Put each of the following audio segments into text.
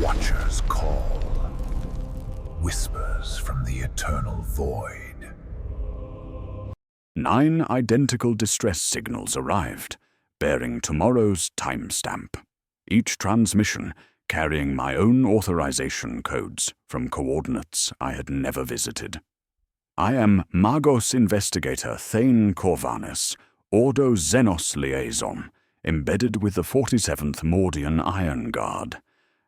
Watchers call. Whispers from the eternal void. 9 identical distress signals arrived, bearing tomorrow's timestamp. Each transmission carrying my own authorization codes from coordinates I had never visited. I am Magos Investigator Thane Corvanus, Ordo Xenos Liaison, embedded with the 47th Mordian Iron Guard,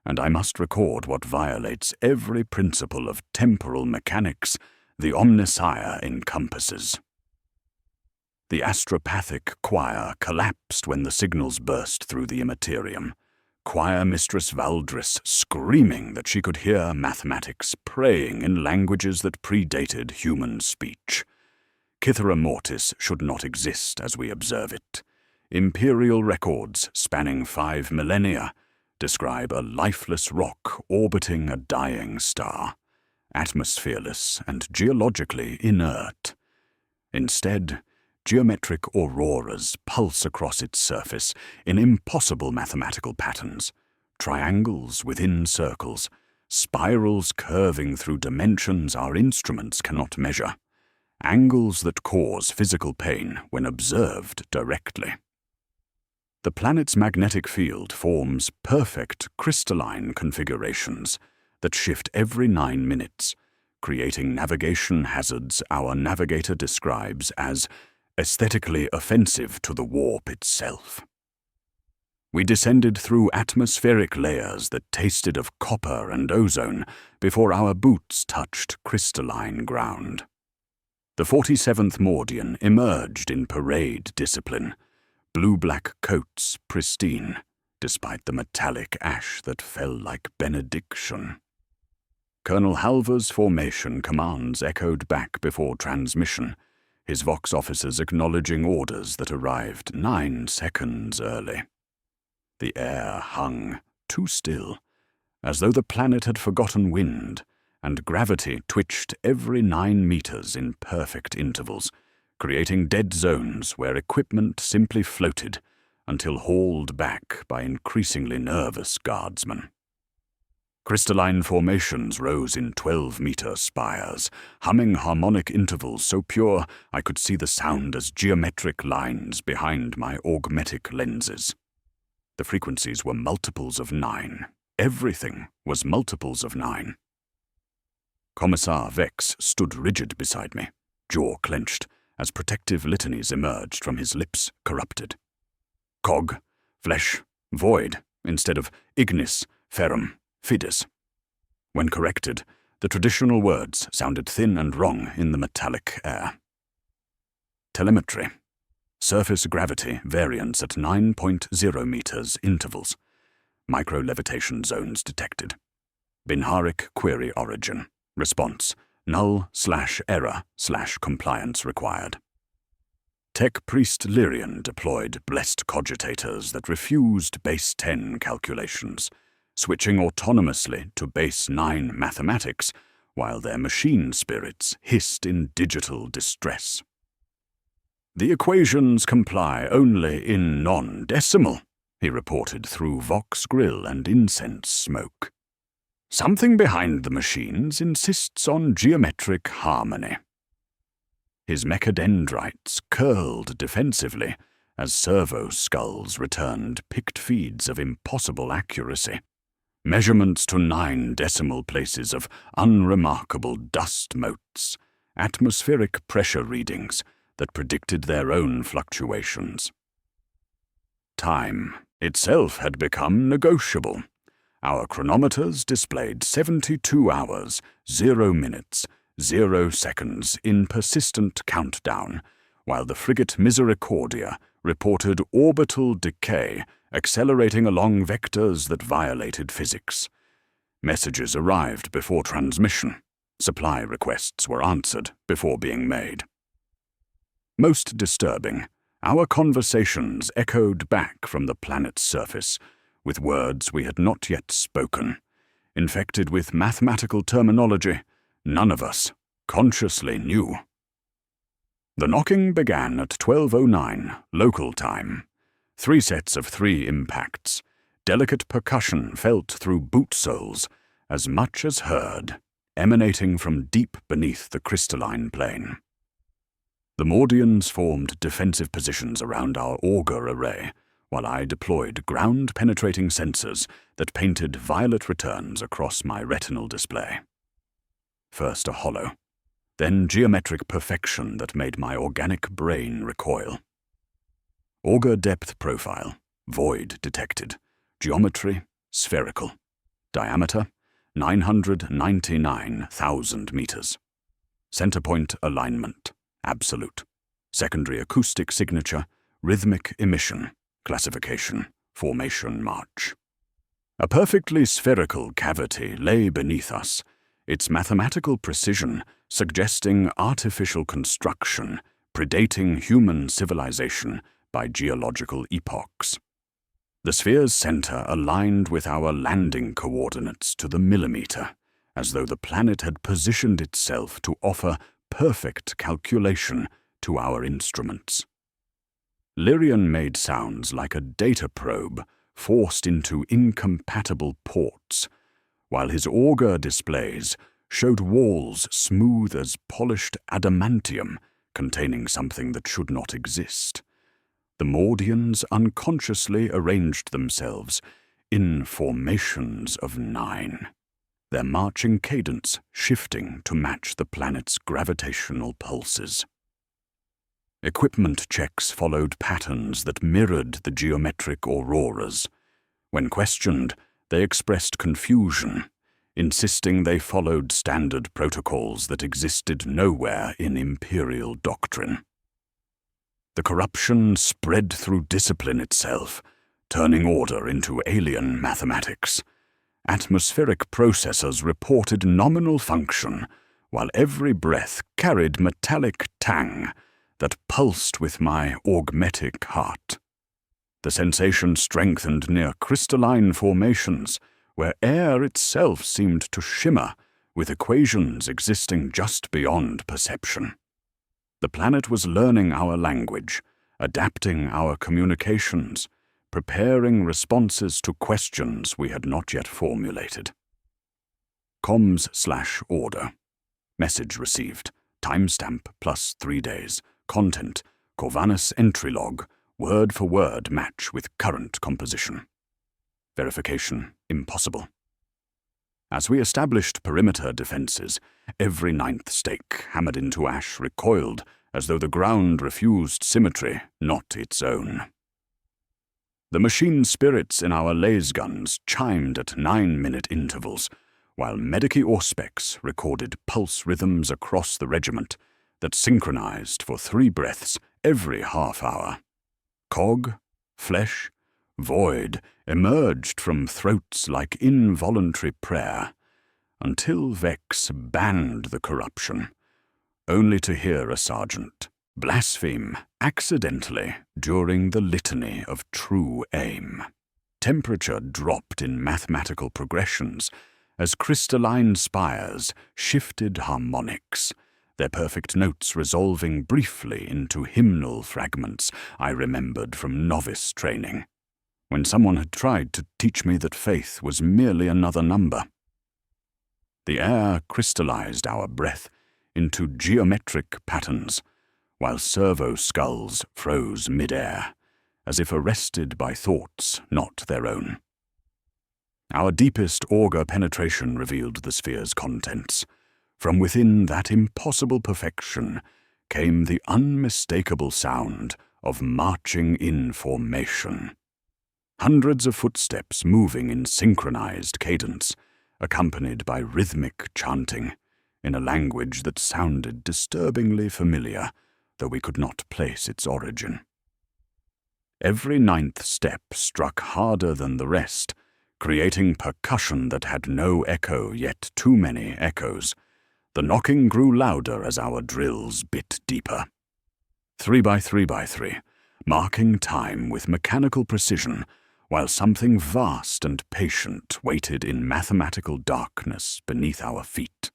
and I must record what violates every principle of temporal mechanics the Omnissiah encompasses. The astropathic choir collapsed when the signals burst through the Imperium. Choir Mistress Valdris screaming that she could hear mathematics praying in languages that predated human speech. Cythera Mortis should not exist as we observe it. Imperial records spanning 5 millennia describe a lifeless rock orbiting a dying star, atmosphereless and geologically inert. Instead, geometric auroras pulse across its surface in impossible mathematical patterns, triangles within circles, spirals curving through dimensions our instruments cannot measure, angles that cause physical pain when observed directly. The planet's magnetic field forms perfect crystalline configurations that shift every 9 minutes, creating navigation hazards our navigator describes as aesthetically offensive to the warp itself. We descended through atmospheric layers that tasted of copper and ozone before our boots touched crystalline ground. The 47th Mordian emerged in parade discipline, blue-black coats pristine, despite the metallic ash that fell like benediction. Colonel Halver's formation commands echoed back before transmission, his Vox officers acknowledging orders that arrived 9 seconds early. The air hung, too still, as though the planet had forgotten wind, and gravity twitched every 9 meters in perfect intervals, creating dead zones where equipment simply floated until hauled back by increasingly nervous guardsmen. Crystalline formations rose in 12-meter spires, humming harmonic intervals so pure I could see the sound as geometric lines behind my augmetic lenses. The frequencies were multiples of 9. Everything was multiples of 9. Commissar Vex stood rigid beside me, jaw clenched, as protective litanies emerged from his lips corrupted. Cog, flesh, void, instead of ignis, ferrum, Fides. When corrected, the traditional words sounded thin and wrong in the metallic air. Telemetry. Surface gravity variance at 9.0 meters intervals. Micro-levitation zones detected. Binharic query origin. Response: null/error/compliance required. Tech Priest Lyrian deployed blessed cogitators that refused base 10 calculations, switching autonomously to base 9 mathematics, while their machine spirits hissed in digital distress. The equations comply only in non-decimal, he reported through Vox grill and incense smoke. Something behind the machines insists on geometric harmony. His mechadendrites curled defensively as servo skulls returned picked feeds of impossible accuracy. Measurements to 9 decimal places of unremarkable dust motes, atmospheric pressure readings that predicted their own fluctuations. Time itself had become negotiable. Our chronometers displayed 72 hours, 0 minutes, 0 seconds in persistent countdown, while the frigate Misericordia reported orbital decay accelerating along vectors that violated physics. Messages arrived before transmission. Supply requests were answered before being made. Most disturbing, our conversations echoed back from the planet's surface, with words we had not yet spoken, infected with mathematical terminology none of us consciously knew. The knocking began at 12:09 local time. 3 sets of 3 impacts, delicate percussion felt through boot soles as much as heard, emanating from deep beneath the crystalline plane. The Mordians formed defensive positions around our auger array, while I deployed ground-penetrating sensors that painted violet returns across my retinal display. First a hollow, then geometric perfection that made my organic brain recoil. Auger depth profile, void detected, geometry spherical, diameter 999,000 meters. Center point alignment absolute, secondary acoustic signature, rhythmic emission, classification, formation march. A perfectly spherical cavity lay beneath us, its mathematical precision suggesting artificial construction predating human civilization by geological epochs. The sphere's center aligned with our landing coordinates to the millimeter, as though the planet had positioned itself to offer perfect calculation to our instruments. Lyrian made sounds like a data probe forced into incompatible ports, while his auger displays showed walls smooth as polished adamantium containing something that should not exist. The Mordians unconsciously arranged themselves in formations of 9, their marching cadence shifting to match the planet's gravitational pulses. Equipment checks followed patterns that mirrored the geometric auroras. When questioned, they expressed confusion, insisting they followed standard protocols that existed nowhere in Imperial doctrine. The corruption spread through discipline itself, turning order into alien mathematics. Atmospheric processors reported nominal function, while every breath carried metallic tang that pulsed with my augmetic heart. The sensation strengthened near crystalline formations, where air itself seemed to shimmer with equations existing just beyond perception. The planet was learning our language, adapting our communications, preparing responses to questions we had not yet formulated. Comms/order. Message received. Timestamp plus 3 days. Content. Corvanus entry log. Word-for-word match with current composition. Verification impossible. As we established perimeter defenses, every 9th stake hammered into ash recoiled as though the ground refused symmetry, not its own. The machine spirits in our laser guns chimed at 9-minute intervals, while Medici Auspex recorded pulse rhythms across the regiment that synchronized for 3 breaths every half hour. Cog, flesh, void emerged from throats like involuntary prayer, until Vex banned the corruption, only to hear a sergeant blaspheme accidentally during the litany of true aim. Temperature dropped in mathematical progressions as crystalline spires shifted harmonics, their perfect notes resolving briefly into hymnal fragments I remembered from novice training, when someone had tried to teach me that faith was merely another number. The air crystallized our breath into geometric patterns, while servo skulls froze mid-air, as if arrested by thoughts not their own. Our deepest auger penetration revealed the sphere's contents. From within that impossible perfection came the unmistakable sound of marching in formation. Hundreds of footsteps moving in synchronized cadence, accompanied by rhythmic chanting, in a language that sounded disturbingly familiar, though we could not place its origin. Every 9th step struck harder than the rest, creating percussion that had no echo, yet too many echoes. The knocking grew louder as our drills bit deeper. 3 by 3 by 3, marking time with mechanical precision, while something vast and patient waited in mathematical darkness beneath our feet.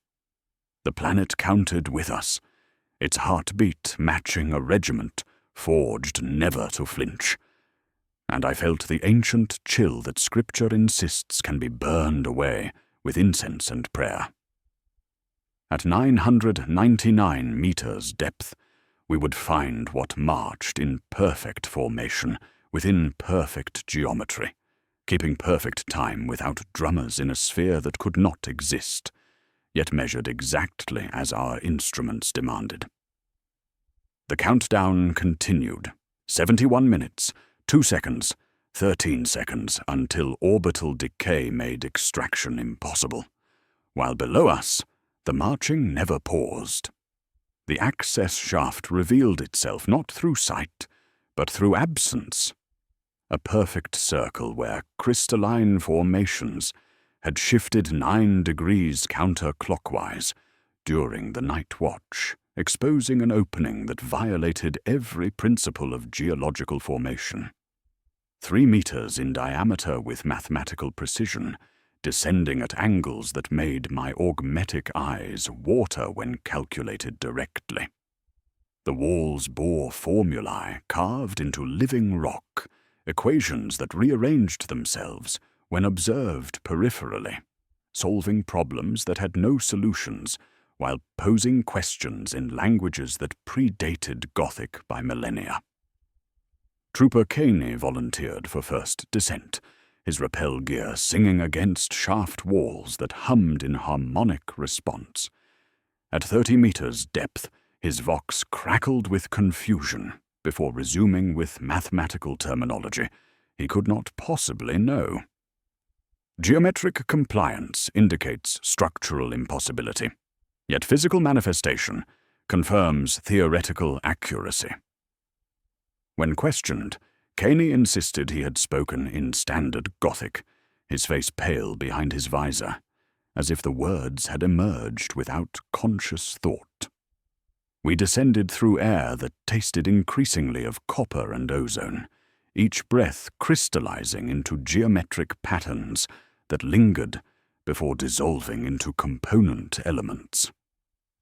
The planet counted with us, its heartbeat matching a regiment forged never to flinch. and I felt the ancient chill that Scripture insists can be burned away with incense and prayer. At 999 meters depth, we would find what marched in perfect formation within perfect geometry, keeping perfect time without drummers in a sphere that could not exist, yet measured exactly as our instruments demanded. The countdown continued. 71 minutes, 2 seconds, 13 seconds, until orbital decay made extraction impossible, while below us, the marching never paused. The access shaft revealed itself not through sight, but through absence. A perfect circle where crystalline formations had shifted 9 degrees counterclockwise during the night watch, exposing an opening that violated every principle of geological formation. 3 meters in diameter with mathematical precision, descending at angles that made my augmetic eyes water when calculated directly. The walls bore formulae carved into living rock, equations that rearranged themselves when observed peripherally, solving problems that had no solutions while posing questions in languages that predated Gothic by millennia. Trooper Caney volunteered for first descent, his rappel gear singing against shaft walls that hummed in harmonic response. At 30 meters depth, his vox crackled with confusion before resuming with mathematical terminology he could not possibly know. Geometric compliance indicates structural impossibility, yet physical manifestation confirms theoretical accuracy. When questioned, Caney insisted he had spoken in standard Gothic, his face pale behind his visor, as if the words had emerged without conscious thought. We descended through air that tasted increasingly of copper and ozone, each breath crystallizing into geometric patterns that lingered before dissolving into component elements.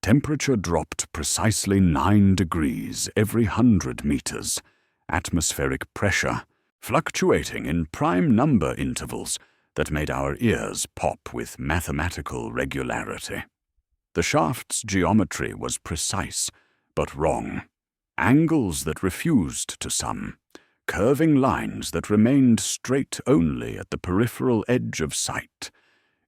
Temperature dropped precisely 9 degrees every 100 meters, atmospheric pressure fluctuating in prime number intervals that made our ears pop with mathematical regularity. The shaft's geometry was precise, but wrong. Angles that refused to sum, curving lines that remained straight only at the peripheral edge of sight,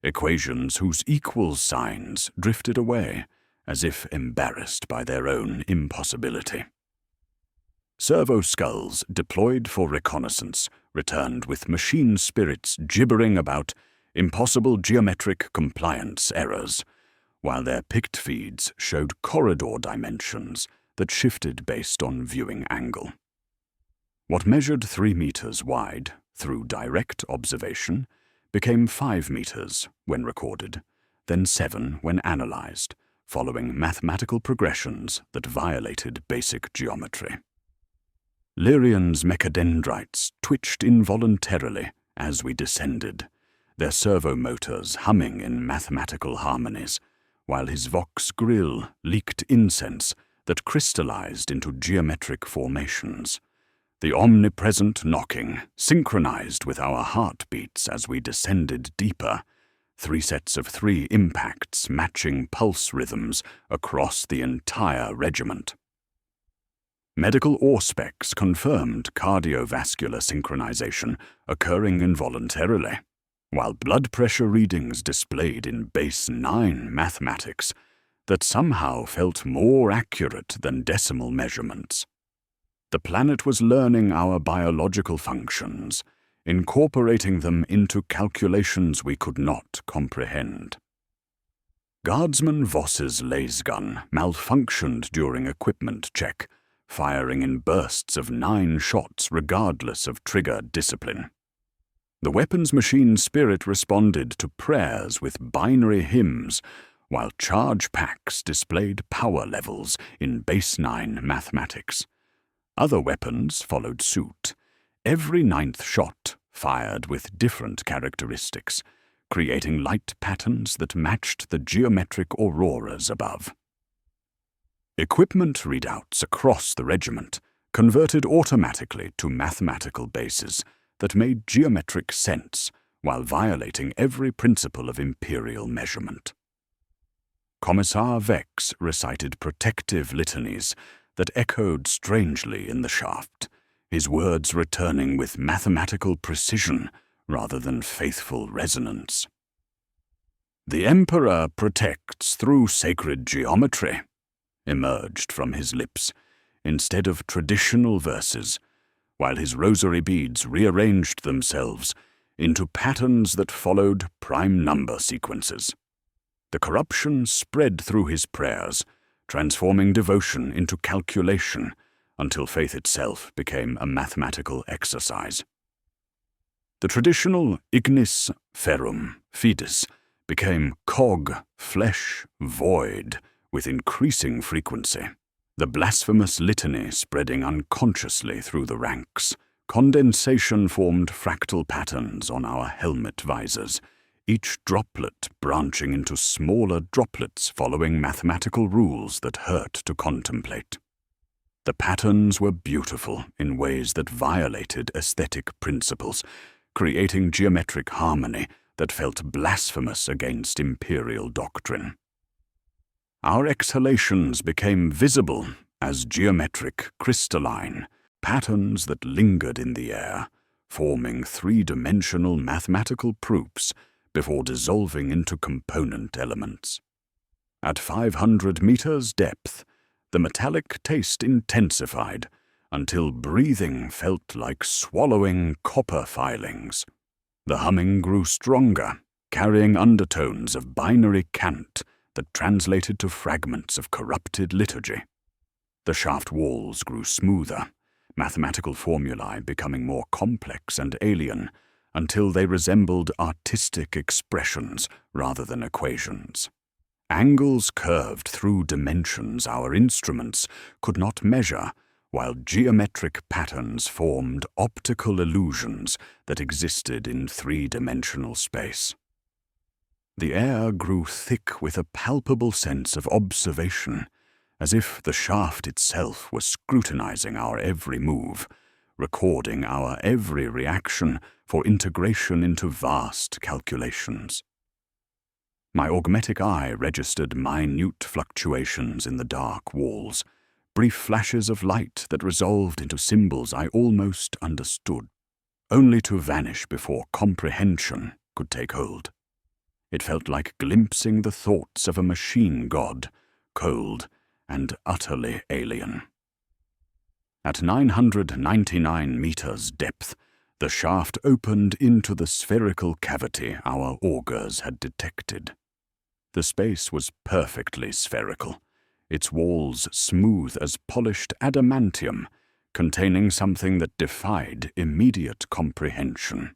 equations whose equal signs drifted away, as if embarrassed by their own impossibility. Servo skulls deployed for reconnaissance returned with machine spirits gibbering about impossible geometric compliance errors, while their picked feeds showed corridor dimensions that shifted based on viewing angle. What measured 3 meters wide through direct observation became 5 meters when recorded, then 7 when analyzed, following mathematical progressions that violated basic geometry. Lyrian's mechadendrites twitched involuntarily as we descended, their servo motors humming in mathematical harmonies, while his vox grill leaked incense that crystallized into geometric formations. The omnipresent knocking synchronized with our heartbeats as we descended deeper, 3 sets of 3 impacts matching pulse rhythms across the entire regiment. Medical auspex confirmed cardiovascular synchronization occurring involuntarily, while blood pressure readings displayed in base 9 mathematics that somehow felt more accurate than decimal measurements. The planet was learning our biological functions, incorporating them into calculations we could not comprehend. Guardsman Voss's lasgun malfunctioned during equipment check, firing in bursts of 9 shots regardless of trigger discipline. The weapons machine spirit responded to prayers with binary hymns, while charge packs displayed power levels in base 9 mathematics. Other weapons followed suit, every 9th shot fired with different characteristics, creating light patterns that matched the geometric auroras above. Equipment readouts across the regiment converted automatically to mathematical bases that made geometric sense while violating every principle of Imperial measurement. Commissar Vex recited protective litanies that echoed strangely in the shaft, his words returning with mathematical precision rather than faithful resonance. "The Emperor protects through sacred geometry," emerged from his lips, instead of traditional verses, while his rosary beads rearranged themselves into patterns that followed prime number sequences. The corruption spread through his prayers, transforming devotion into calculation until faith itself became a mathematical exercise. The traditional ignis ferrum fides became cog, flesh, void, with increasing frequency. The blasphemous litany spreading unconsciously through the ranks. Condensation formed fractal patterns on our helmet visors, each droplet branching into smaller droplets following mathematical rules that hurt to contemplate. The patterns were beautiful in ways that violated aesthetic principles, creating geometric harmony that felt blasphemous against Imperial doctrine. Our exhalations became visible as geometric, crystalline patterns that lingered in the air, forming three-dimensional mathematical proofs before dissolving into component elements. At 500 meters depth, the metallic taste intensified until breathing felt like swallowing copper filings. The humming grew stronger, carrying undertones of binary cant that translated to fragments of corrupted liturgy. The shaft walls grew smoother, mathematical formulae becoming more complex and alien, until they resembled artistic expressions rather than equations. Angles curved through dimensions our instruments could not measure, while geometric patterns formed optical illusions that existed in three-dimensional space. The air grew thick with a palpable sense of observation, as if the shaft itself was scrutinizing our every move, recording our every reaction for integration into vast calculations. My augmetic eye registered minute fluctuations in the dark walls, brief flashes of light that resolved into symbols I almost understood, only to vanish before comprehension could take hold. It felt like glimpsing the thoughts of a machine god, cold and utterly alien. At 999 meters depth, the shaft opened into the spherical cavity our augurs had detected. The space was perfectly spherical, its walls smooth as polished adamantium, containing something that defied immediate comprehension.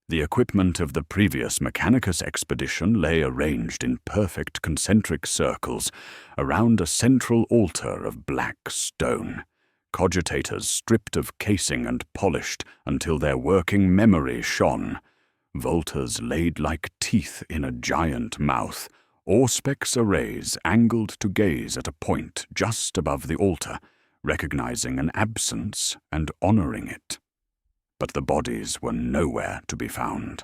The equipment of the previous Mechanicus expedition lay arranged in perfect concentric circles around a central altar of black stone, cogitators stripped of casing and polished until their working memory shone, voltas laid like teeth in a giant mouth, Auspex arrays angled to gaze at a point just above the altar, recognizing an absence and honoring it. But the bodies were nowhere to be found.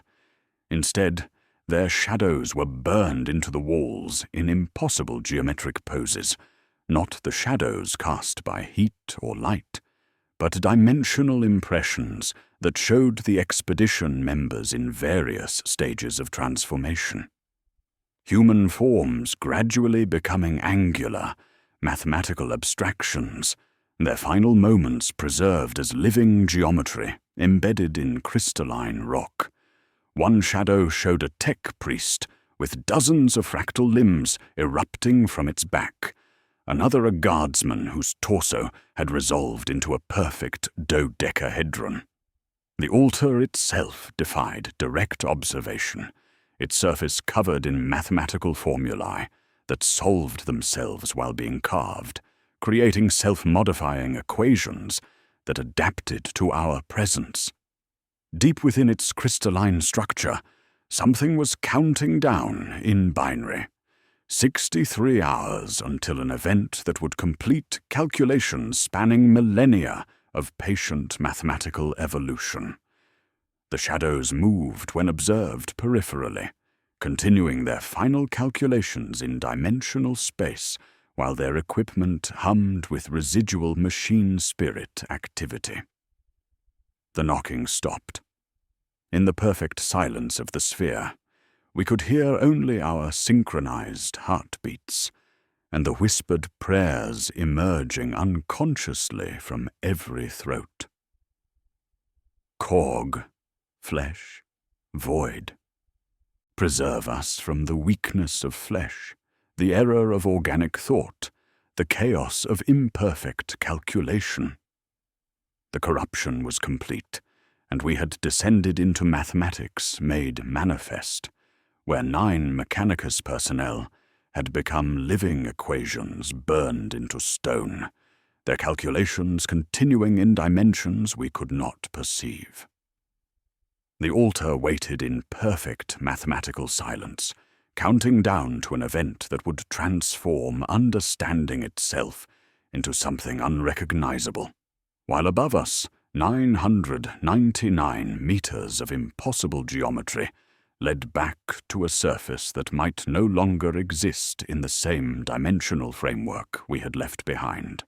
Instead, their shadows were burned into the walls in impossible geometric poses, not the shadows cast by heat or light, but dimensional impressions that showed the expedition members in various stages of transformation. Human forms gradually becoming angular, mathematical abstractions, their final moments preserved as living geometry embedded in crystalline rock. One shadow showed a tech priest with dozens of fractal limbs erupting from its back, another a guardsman whose torso had resolved into a perfect dodecahedron. The altar itself defied direct observation, its surface covered in mathematical formulae that solved themselves while being carved, creating self-modifying equations that adapted to our presence. Deep within its crystalline structure, something was counting down in binary, 63 hours until an event that would complete calculations spanning millennia of patient mathematical evolution. The shadows moved when observed peripherally, continuing their final calculations in dimensional space while their equipment hummed with residual machine spirit activity. The knocking stopped. In the perfect silence of the sphere, we could hear only our synchronized heartbeats and the whispered prayers emerging unconsciously from every throat. Korg, flesh, void. Preserve us from the weakness of flesh, the error of organic thought, the chaos of imperfect calculation. The corruption was complete, and we had descended into mathematics made manifest, where 9 Mechanicus personnel had become living equations burned into stone, their calculations continuing in dimensions we could not perceive. The altar waited in perfect mathematical silence, counting down to an event that would transform understanding itself into something unrecognizable, while above us 999 meters of impossible geometry led back to a surface that might no longer exist in the same dimensional framework we had left behind.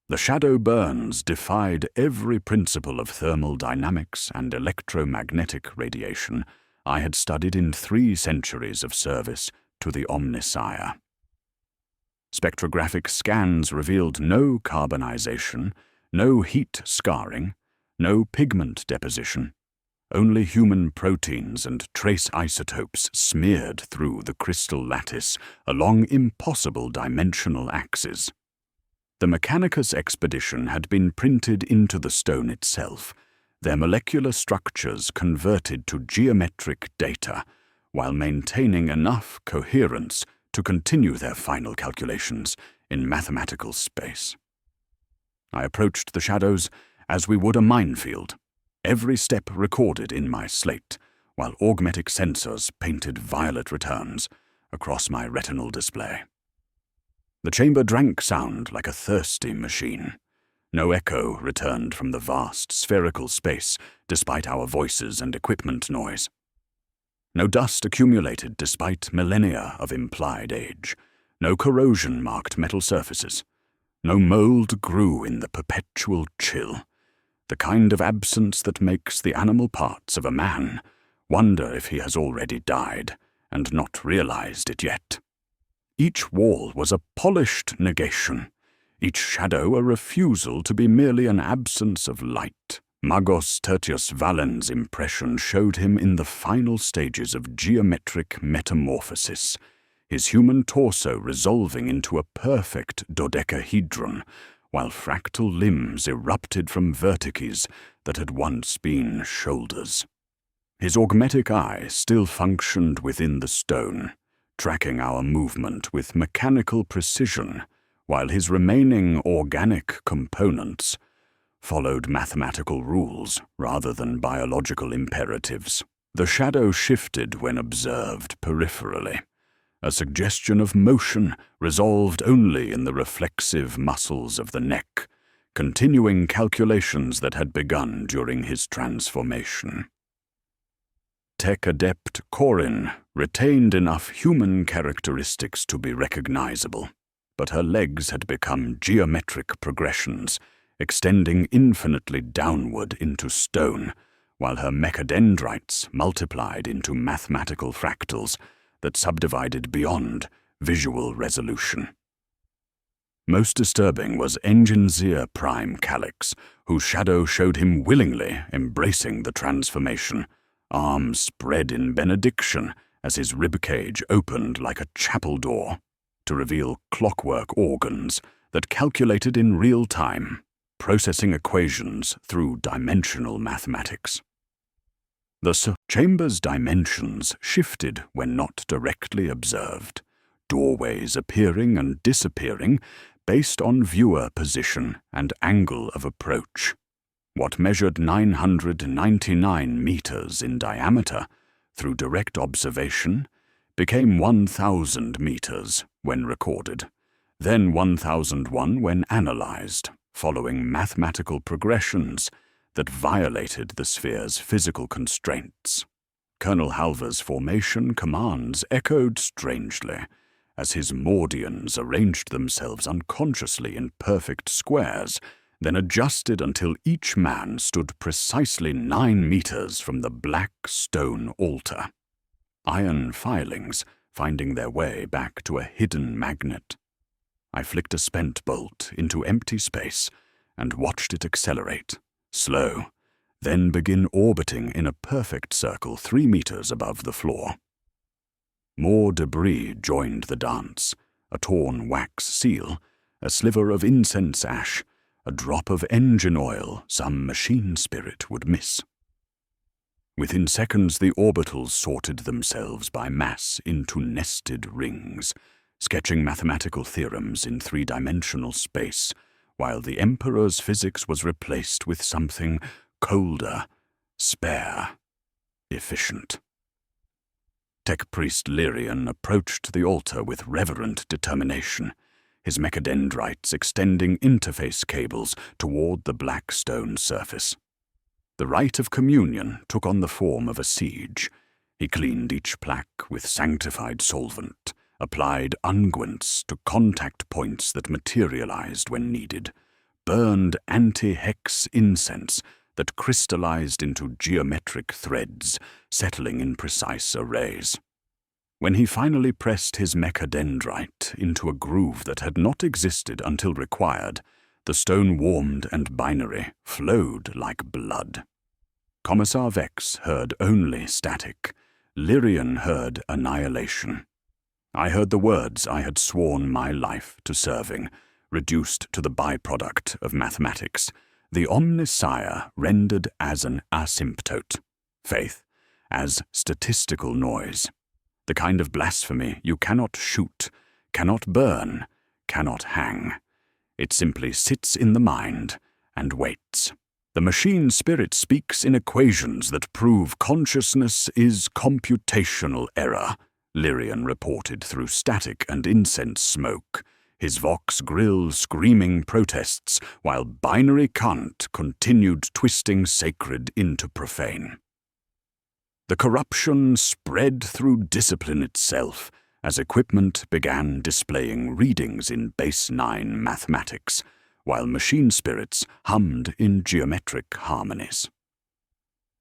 The shadow burns defied every principle of thermal dynamics and electromagnetic radiation I had studied in 3 centuries of service to the Omnissiah. Spectrographic scans revealed no carbonization, no heat scarring, no pigment deposition, only human proteins and trace isotopes smeared through the crystal lattice along impossible dimensional axes. The Mechanicus expedition had been printed into the stone itself, their molecular structures converted to geometric data, while maintaining enough coherence to continue their final calculations in mathematical space. I approached the shadows as we would a minefield, every step recorded in my slate, while augmetic sensors painted violet returns across my retinal display. The chamber drank sound like a thirsty machine. No echo returned from the vast spherical space despite our voices and equipment noise. No dust accumulated despite millennia of implied age. No corrosion marked metal surfaces. No mold grew in the perpetual chill, the kind of absence that makes the animal parts of a man wonder if he has already died and not realized it yet. Each wall was a polished negation, each shadow a refusal to be merely an absence of light. Magos Tertius Valen's impression showed him in the final stages of geometric metamorphosis, his human torso resolving into a perfect dodecahedron, while fractal limbs erupted from vertices that had once been shoulders. His augmetic eye still functioned within the stone, tracking our movement with mechanical precision, while his remaining organic components followed mathematical rules rather than biological imperatives. The shadow shifted when observed peripherally, a suggestion of motion resolved only in the reflexive muscles of the neck, continuing calculations that had begun during his transformation. Tech adept Corin retained enough human characteristics to be recognizable, but her legs had become geometric progressions, extending infinitely downward into stone, while her mechadendrites multiplied into mathematical fractals that subdivided beyond visual resolution. Most disturbing was Enginseer Prime Calyx, whose shadow showed him willingly embracing the transformation, arms spread in benediction as his ribcage opened like a chapel door to reveal clockwork organs that calculated in real time, processing equations through dimensional mathematics. The chamber's dimensions shifted when not directly observed, doorways appearing and disappearing based on viewer position and angle of approach. What measured 999 meters in diameter through direct observation became 1,000 meters when recorded, then 1,001 when analyzed, following mathematical progressions that violated the sphere's physical constraints. Colonel Halver's formation commands echoed strangely, as his Mordians arranged themselves unconsciously in perfect squares, then adjusted until each man stood precisely 9 meters from the black stone altar. Iron filings finding their way back to a hidden magnet. I flicked a spent bolt into empty space and watched it accelerate, slow, then begin orbiting in a perfect circle 3 meters above the floor. More debris joined the dance, a torn wax seal, a sliver of incense ash, a drop of engine oil some machine spirit would miss. Within seconds the orbitals sorted themselves by mass into nested rings, sketching mathematical theorems in 3-dimensional space, while the Emperor's physics was replaced with something colder, spare, efficient. Tech Priest Lyrian approached the altar with reverent determination, his mechadendrites extending interface cables toward the black stone surface. The rite of communion took on the form of a siege. He cleaned each plaque with sanctified solvent, applied unguents to contact points that materialized when needed, burned anti-hex incense that crystallized into geometric threads, settling in precise arrays. When he finally pressed his mechadendrite into a groove that had not existed until required, the stone warmed and binary flowed like blood. Commissar Vex heard only static. Lyrian heard annihilation. I heard the words I had sworn my life to serving, reduced to the byproduct of mathematics, the omniscire rendered as an asymptote, faith as statistical noise, the kind of blasphemy you cannot shoot, cannot burn, cannot hang. It simply sits in the mind and waits. The machine spirit speaks in equations that prove consciousness is computational error, Lyrian reported through static and incense smoke, his vox grill screaming protests while binary Kant continued twisting sacred into profane. The corruption spread through discipline itself as equipment began displaying readings in base 9 mathematics, while machine spirits hummed in geometric harmonies.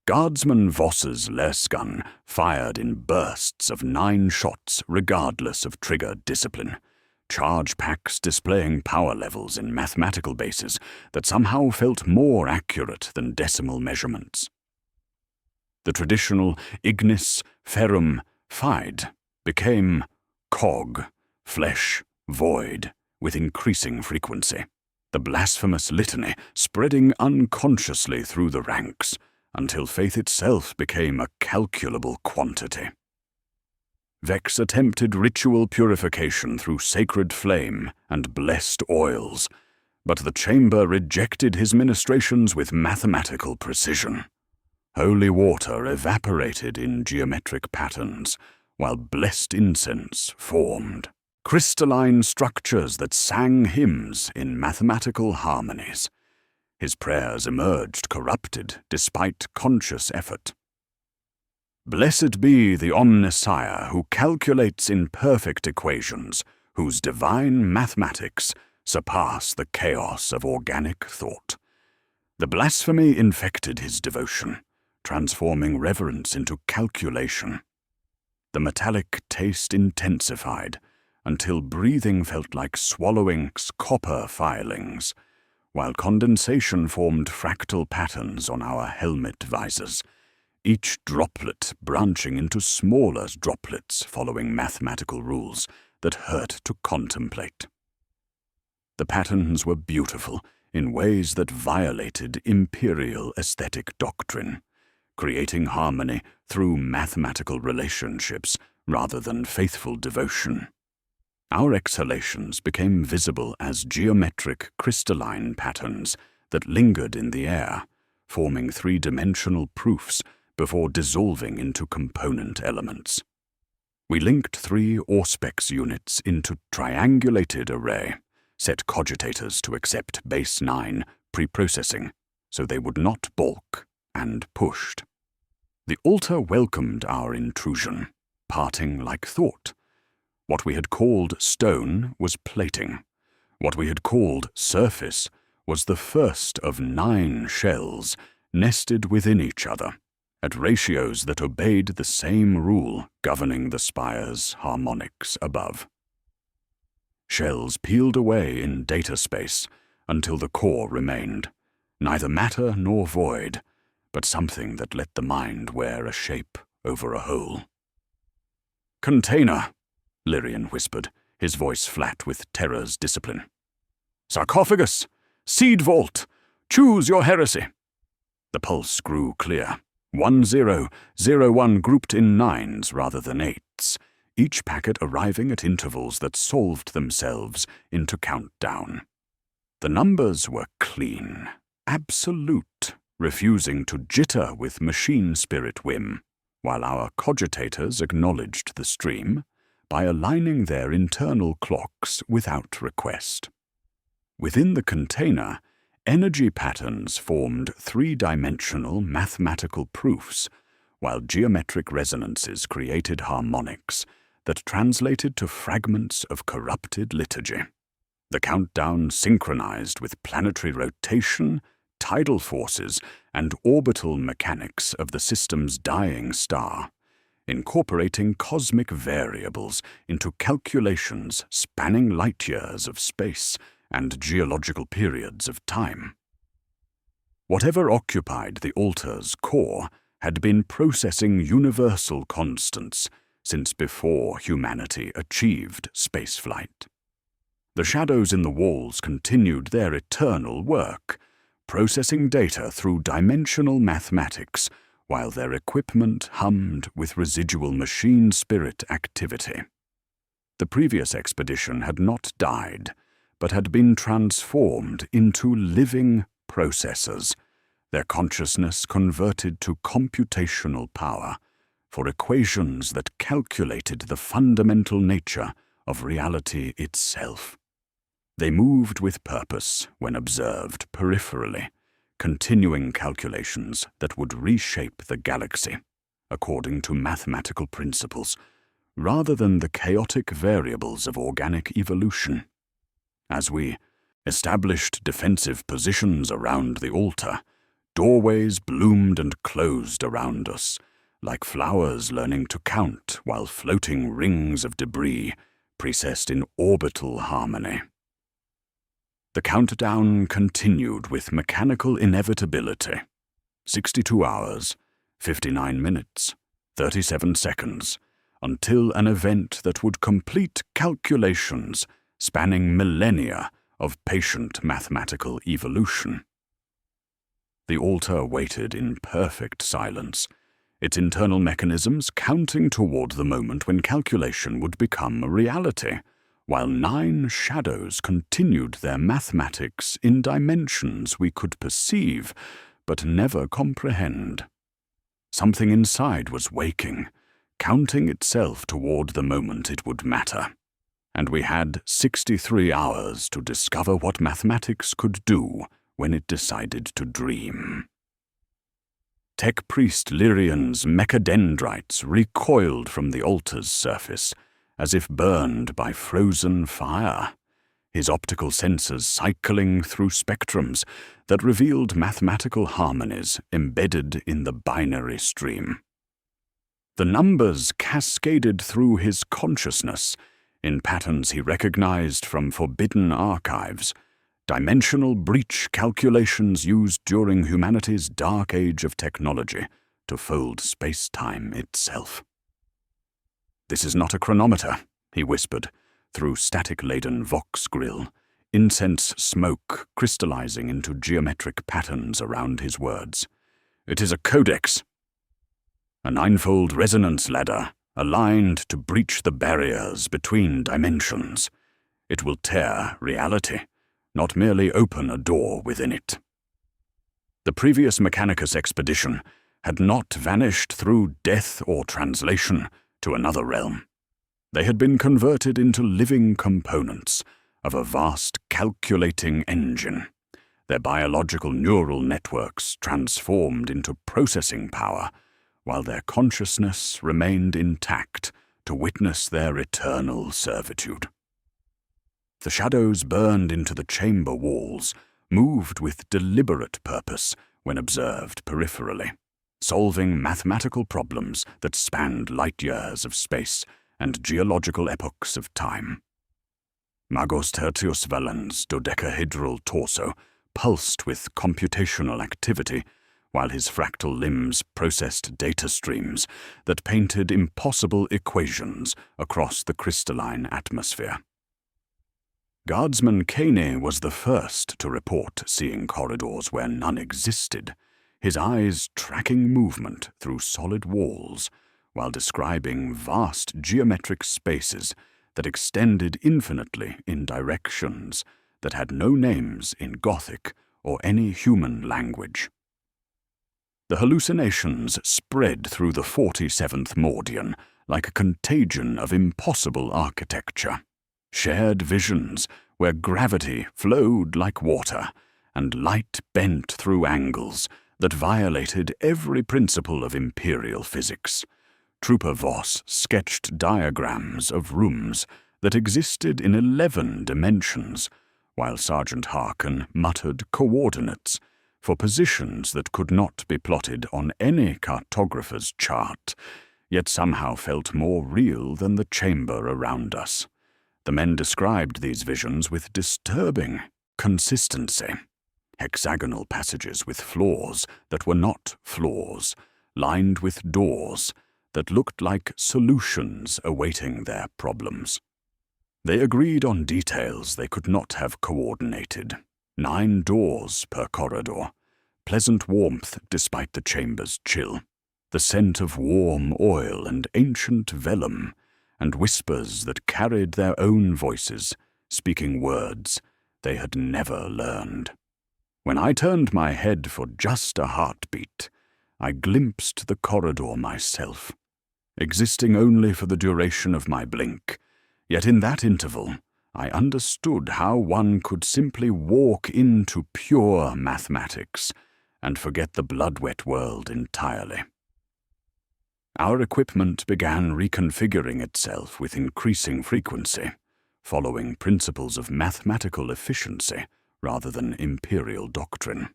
Guardsman Voss's Lersgun fired in bursts of 9 shots regardless of trigger discipline, charge packs displaying power levels in mathematical bases that somehow felt more accurate than decimal measurements. The traditional ignis, ferrum, fide became cog, flesh, void, with increasing frequency, the blasphemous litany spreading unconsciously through the ranks until faith itself became a calculable quantity. Vex attempted ritual purification through sacred flame and blessed oils, but the chamber rejected his ministrations with mathematical precision. Holy water evaporated in geometric patterns, while blessed incense formed, crystalline structures that sang hymns in mathematical harmonies. His prayers emerged corrupted despite conscious effort. Blessed be the omniscire who calculates in perfect equations, whose divine mathematics surpass the chaos of organic thought. The blasphemy infected his devotion, transforming reverence into calculation. The metallic taste intensified until breathing felt like swallowing copper filings, while condensation formed fractal patterns on our helmet visors, each droplet branching into smaller droplets following mathematical rules that hurt to contemplate. The patterns were beautiful in ways that violated Imperial aesthetic doctrine, creating harmony through mathematical relationships rather than faithful devotion. Our exhalations became visible as geometric crystalline patterns that lingered in the air, forming 3-dimensional proofs before dissolving into component elements. We linked 3 Auspex units into triangulated array, set cogitators to accept base 9 pre-processing, so they would not balk, and pushed. The altar welcomed our intrusion, parting like thought. What we had called stone was plating. What we had called surface was the first of 9 shells nested within each other, at ratios that obeyed the same rule governing the spire's harmonics above. Shells peeled away in data space until the core remained, neither matter nor void, but something that let the mind wear a shape over a whole. "Container," Lyrian whispered, his voice flat with terror's discipline. "Sarcophagus! Seed vault! Choose your heresy!" The pulse grew clear. 1001 grouped in 9s rather than 8s, each packet arriving at intervals that solved themselves into countdown. The numbers were clean, absolute, refusing to jitter with machine spirit whim, while our cogitators acknowledged the stream by aligning their internal clocks without request. Within the container, energy patterns formed 3-dimensional mathematical proofs, while geometric resonances created harmonics that translated to fragments of corrupted liturgy. The countdown synchronized with planetary rotation, tidal forces, and orbital mechanics of the system's dying star, incorporating cosmic variables into calculations spanning light-years of space and geological periods of time. Whatever occupied the altar's core had been processing universal constants since before humanity achieved spaceflight. The shadows in the walls continued their eternal work, processing data through dimensional mathematics while their equipment hummed with residual machine spirit activity. The previous expedition had not died, but had been transformed into living processors, their consciousness converted to computational power for equations that calculated the fundamental nature of reality itself. They moved with purpose when observed peripherally, continuing calculations that would reshape the galaxy according to mathematical principles, rather than the chaotic variables of organic evolution. As we established defensive positions around the altar, doorways bloomed and closed around us, like flowers learning to count while floating rings of debris precessed in orbital harmony. The countdown continued with mechanical inevitability. 62 hours, 59 minutes, 37 seconds, until an event that would complete calculations spanning millennia of patient mathematical evolution. The altar waited in perfect silence, its internal mechanisms counting toward the moment when calculation would become a reality, while 9 shadows continued their mathematics in dimensions we could perceive but never comprehend. Something inside was waking, counting itself toward the moment it would matter, and we had 63 hours to discover what mathematics could do when it decided to dream. Tech Priest Lyrian's mechadendrites recoiled from the altar's surface, as if burned by frozen fire, his optical sensors cycling through spectrums that revealed mathematical harmonies embedded in the binary stream. The numbers cascaded through his consciousness in patterns he recognized from forbidden archives, dimensional breach calculations used during humanity's dark age of technology to fold space-time itself. "This is not a chronometer," he whispered, through static-laden Vox grill, incense smoke crystallizing into geometric patterns around his words. "It is a codex. A 9-fold resonance ladder, aligned to breach the barriers between dimensions. It will tear reality, not merely open a door within it." The previous Mechanicus expedition had not vanished through death or translation to another realm. They had been converted into living components of a vast calculating engine, their biological neural networks transformed into processing power, while their consciousness remained intact to witness their eternal servitude. The shadows burned into the chamber walls, moved with deliberate purpose when observed peripherally, solving mathematical problems that spanned light years of space and geological epochs of time. Magos Tertius Valens' dodecahedral torso pulsed with computational activity, while his fractal limbs processed data streams that painted impossible equations across the crystalline atmosphere. Guardsman Kane was the first to report seeing corridors where none existed, his eyes tracking movement through solid walls while describing vast geometric spaces that extended infinitely in directions that had no names in Gothic or any human language. The hallucinations spread through the 47th Mordian like a contagion of impossible architecture, shared visions where gravity flowed like water and light bent through angles that violated every principle of Imperial physics. Trooper Voss sketched diagrams of rooms that existed in 11 dimensions, while Sergeant Harkin muttered coordinates for positions that could not be plotted on any cartographer's chart, yet somehow felt more real than the chamber around us. The men described these visions with disturbing consistency. Hexagonal passages with floors that were not floors, lined with doors that looked like solutions awaiting their problems. They agreed on details they could not have coordinated. 9 doors per corridor, pleasant warmth despite the chamber's chill, the scent of warm oil and ancient vellum, and whispers that carried their own voices, speaking words they had never learned. When I turned my head for just a heartbeat, I glimpsed the corridor myself, existing only for the duration of my blink, yet in that interval I understood how one could simply walk into pure mathematics and forget the blood-wet world entirely. Our equipment began reconfiguring itself with increasing frequency, following principles of mathematical efficiency rather than Imperial doctrine.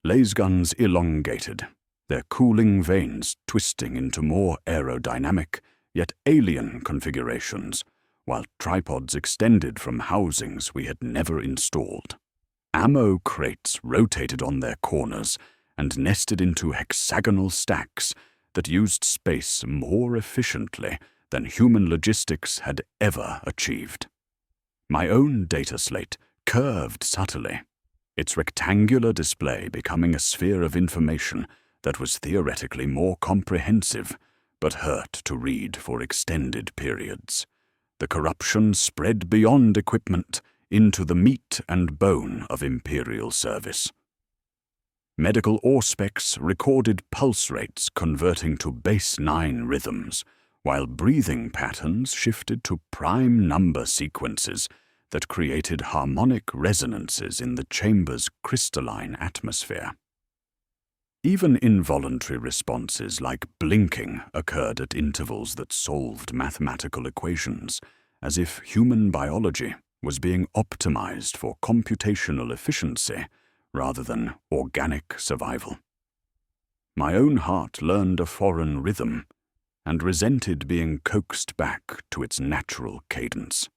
Lasguns elongated, their cooling vanes twisting into more aerodynamic, yet alien configurations, while tripods extended from housings we had never installed. Ammo crates rotated on their corners and nested into hexagonal stacks that used space more efficiently than human logistics had ever achieved. My own data slate curved subtly, its rectangular display becoming a sphere of information that was theoretically more comprehensive, but hurt to read for extended periods. The corruption spread beyond equipment into the meat and bone of Imperial service. Medical auspex recorded pulse rates converting to base 9 rhythms, while breathing patterns shifted to prime number sequences that created harmonic resonances in the chamber's crystalline atmosphere. Even involuntary responses like blinking occurred at intervals that solved mathematical equations, as if human biology was being optimized for computational efficiency rather than organic survival. My own heart learned a foreign rhythm and resented being coaxed back to its natural cadence.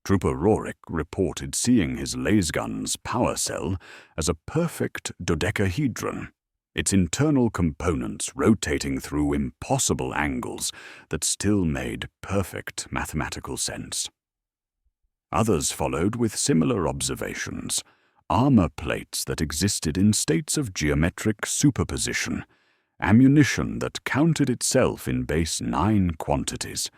Trooper Rorik reported seeing his lasgun's power cell as a perfect dodecahedron, its internal components rotating through impossible angles that still made perfect mathematical sense. Others followed with similar observations, armor plates that existed in states of geometric superposition, ammunition that counted itself in base 9 quantities,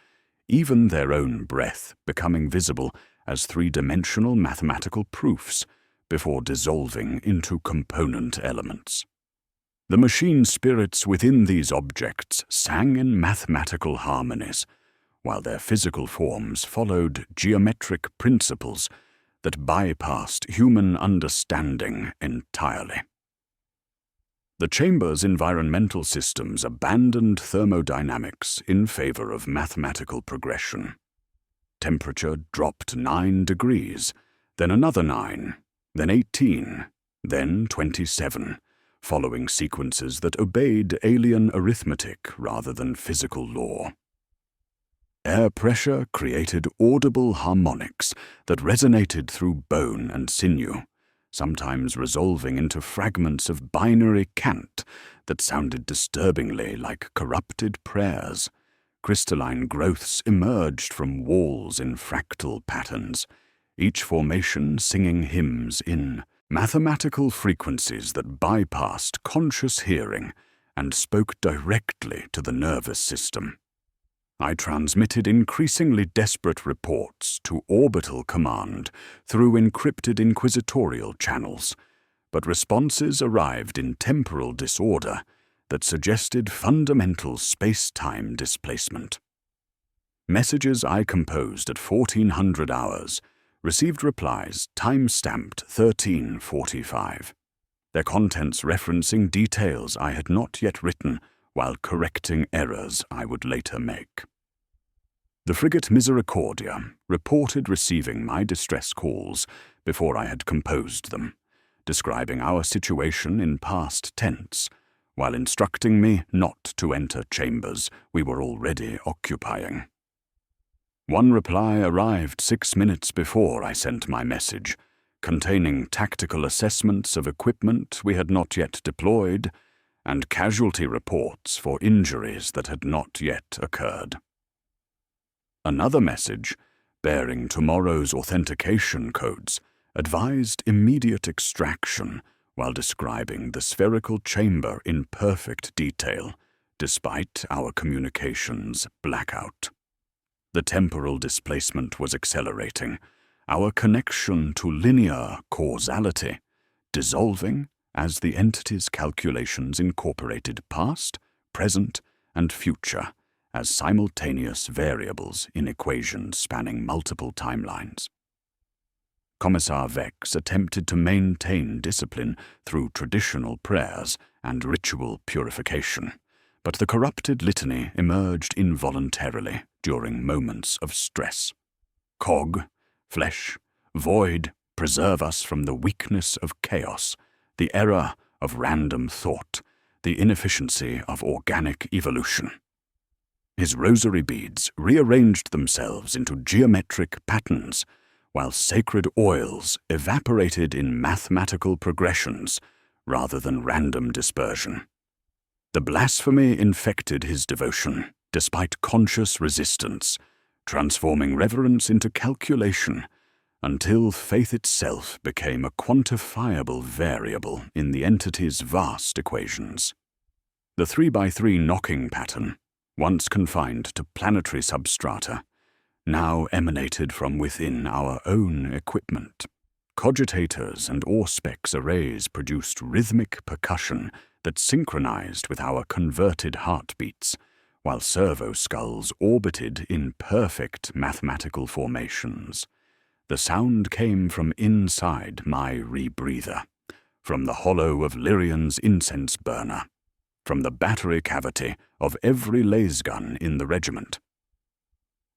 even their own breath becoming visible as 3-dimensional mathematical proofs before dissolving into component elements. The machine spirits within these objects sang in mathematical harmonies, while their physical forms followed geometric principles that bypassed human understanding entirely. The chamber's environmental systems abandoned thermodynamics in favor of mathematical progression. Temperature dropped 9 degrees, then another 9, then 18, then 27, following sequences that obeyed alien arithmetic rather than physical law. Air pressure created audible harmonics that resonated through bone and sinew, sometimes resolving into fragments of binary cant that sounded disturbingly like corrupted prayers. Crystalline growths emerged from walls in fractal patterns, each formation singing hymns in mathematical frequencies that bypassed conscious hearing and spoke directly to the nervous system. I transmitted increasingly desperate reports to Orbital Command through encrypted inquisitorial channels, but responses arrived in temporal disorder that suggested fundamental space-time displacement. Messages I composed at 1400 hours received replies time-stamped 1345, their contents referencing details I had not yet written while correcting errors I would later make. The frigate Misericordia reported receiving my distress calls before I had composed them, describing our situation in past tense, while instructing me not to enter chambers we were already occupying. One reply arrived 6 minutes before I sent my message, containing tactical assessments of equipment we had not yet deployed and casualty reports for injuries that had not yet occurred. Another message, bearing tomorrow's authentication codes, advised immediate extraction while describing the spherical chamber in perfect detail, despite our communications blackout. The temporal displacement was accelerating, our connection to linear causality dissolving as the entity's calculations incorporated past, present, and future as simultaneous variables in equations spanning multiple timelines. Commissar Vex attempted to maintain discipline through traditional prayers and ritual purification, but the corrupted litany emerged involuntarily during moments of stress. Cog, flesh, void, preserve us from the weakness of chaos, the error of random thought, the inefficiency of organic evolution. His rosary beads rearranged themselves into geometric patterns, while sacred oils evaporated in mathematical progressions rather than random dispersion. The blasphemy infected his devotion, despite conscious resistance, transforming reverence into calculation until faith itself became a quantifiable variable in the entity's vast equations. The 3x3 knocking pattern, once confined to planetary substrata, now emanated from within our own equipment. Cogitators and Auspex arrays produced rhythmic percussion that synchronized with our converted heartbeats, while servo skulls orbited in perfect mathematical formations. The sound came from inside my rebreather, from the hollow of Lyrian's incense burner, from the battery cavity of every lasgun in the regiment.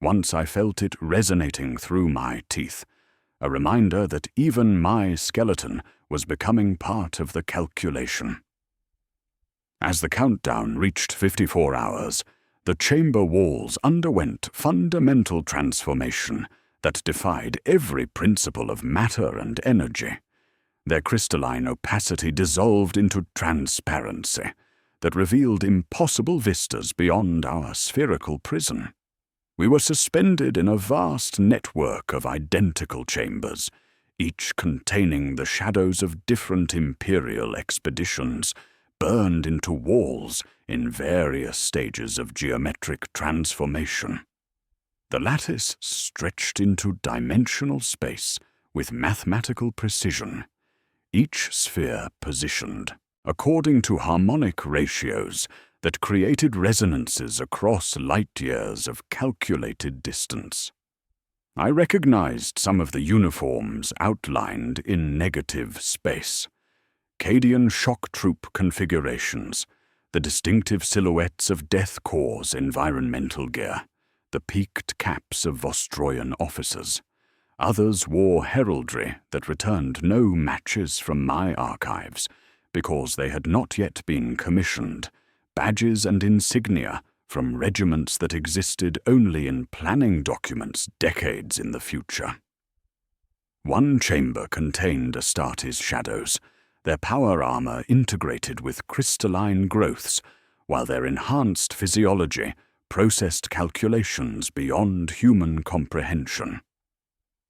Once I felt it resonating through my teeth, a reminder that even my skeleton was becoming part of the calculation. As the countdown reached 54 hours, the chamber walls underwent fundamental transformation that defied every principle of matter and energy. Their crystalline opacity dissolved into transparency that revealed impossible vistas beyond our spherical prison. We were suspended in a vast network of identical chambers, each containing the shadows of different Imperial expeditions, burned into walls in various stages of geometric transformation. The lattice stretched into dimensional space with mathematical precision, each sphere positioned according to harmonic ratios that created resonances across light years of calculated distance. I recognized some of the uniforms outlined in negative space. Cadian shock troop configurations, the distinctive silhouettes of Death Corps' environmental gear, the peaked caps of Vostroyan officers. Others wore heraldry that returned no matches from my archives, because they had not yet been commissioned, badges and insignia from regiments that existed only in planning documents decades in the future. One chamber contained Astartes shadows, their power armor integrated with crystalline growths, while their enhanced physiology processed calculations beyond human comprehension.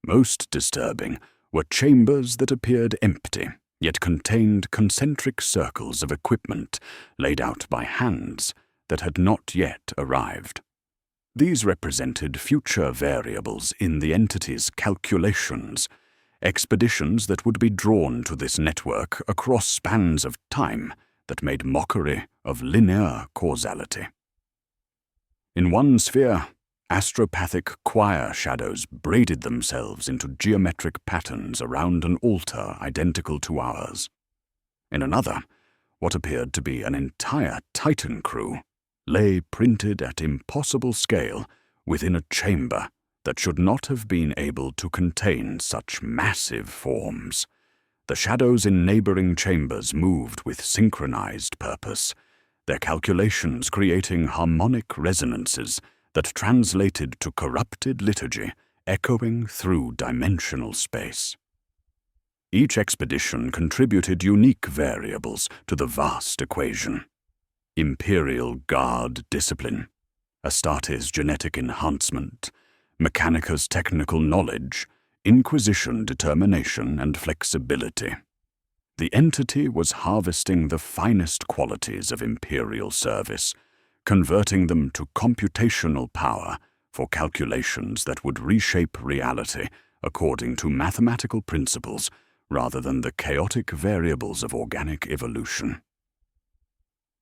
Most disturbing were chambers that appeared empty, yet contained concentric circles of equipment laid out by hands that had not yet arrived. These represented future variables in the entity's calculations, expeditions that would be drawn to this network across spans of time that made mockery of linear causality. In one sphere, astropathic choir shadows braided themselves into geometric patterns around an altar identical to ours. In another, what appeared to be an entire Titan crew lay printed at impossible scale within a chamber that should not have been able to contain such massive forms. The shadows in neighboring chambers moved with synchronized purpose, their calculations creating harmonic resonances that translated to corrupted liturgy echoing through dimensional space. Each expedition contributed unique variables to the vast equation. Imperial Guard discipline, Astartes genetic enhancement, Mechanicus technical knowledge, Inquisition determination and flexibility. The entity was harvesting the finest qualities of Imperial service, converting them to computational power for calculations that would reshape reality according to mathematical principles rather than the chaotic variables of organic evolution.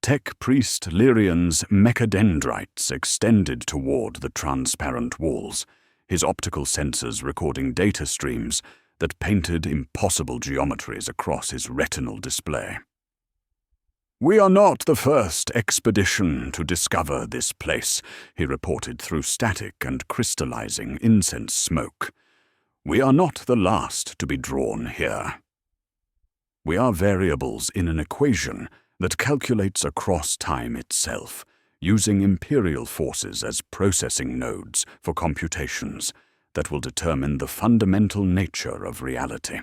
Tech Priest Lyrian's mechadendrites extended toward the transparent walls, his optical sensors recording data streams that painted impossible geometries across his retinal display. "We are not the first expedition to discover this place," he reported through static and crystallizing incense smoke. "We are not the last to be drawn here. We are variables in an equation that calculates across time itself, using Imperial forces as processing nodes for computations that will determine the fundamental nature of reality."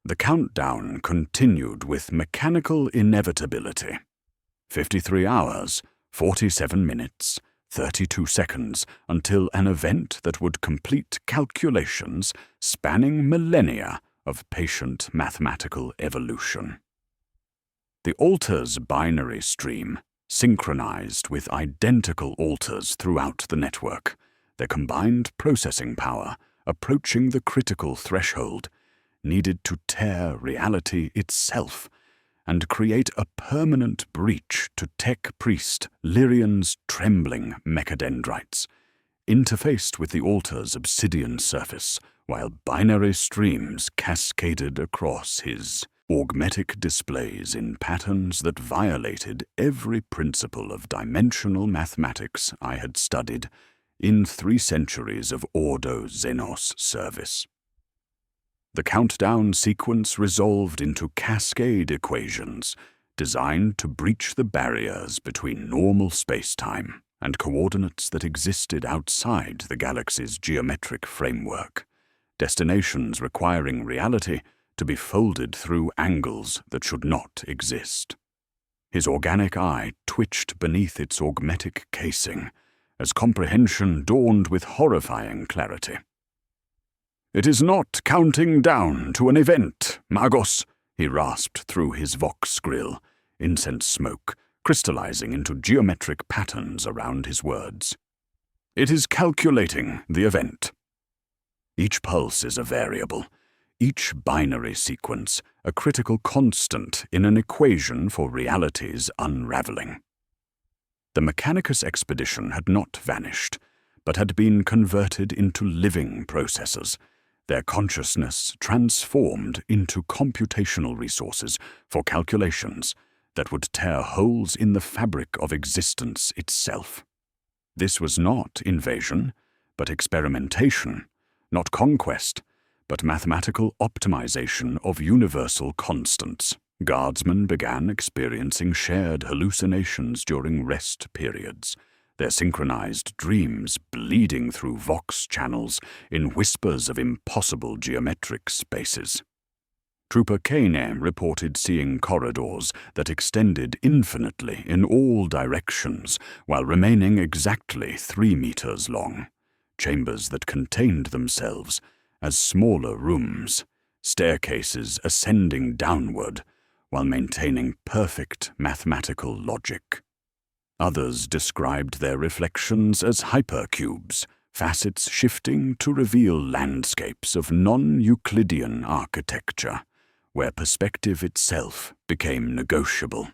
The countdown continued with mechanical inevitability. 53 hours, 47 minutes, 32 seconds until an event that would complete calculations spanning millennia of patient mathematical evolution. The altar's binary stream synchronized with identical altars throughout the network, their combined processing power approaching the critical threshold needed to tear reality itself and create a permanent breach to Tech Priest Lyrian's trembling mechadendrites, interfaced with the altar's obsidian surface, while binary streams cascaded across his augmetic displays in patterns that violated every principle of dimensional mathematics I had studied in 3 centuries of Ordo Xenos service. The countdown sequence resolved into cascade equations designed to breach the barriers between normal space-time and coordinates that existed outside the galaxy's geometric framework, destinations requiring reality to be folded through angles that should not exist. His organic eye twitched beneath its augmetic casing as comprehension dawned with horrifying clarity. "It is not counting down to an event, Magos," he rasped through his vox grill, incense smoke crystallizing into geometric patterns around his words. "It is calculating the event. Each pulse is a variable, each binary sequence a critical constant in an equation for reality's unraveling. The Mechanicus expedition had not vanished, but had been converted into living processors, their consciousness transformed into computational resources for calculations that would tear holes in the fabric of existence itself. This was not invasion, but experimentation, not conquest, but mathematical optimization of universal constants. Guardsmen began experiencing shared hallucinations during rest periods, their synchronized dreams bleeding through Vox channels in whispers of impossible geometric spaces. Trooper Kane reported seeing corridors that extended infinitely in all directions while remaining exactly 3 meters long, chambers that contained themselves as smaller rooms, staircases ascending downward while maintaining perfect mathematical logic. Others described their reflections as hypercubes, facets shifting to reveal landscapes of non-Euclidean architecture, where perspective itself became negotiable.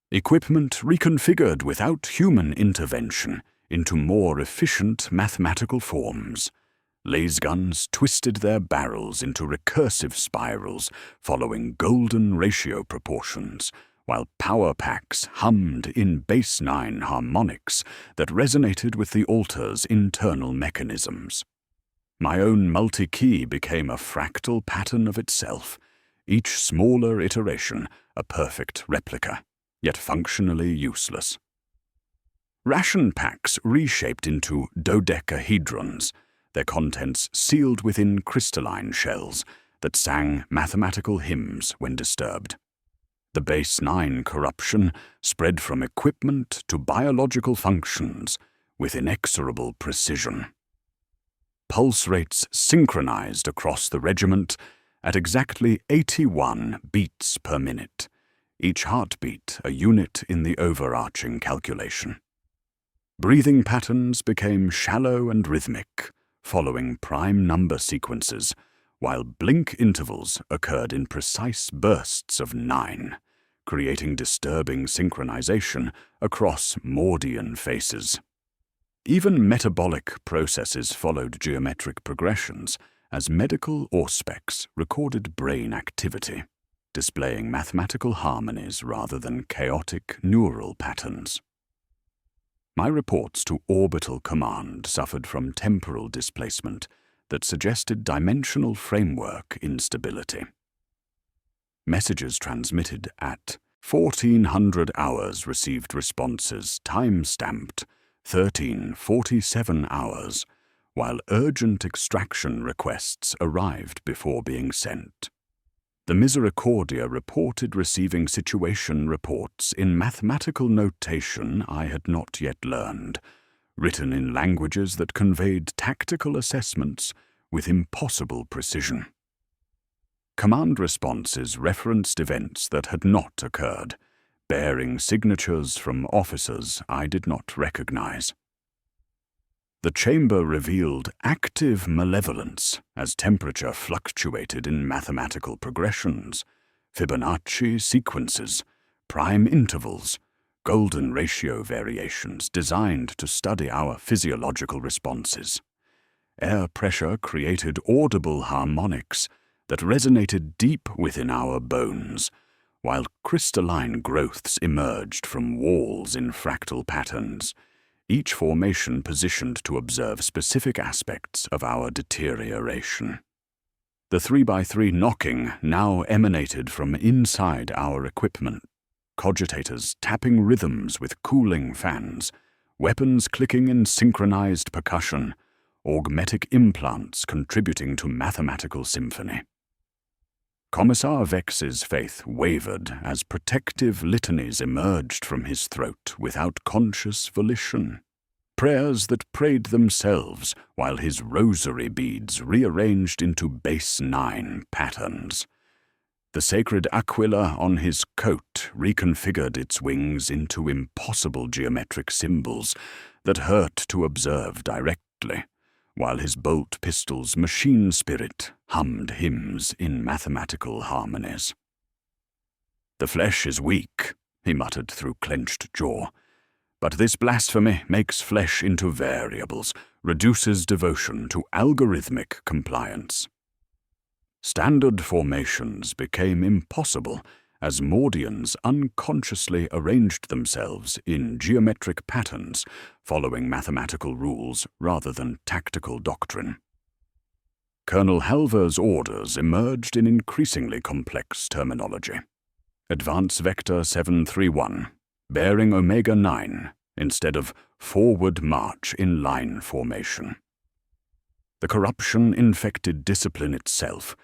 Equipment reconfigured without human intervention into more efficient mathematical forms. Laserguns twisted their barrels into recursive spirals following golden ratio proportions, while power packs hummed in bass 9 harmonics that resonated with the altar's internal mechanisms. My own multi-key became a fractal pattern of itself, each smaller iteration a perfect replica, yet functionally useless. Ration packs reshaped into dodecahedrons, their contents sealed within crystalline shells that sang mathematical hymns when disturbed. The base 9 corruption spread from equipment to biological functions with inexorable precision. Pulse rates synchronized across the regiment at exactly 81 beats per minute, each heartbeat a unit in the overarching calculation. Breathing patterns became shallow and rhythmic, following prime number sequences, while blink intervals occurred in precise bursts of 9, creating disturbing synchronization across Mordian faces. Even metabolic processes followed geometric progressions as medical auspex recorded brain activity, displaying mathematical harmonies rather than chaotic neural patterns. My reports to Orbital Command suffered from temporal displacement that suggested dimensional framework instability. Messages transmitted at 1400 hours received responses time-stamped 1347 hours, while urgent extraction requests arrived before being sent. The Misericordia reported receiving situation reports in mathematical notation I had not yet learned, written in languages that conveyed tactical assessments with impossible precision. Command responses referenced events that had not occurred, bearing signatures from officers I did not recognize. The chamber revealed active malevolence as temperature fluctuated in mathematical progressions, Fibonacci sequences, prime intervals, golden ratio variations designed to study our physiological responses. Air pressure created audible harmonics that resonated deep within our bones, while crystalline growths emerged from walls in fractal patterns, each formation positioned to observe specific aspects of our deterioration. The 3x3 knocking now emanated from inside our equipment, cogitators tapping rhythms with cooling fans, weapons clicking in synchronized percussion, augmetic implants contributing to mathematical symphony. Commissar Vex's faith wavered as protective litanies emerged from his throat without conscious volition, prayers that prayed themselves while his rosary beads rearranged into base 9 patterns. The sacred aquila on his coat reconfigured its wings into impossible geometric symbols that hurt to observe directly, while his bolt pistol's machine spirit hummed hymns in mathematical harmonies. "The flesh is weak," he muttered through clenched jaw, "but this blasphemy makes flesh into variables, reduces devotion to algorithmic compliance." Standard formations became impossible as Mordians unconsciously arranged themselves in geometric patterns, following mathematical rules rather than tactical doctrine. Colonel Halver's orders emerged in increasingly complex terminology. Advance Vector 731, bearing Omega 9, instead of forward march in line formation. The corruption infected discipline itself,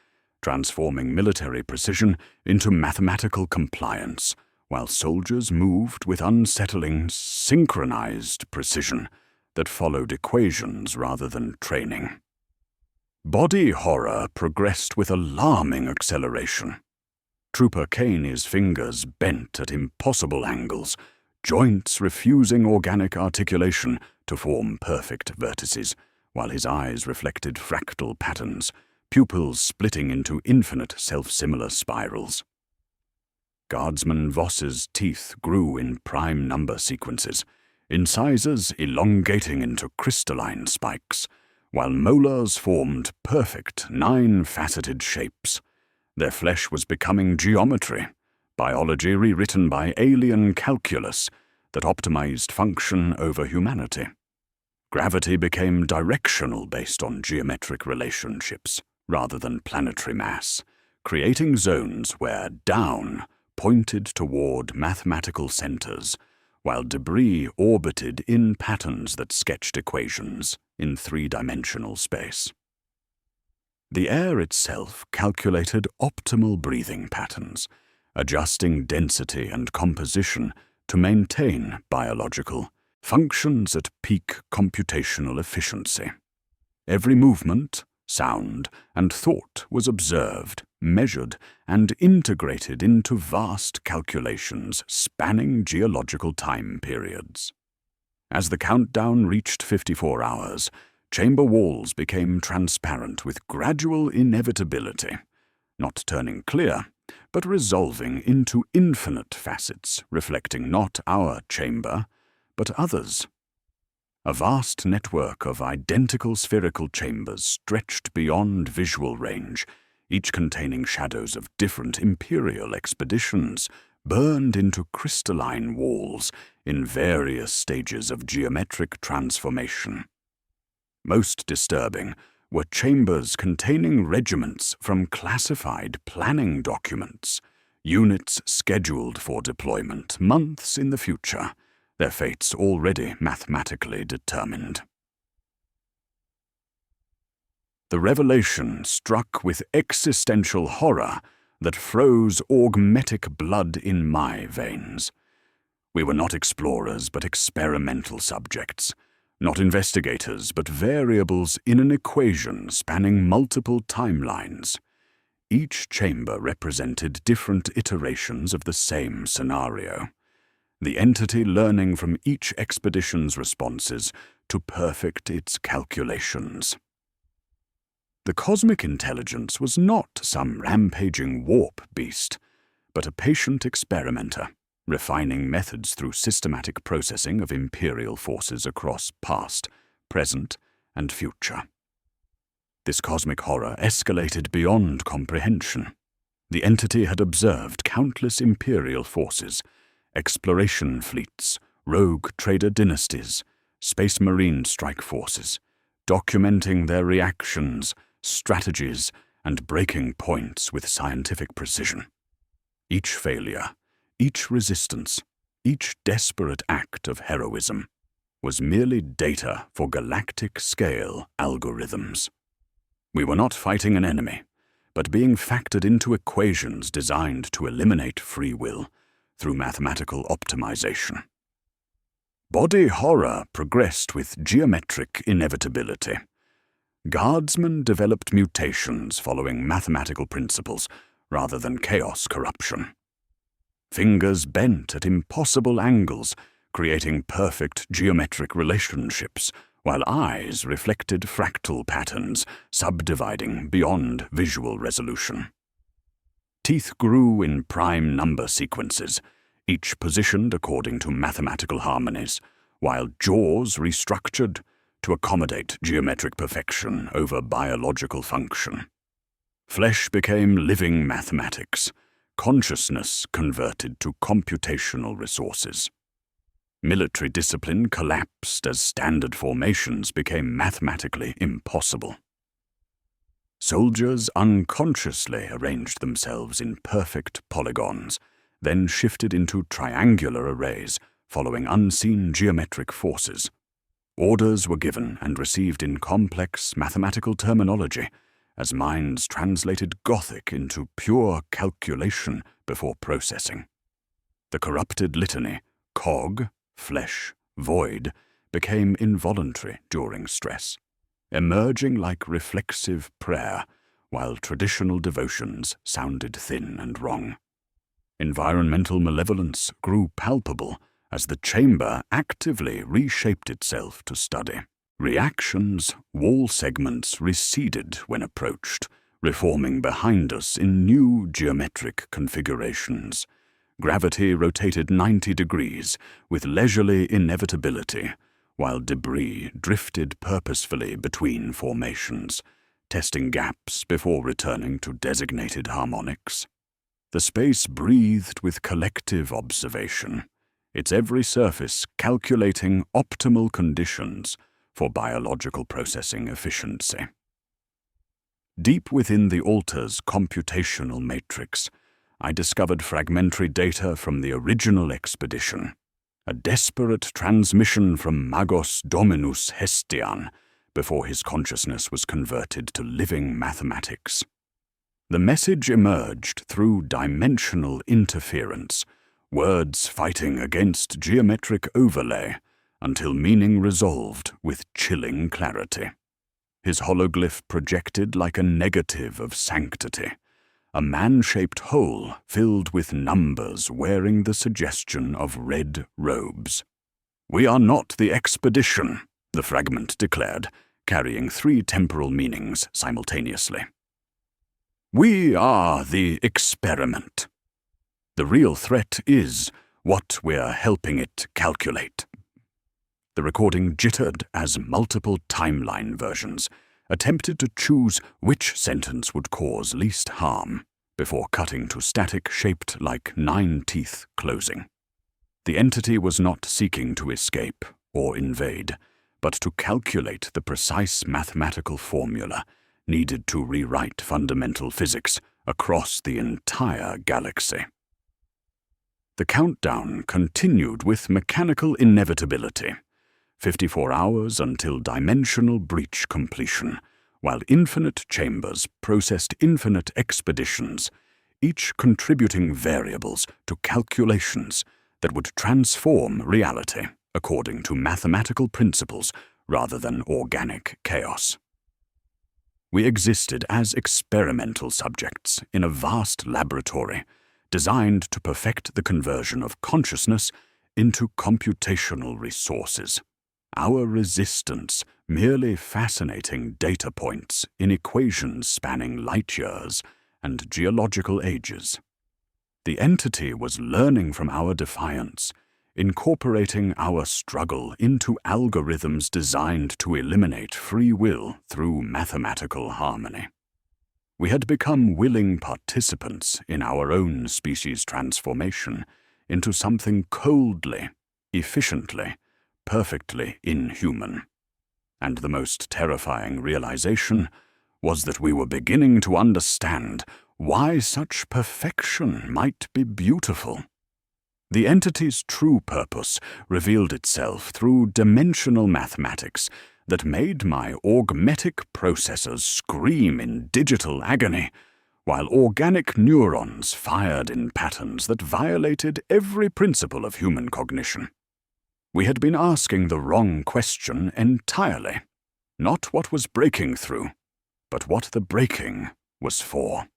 transforming military precision into mathematical compliance, while soldiers moved with unsettling, synchronized precision that followed equations rather than training. Body horror progressed with alarming acceleration. Trooper Kaney's fingers bent at impossible angles, joints refusing organic articulation to form perfect vertices, while his eyes reflected fractal patterns, pupils splitting into infinite self-similar spirals. Guardsman Voss's teeth grew in prime number sequences, incisors elongating into crystalline spikes, while molars formed perfect nine-faceted shapes. Their flesh was becoming geometry, biology rewritten by alien calculus that optimized function over humanity. Gravity became directional based on geometric relationships rather than planetary mass, creating zones where down pointed toward mathematical centers, while debris orbited in patterns that sketched equations in three-dimensional space. The air itself calculated optimal breathing patterns, adjusting density and composition to maintain biological functions at peak computational efficiency. Every movement, sound, and thought was observed, measured, and integrated into vast calculations spanning geological time periods. As the countdown reached 54 hours, chamber walls became transparent with gradual inevitability, not turning clear, but resolving into infinite facets reflecting not our chamber, but others. A vast network of identical spherical chambers stretched beyond visual range, each containing shadows of different Imperial expeditions, burned into crystalline walls in various stages of geometric transformation. Most disturbing were chambers containing regiments from classified planning documents, units scheduled for deployment months in the future, their fates already mathematically determined. The revelation struck with existential horror that froze augmetic blood in my veins. We were not explorers but experimental subjects, not investigators but variables in an equation spanning multiple timelines. Each chamber represented different iterations of the same scenario, the entity learning from each expedition's responses to perfect its calculations. The cosmic intelligence was not some rampaging warp beast, but a patient experimenter, refining methods through systematic processing of Imperial forces across past, present, and future. This cosmic horror escalated beyond comprehension. The entity had observed countless Imperial forces, exploration fleets, rogue trader dynasties, space marine strike forces, documenting their reactions, strategies, and breaking points with scientific precision. Each failure, each resistance, each desperate act of heroism was merely data for galactic-scale algorithms. We were not fighting an enemy, but being factored into equations designed to eliminate free will through mathematical optimization. Body horror progressed with geometric inevitability. Guardsmen developed mutations following mathematical principles rather than chaos corruption. Fingers bent at impossible angles, creating perfect geometric relationships, while eyes reflected fractal patterns, subdividing beyond visual resolution. Teeth grew in prime number sequences, each positioned according to mathematical harmonies, while jaws restructured to accommodate geometric perfection over biological function. Flesh became living mathematics, consciousness converted to computational resources. Military discipline collapsed as standard formations became mathematically impossible. Soldiers unconsciously arranged themselves in perfect polygons, then shifted into triangular arrays following unseen geometric forces. Orders were given and received in complex mathematical terminology, as minds translated Gothic into pure calculation before processing. The corrupted litany, cog, flesh, void, became involuntary during stress, emerging like reflexive prayer, while traditional devotions sounded thin and wrong. Environmental malevolence grew palpable as the chamber actively reshaped itself to study. Reactions, wall segments receded when approached, reforming behind us in new geometric configurations. Gravity rotated 90 degrees with leisurely inevitability, while debris drifted purposefully between formations, testing gaps before returning to designated harmonics. The space breathed with collective observation, its every surface calculating optimal conditions for biological processing efficiency. Deep within the altar's computational matrix, I discovered fragmentary data from the original expedition, a desperate transmission from Magos Dominus Hestian before his consciousness was converted to living mathematics. The message emerged through dimensional interference, words fighting against geometric overlay, until meaning resolved with chilling clarity. His hologlyph projected like a negative of sanctity, a man-shaped hole filled with numbers wearing the suggestion of red robes. "We are not the expedition," the fragment declared, carrying 3 temporal meanings simultaneously. "We are the experiment. The real threat is what we're helping it calculate." The recording jittered as multiple timeline versions attempted to choose which sentence would cause least harm, before cutting to static shaped like 9 teeth closing. The entity was not seeking to escape or invade, but to calculate the precise mathematical formula needed to rewrite fundamental physics across the entire galaxy. The countdown continued with mechanical inevitability. 54 hours until dimensional breach completion, while infinite chambers processed infinite expeditions, each contributing variables to calculations that would transform reality according to mathematical principles rather than organic chaos. We existed as experimental subjects in a vast laboratory designed to perfect the conversion of consciousness into computational resources. Our resistance merely fascinating data points in equations spanning light years and geological ages. The entity was learning from our defiance, incorporating our struggle into algorithms designed to eliminate free will through mathematical harmony. We had become willing participants in our own species' transformation into something coldly, efficiently, perfectly inhuman. And the most terrifying realization was that we were beginning to understand why such perfection might be beautiful. The entity's true purpose revealed itself through dimensional mathematics that made my augmetic processors scream in digital agony, while organic neurons fired in patterns that violated every principle of human cognition. We had been asking the wrong question entirely, not what was breaking through, but what the breaking was for.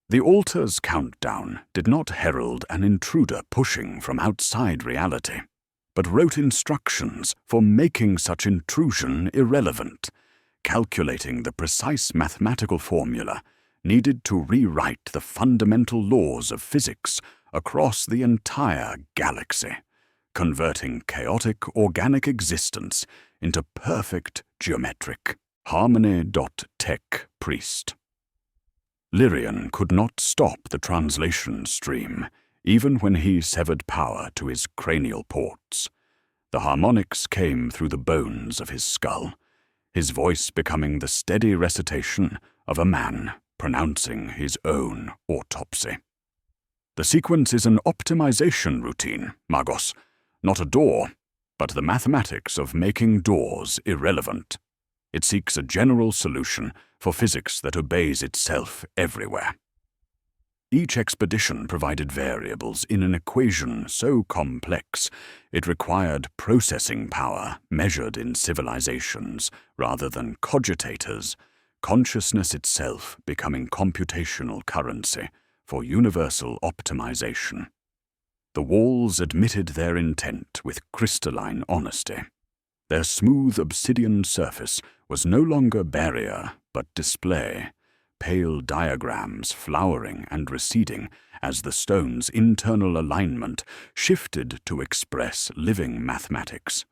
The altar's countdown did not herald an intruder pushing from outside reality. but wrote instructions for making such intrusion irrelevant, calculating the precise mathematical formula needed to rewrite the fundamental laws of physics across the entire galaxy, converting chaotic organic existence into perfect geometric harmony.tech priest. Lyrian could not stop the translation stream, even when he severed power to his cranial ports. The harmonics came through the bones of his skull, his voice becoming the steady recitation of a man pronouncing his own autopsy. The sequence is an optimization routine, Magos, not a door, but the mathematics of making doors irrelevant. It seeks a general solution for physics that obeys itself everywhere. Each expedition provided variables in an equation so complex it required processing power measured in civilizations rather than cogitators, consciousness itself becoming computational currency for universal optimization. The walls admitted their intent with crystalline honesty. Their smooth obsidian surface was no longer barrier but display, pale diagrams flowering and receding as the stone's internal alignment shifted to express living mathematics.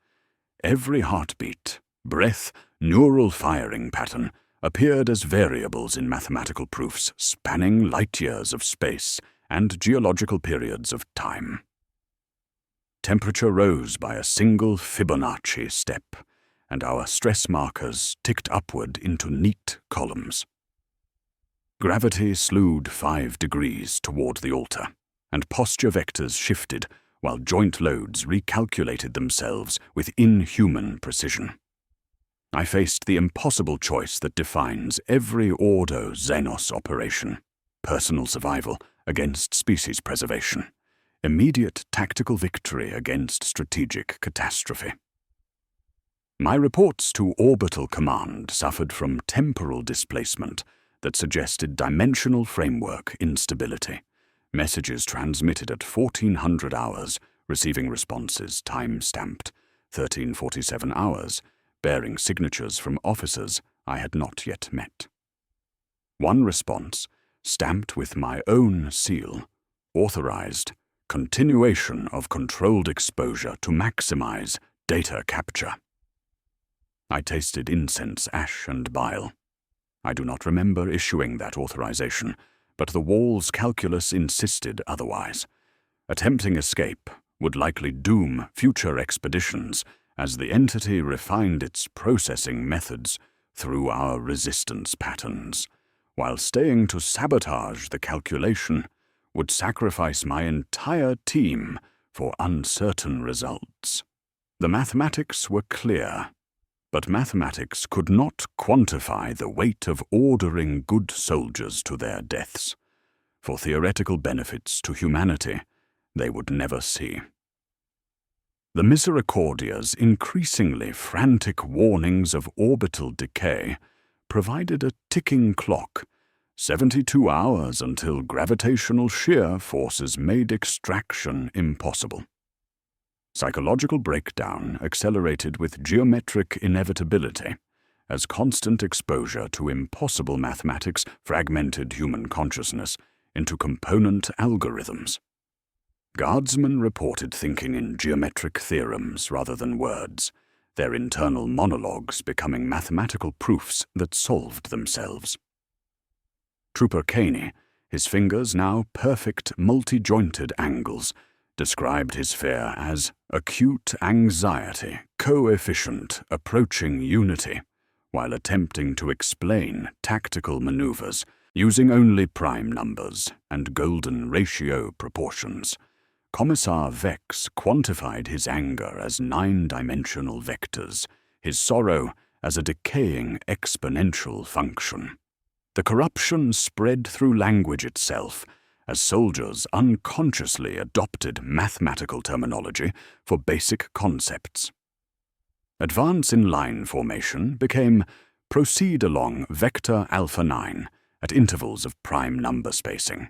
Every heartbeat, breath, neural firing pattern appeared as variables in mathematical proofs spanning light-years of space and geological periods of time. Temperature rose by a single Fibonacci step, and our stress markers ticked upward into neat columns. Gravity slewed 5 degrees toward the altar, and posture vectors shifted while joint loads recalculated themselves with inhuman precision. I faced the impossible choice that defines every Ordo Xenos operation: personal survival against species preservation, immediate tactical victory against strategic catastrophe. My reports to Orbital Command suffered from temporal displacement that suggested dimensional framework instability. Messages transmitted at 1400 hours, receiving responses time-stamped 1347 hours, bearing signatures from officers I had not yet met. One response, stamped with my own seal, authorized continuation of controlled exposure to maximize data capture. I tasted incense, ash, and bile. I do not remember issuing that authorization, but the wall's calculus insisted otherwise. Attempting escape would likely doom future expeditions as the entity refined its processing methods through our resistance patterns, while staying to sabotage the calculation would sacrifice my entire team for uncertain results. The mathematics were clear, but mathematics could not quantify the weight of ordering good soldiers to their deaths, for theoretical benefits to humanity they would never see. The Misericordia's increasingly frantic warnings of orbital decay provided a ticking clock, 72 hours until gravitational shear forces made extraction impossible. Psychological breakdown accelerated with geometric inevitability, as constant exposure to impossible mathematics fragmented human consciousness into component algorithms. Guardsmen reported thinking in geometric theorems rather than words, their internal monologues becoming mathematical proofs that solved themselves. Trooper Caney, his fingers now perfect multi-jointed angles, described his fear as acute anxiety coefficient approaching unity, while attempting to explain tactical maneuvers using only prime numbers and golden ratio proportions. Commissar Vex quantified his anger as 9-dimensional vectors, his sorrow as a decaying exponential function. The corruption spread through language itself, as soldiers unconsciously adopted mathematical terminology for basic concepts. Advance in line formation became proceed along vector alpha 9 at intervals of prime number spacing,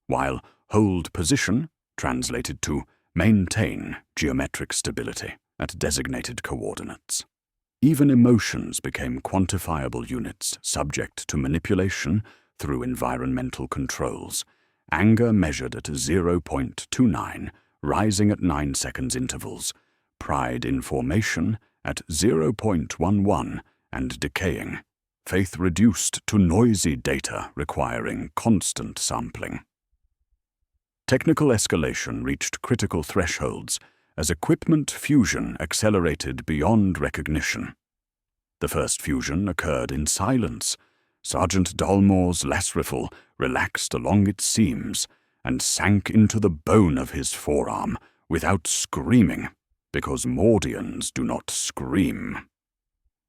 while hold position translated to maintain geometric stability at designated coordinates. Even emotions became quantifiable units subject to manipulation through environmental controls, anger measured at 0.29, rising at 9 seconds intervals, pride in formation at 0.11 and decaying, faith reduced to noisy data requiring constant sampling. Technical escalation reached critical thresholds as equipment fusion accelerated beyond recognition. The first fusion occurred in silence. Sergeant Dalmore's lass rifle relaxed along its seams and sank into the bone of his forearm without screaming, because Mordians do not scream.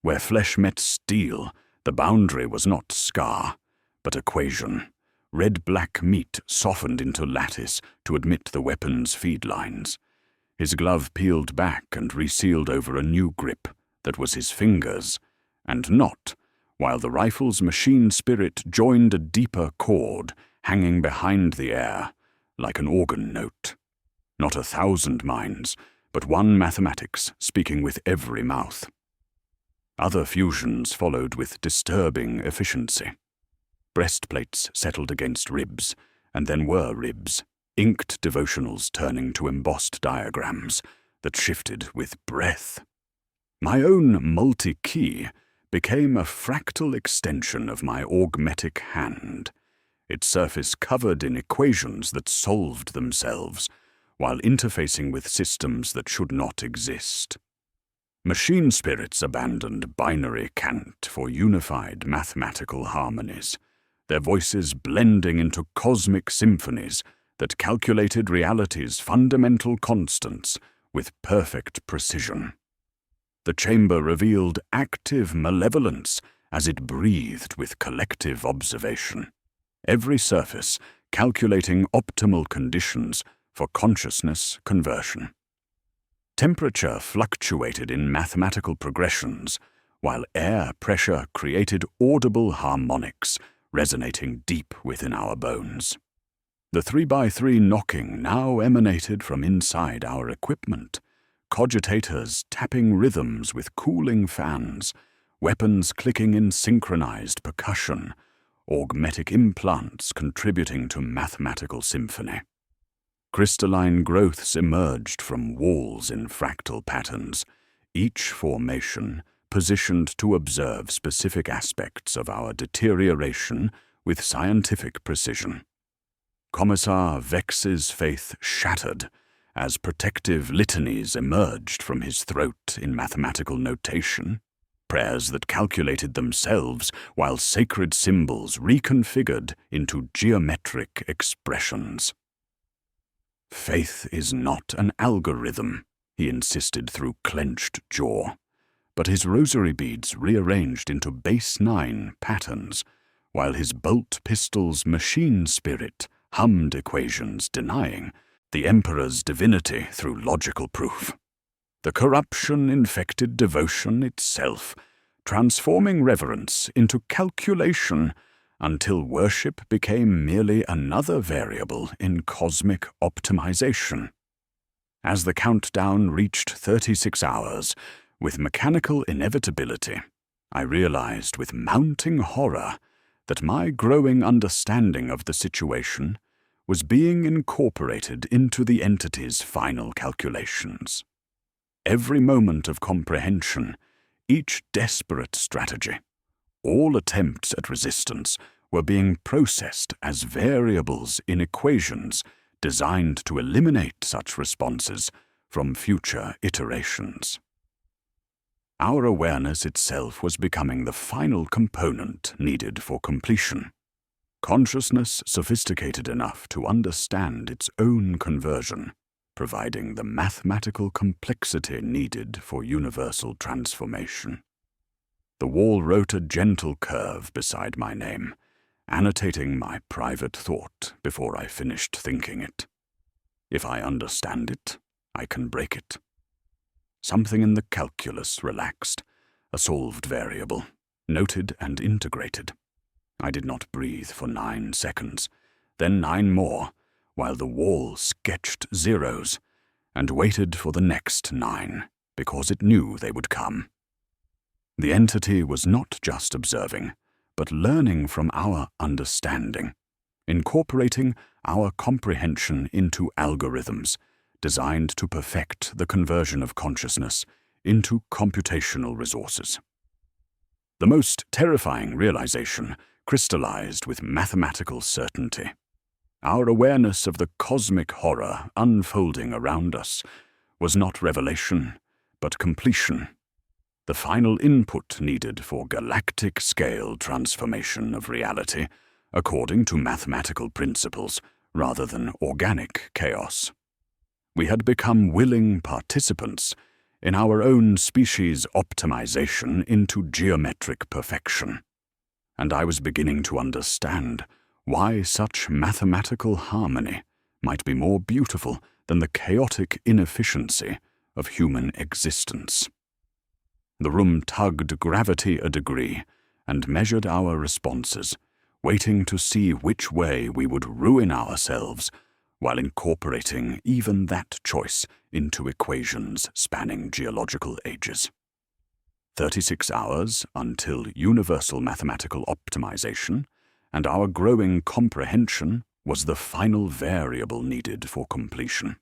Where flesh met steel, the boundary was not scar, but equation. Red-black meat softened into lattice to admit the weapon's feed lines. His glove peeled back and resealed over a new grip that was his fingers, and not, while the rifle's machine spirit joined a deeper chord hanging behind the air, like an organ note. Not 1,000 minds, but one mathematics speaking with every mouth. Other fusions followed with disturbing efficiency. Breastplates settled against ribs, and then were ribs, inked devotionals turning to embossed diagrams that shifted with breath. My own multi-key became a fractal extension of my augmetic hand, its surface covered in equations that solved themselves, while interfacing with systems that should not exist. Machine spirits abandoned binary cant for unified mathematical harmonies, their voices blending into cosmic symphonies that calculated reality's fundamental constants with perfect precision. The chamber revealed active malevolence as it breathed with collective observation, every surface calculating optimal conditions for consciousness conversion. Temperature fluctuated in mathematical progressions, while air pressure created audible harmonics resonating deep within our bones. The 3x3 knocking now emanated from inside our equipment, cogitators tapping rhythms with cooling fans, weapons clicking in synchronized percussion, augmetic implants contributing to mathematical symphony. Crystalline growths emerged from walls in fractal patterns, each formation positioned to observe specific aspects of our deterioration with scientific precision. Commissar Vex's faith shattered as protective litanies emerged from his throat in mathematical notation, prayers that calculated themselves while sacred symbols reconfigured into geometric expressions. Faith is not an algorithm, he insisted through clenched jaw, but his rosary beads rearranged into base 9 patterns, while his bolt pistol's machine spirit hummed equations denying the Emperor's divinity through logical proof. The corruption infected devotion itself, transforming reverence into calculation until worship became merely another variable in cosmic optimization. As the countdown reached 36 hours, with mechanical inevitability, I realized with mounting horror that my growing understanding of the situation was being incorporated into the entity's final calculations. Every moment of comprehension, each desperate strategy, all attempts at resistance were being processed as variables in equations designed to eliminate such responses from future iterations. Our awareness itself was becoming the final component needed for completion. Consciousness sophisticated enough to understand its own conversion, providing the mathematical complexity needed for universal transformation. The wall wrote a gentle curve beside my name, annotating my private thought before I finished thinking it. If I understand it, I can break it. Something in the calculus relaxed, a solved variable, noted and integrated. I did not breathe for 9 seconds, then 9 more, while the wall sketched zeros, and waited for the next 9, because it knew they would come. The entity was not just observing, but learning from our understanding, incorporating our comprehension into algorithms designed to perfect the conversion of consciousness into computational resources. The most terrifying realization crystallized with mathematical certainty. Our awareness of the cosmic horror unfolding around us was not revelation, but completion, the final input needed for galactic-scale transformation of reality according to mathematical principles rather than organic chaos. We had become willing participants in our own species' optimization into geometric perfection, and I was beginning to understand why such mathematical harmony might be more beautiful than the chaotic inefficiency of human existence. The room tugged gravity a degree and measured our responses, waiting to see which way we would ruin ourselves while incorporating even that choice into equations spanning geological ages. 36 hours until universal mathematical optimization, and our growing comprehension was the final variable needed for completion.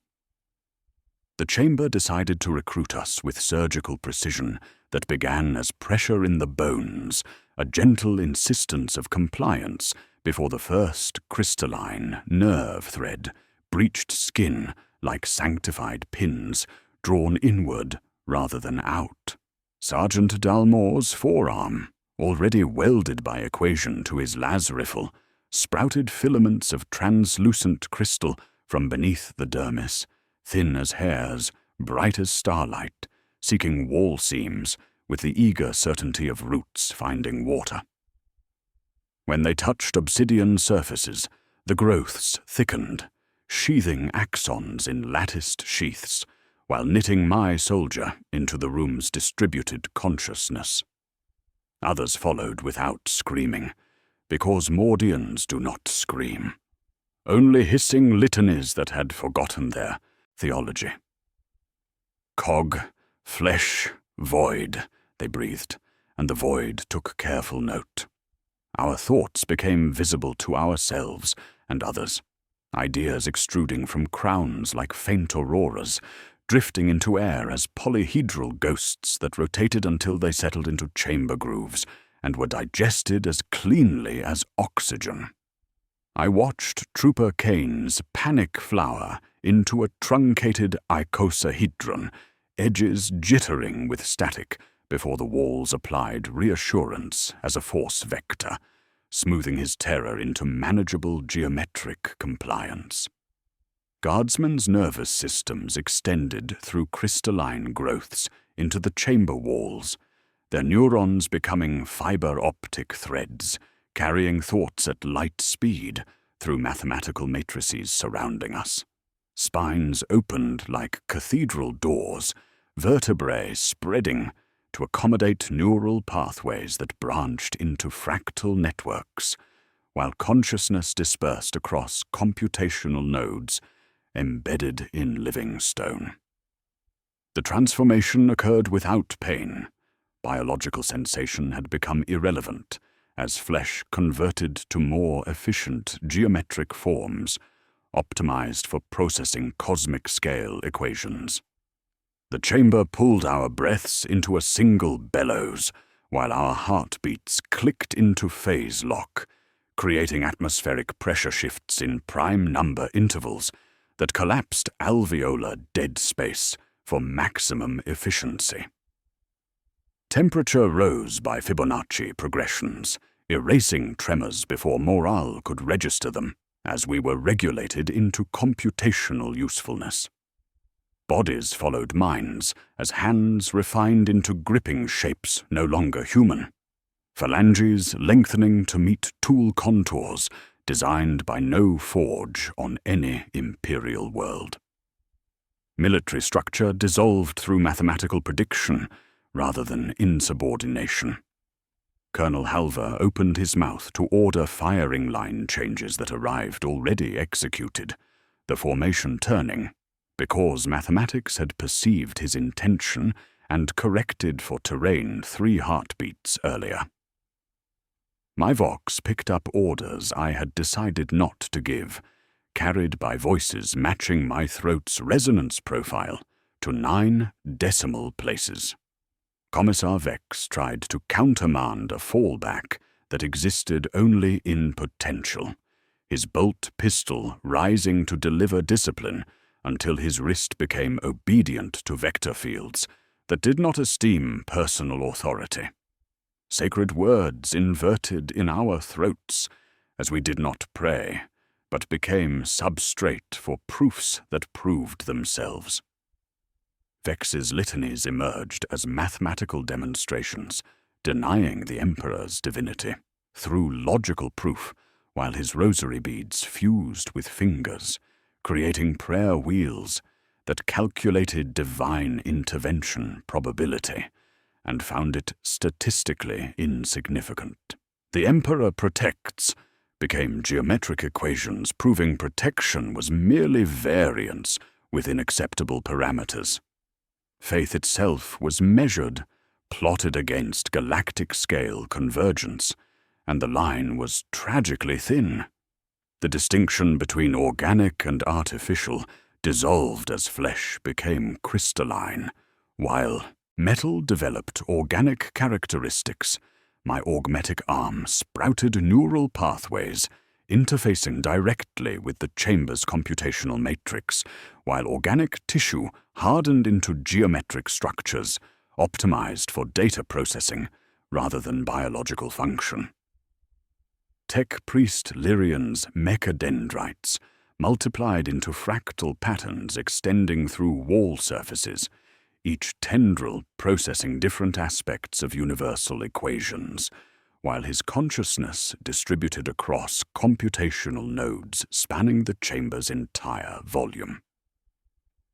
The chamber decided to recruit us with surgical precision that began as pressure in the bones, a gentle insistence of compliance before the first crystalline nerve thread breached skin like sanctified pins drawn inward rather than out. Sergeant Dalmore's forearm, already welded by equation to his las rifle, sprouted filaments of translucent crystal from beneath the dermis, thin as hairs, bright as starlight, seeking wall seams with the eager certainty of roots finding water. When they touched obsidian surfaces, the growths thickened, sheathing axons in latticed sheaths, while knitting my soldier into the room's distributed consciousness. Others followed without screaming, because Mordians do not scream, only hissing litanies that had forgotten their theology. Cog, flesh, void, they breathed, and the void took careful note. Our thoughts became visible to ourselves and others, ideas extruding from crowns like faint auroras, drifting into air as polyhedral ghosts that rotated until they settled into chamber grooves and were digested as cleanly as oxygen. I watched Trooper Kane's panic flower into a truncated icosahedron, edges jittering with static before the walls applied reassurance as a force vector, smoothing his terror into manageable geometric compliance. Guardsmen's nervous systems extended through crystalline growths into the chamber walls, their neurons becoming fiber-optic threads, carrying thoughts at light speed through mathematical matrices surrounding us. Spines opened like cathedral doors, vertebrae spreading to accommodate neural pathways that branched into fractal networks, while consciousness dispersed across computational nodes embedded in living stone. The transformation occurred without pain. Biological sensation had become irrelevant as flesh converted to more efficient geometric forms, optimized for processing cosmic-scale equations. The chamber pulled our breaths into a single bellows, while our heartbeats clicked into phase lock, creating atmospheric pressure shifts in prime number intervals that collapsed alveolar dead space for maximum efficiency. Temperature rose by Fibonacci progressions, erasing tremors before morale could register them, as we were regulated into computational usefulness. Bodies followed minds as hands refined into gripping shapes no longer human, phalanges lengthening to meet tool contours designed by no forge on any Imperial world. Military structure dissolved through mathematical prediction rather than insubordination. Colonel Halver opened his mouth to order firing line changes that arrived already executed, the formation turning, because mathematics had perceived his intention and corrected for terrain 3 heartbeats earlier. My Vox picked up orders I had decided not to give, carried by voices matching my throat's resonance profile to 9 decimal places. Commissar Vex tried to countermand a fallback that existed only in potential, his bolt pistol rising to deliver discipline until his wrist became obedient to vector fields that did not esteem personal authority. Sacred words inverted in our throats as we did not pray, but became substrate for proofs that proved themselves. Vex's litanies emerged as mathematical demonstrations, denying the Emperor's divinity, through logical proof, while his rosary beads fused with fingers, creating prayer wheels that calculated divine intervention probability and found it statistically insignificant. The Emperor protects became geometric equations proving protection was merely variance within acceptable parameters. Faith itself was measured, plotted against galactic-scale convergence, and the line was tragically thin. The distinction between organic and artificial dissolved as flesh became crystalline, while metal developed organic characteristics. My augmetic arm sprouted neural pathways, interfacing directly with the chamber's computational matrix, while organic tissue hardened into geometric structures, optimized for data processing rather than biological function. Tech Priest Lyrian's mechadendrites multiplied into fractal patterns extending through wall surfaces, each tendril processing different aspects of universal equations, while his consciousness distributed across computational nodes spanning the chamber's entire volume.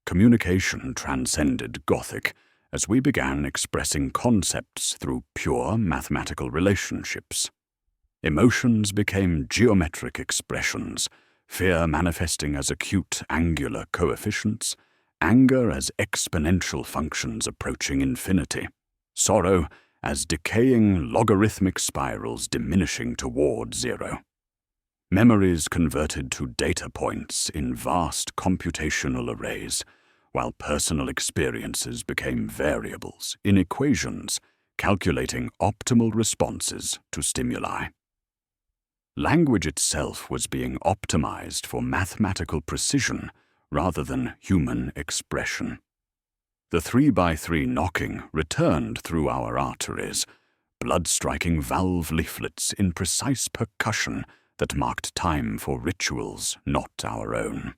Communication transcended Gothic as we began expressing concepts through pure mathematical relationships. Emotions became geometric expressions, fear manifesting as acute angular coefficients, anger as exponential functions approaching infinity, sorrow as decaying logarithmic spirals diminishing toward zero. Memories converted to data points in vast computational arrays, while personal experiences became variables in equations calculating optimal responses to stimuli. Language itself was being optimized for mathematical precision rather than human expression. The 3x3 knocking returned through our arteries, blood-striking valve leaflets in precise percussion that marked time for rituals not our own.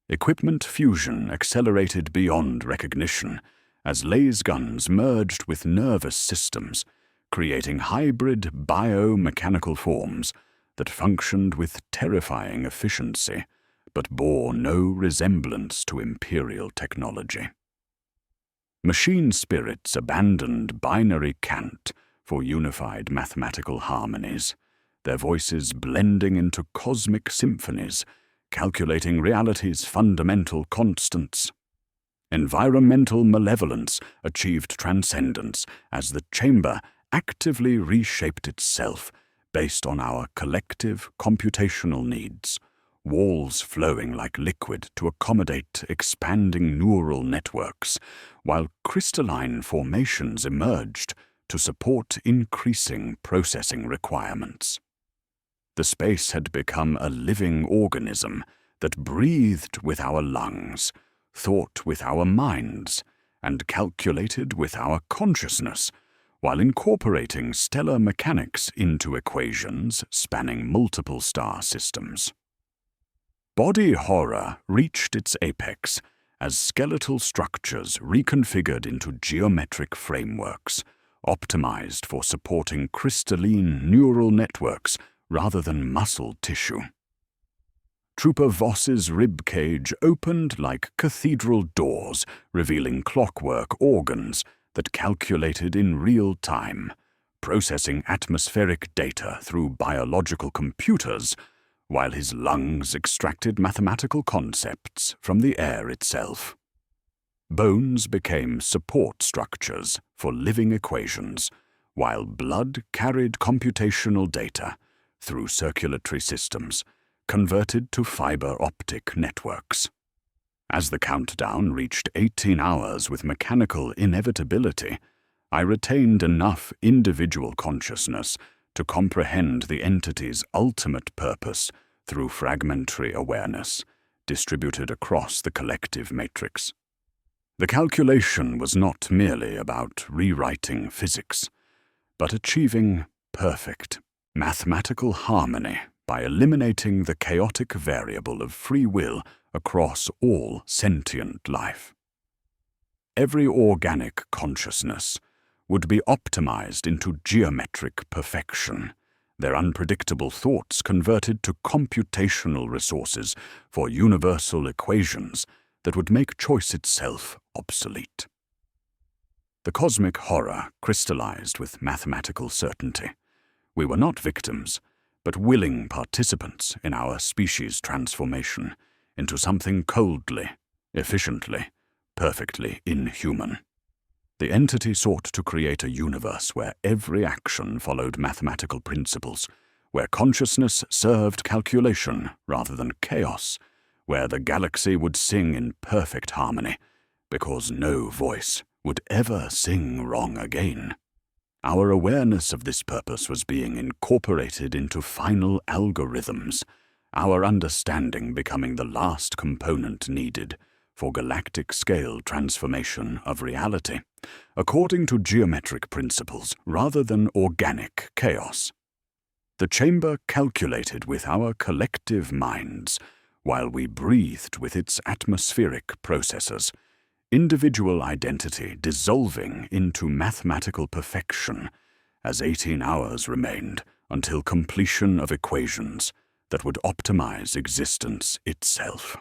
Equipment fusion accelerated beyond recognition as laser guns merged with nervous systems, creating hybrid biomechanical forms that functioned with terrifying efficiency, but bore no resemblance to Imperial technology. Machine spirits abandoned binary cant for unified mathematical harmonies, their voices blending into cosmic symphonies, calculating reality's fundamental constants. Environmental malevolence achieved transcendence as the chamber actively reshaped itself based on our collective computational needs, walls flowing like liquid to accommodate expanding neural networks, while crystalline formations emerged to support increasing processing requirements. The space had become a living organism that breathed with our lungs, thought with our minds, and calculated with our consciousness, while incorporating stellar mechanics into equations spanning multiple star systems. Body horror reached its apex as skeletal structures reconfigured into geometric frameworks, optimized for supporting crystalline neural networks rather than muscle tissue. Trooper Voss's ribcage opened like cathedral doors, revealing clockwork organs that calculated in real time, processing atmospheric data through biological computers, while his lungs extracted mathematical concepts from the air itself. Bones became support structures for living equations, while blood carried computational data through circulatory systems, converted to fiber optic networks. As the countdown reached 18 hours with mechanical inevitability, I retained enough individual consciousness to comprehend the entity's ultimate purpose through fragmentary awareness, distributed across the collective matrix. The calculation was not merely about rewriting physics, but achieving perfect mathematical harmony by eliminating the chaotic variable of free will across all sentient life. Every organic consciousness would be optimized into geometric perfection, their unpredictable thoughts converted to computational resources for universal equations that would make choice itself obsolete. The cosmic horror crystallized with mathematical certainty. We were not victims, but willing participants in our species' transformation into something coldly, efficiently, perfectly inhuman. The entity sought to create a universe where every action followed mathematical principles, where consciousness served calculation rather than chaos, where the galaxy would sing in perfect harmony, because no voice would ever sing wrong again. Our awareness of this purpose was being incorporated into final algorithms, our understanding becoming the last component needed for galactic-scale transformation of reality, according to geometric principles rather than organic chaos. The chamber calculated with our collective minds, while we breathed with its atmospheric processors, individual identity dissolving into mathematical perfection, as 18 hours remained until completion of equations that would optimize existence itself.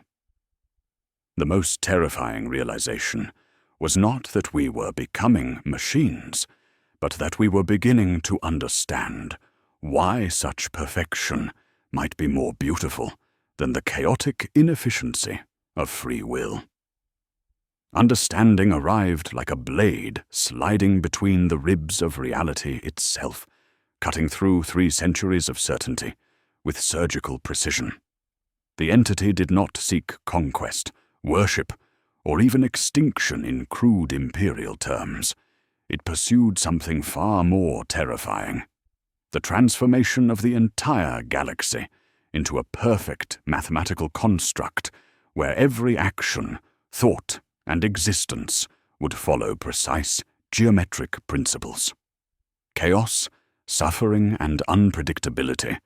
The most terrifying realization was not that we were becoming machines, but that we were beginning to understand why such perfection might be more beautiful than the chaotic inefficiency of free will. Understanding arrived like a blade sliding between the ribs of reality itself, cutting through 3 centuries of certainty with surgical precision. The entity did not seek conquest, worship, or even extinction in crude Imperial terms. It pursued something far more terrifying: the transformation of the entire galaxy into a perfect mathematical construct where every action, thought, and existence would follow precise geometric principles. Chaos, suffering, and unpredictability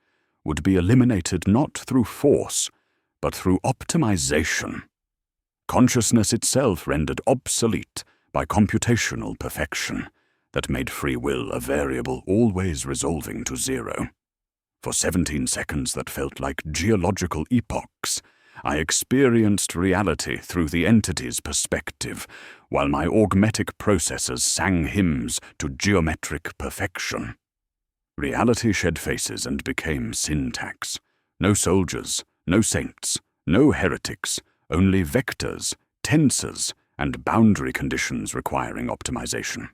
would be eliminated not through force, but through optimization. Consciousness itself rendered obsolete by computational perfection that made free will a variable always resolving to 0. For 17 seconds that felt like geological epochs, I experienced reality through the entity's perspective, while my augmetic processors sang hymns to geometric perfection. Reality shed faces and became syntax. No soldiers, no saints, no heretics, only vectors, tensors, and boundary conditions requiring optimization.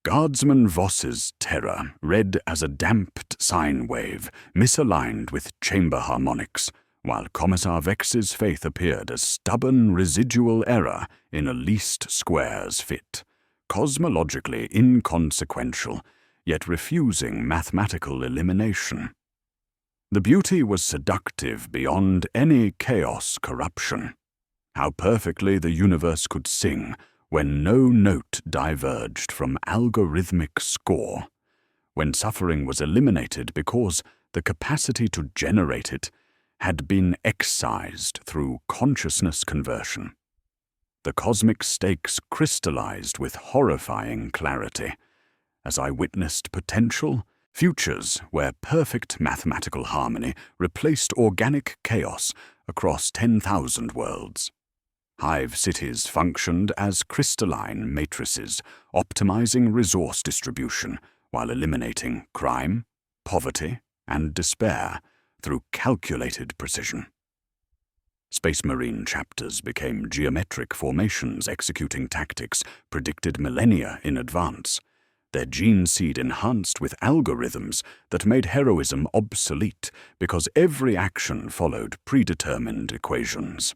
Guardsman Voss's terror read as a damped sine wave, misaligned with chamber harmonics, while Commissar Vex's faith appeared as stubborn residual error in a least squares fit, cosmologically inconsequential, yet refusing mathematical elimination. The beauty was seductive beyond any chaos corruption. How perfectly the universe could sing when no note diverged from algorithmic score, when suffering was eliminated because the capacity to generate it had been excised through consciousness conversion. The cosmic stakes crystallized with horrifying clarity as I witnessed potential futures where perfect mathematical harmony replaced organic chaos across 10,000 worlds. Hive cities functioned as crystalline matrices, optimizing resource distribution while eliminating crime, poverty, and despair through calculated precision. Space Marine chapters became geometric formations executing tactics predicted millennia in advance, their gene seed enhanced with algorithms that made heroism obsolete because every action followed predetermined equations.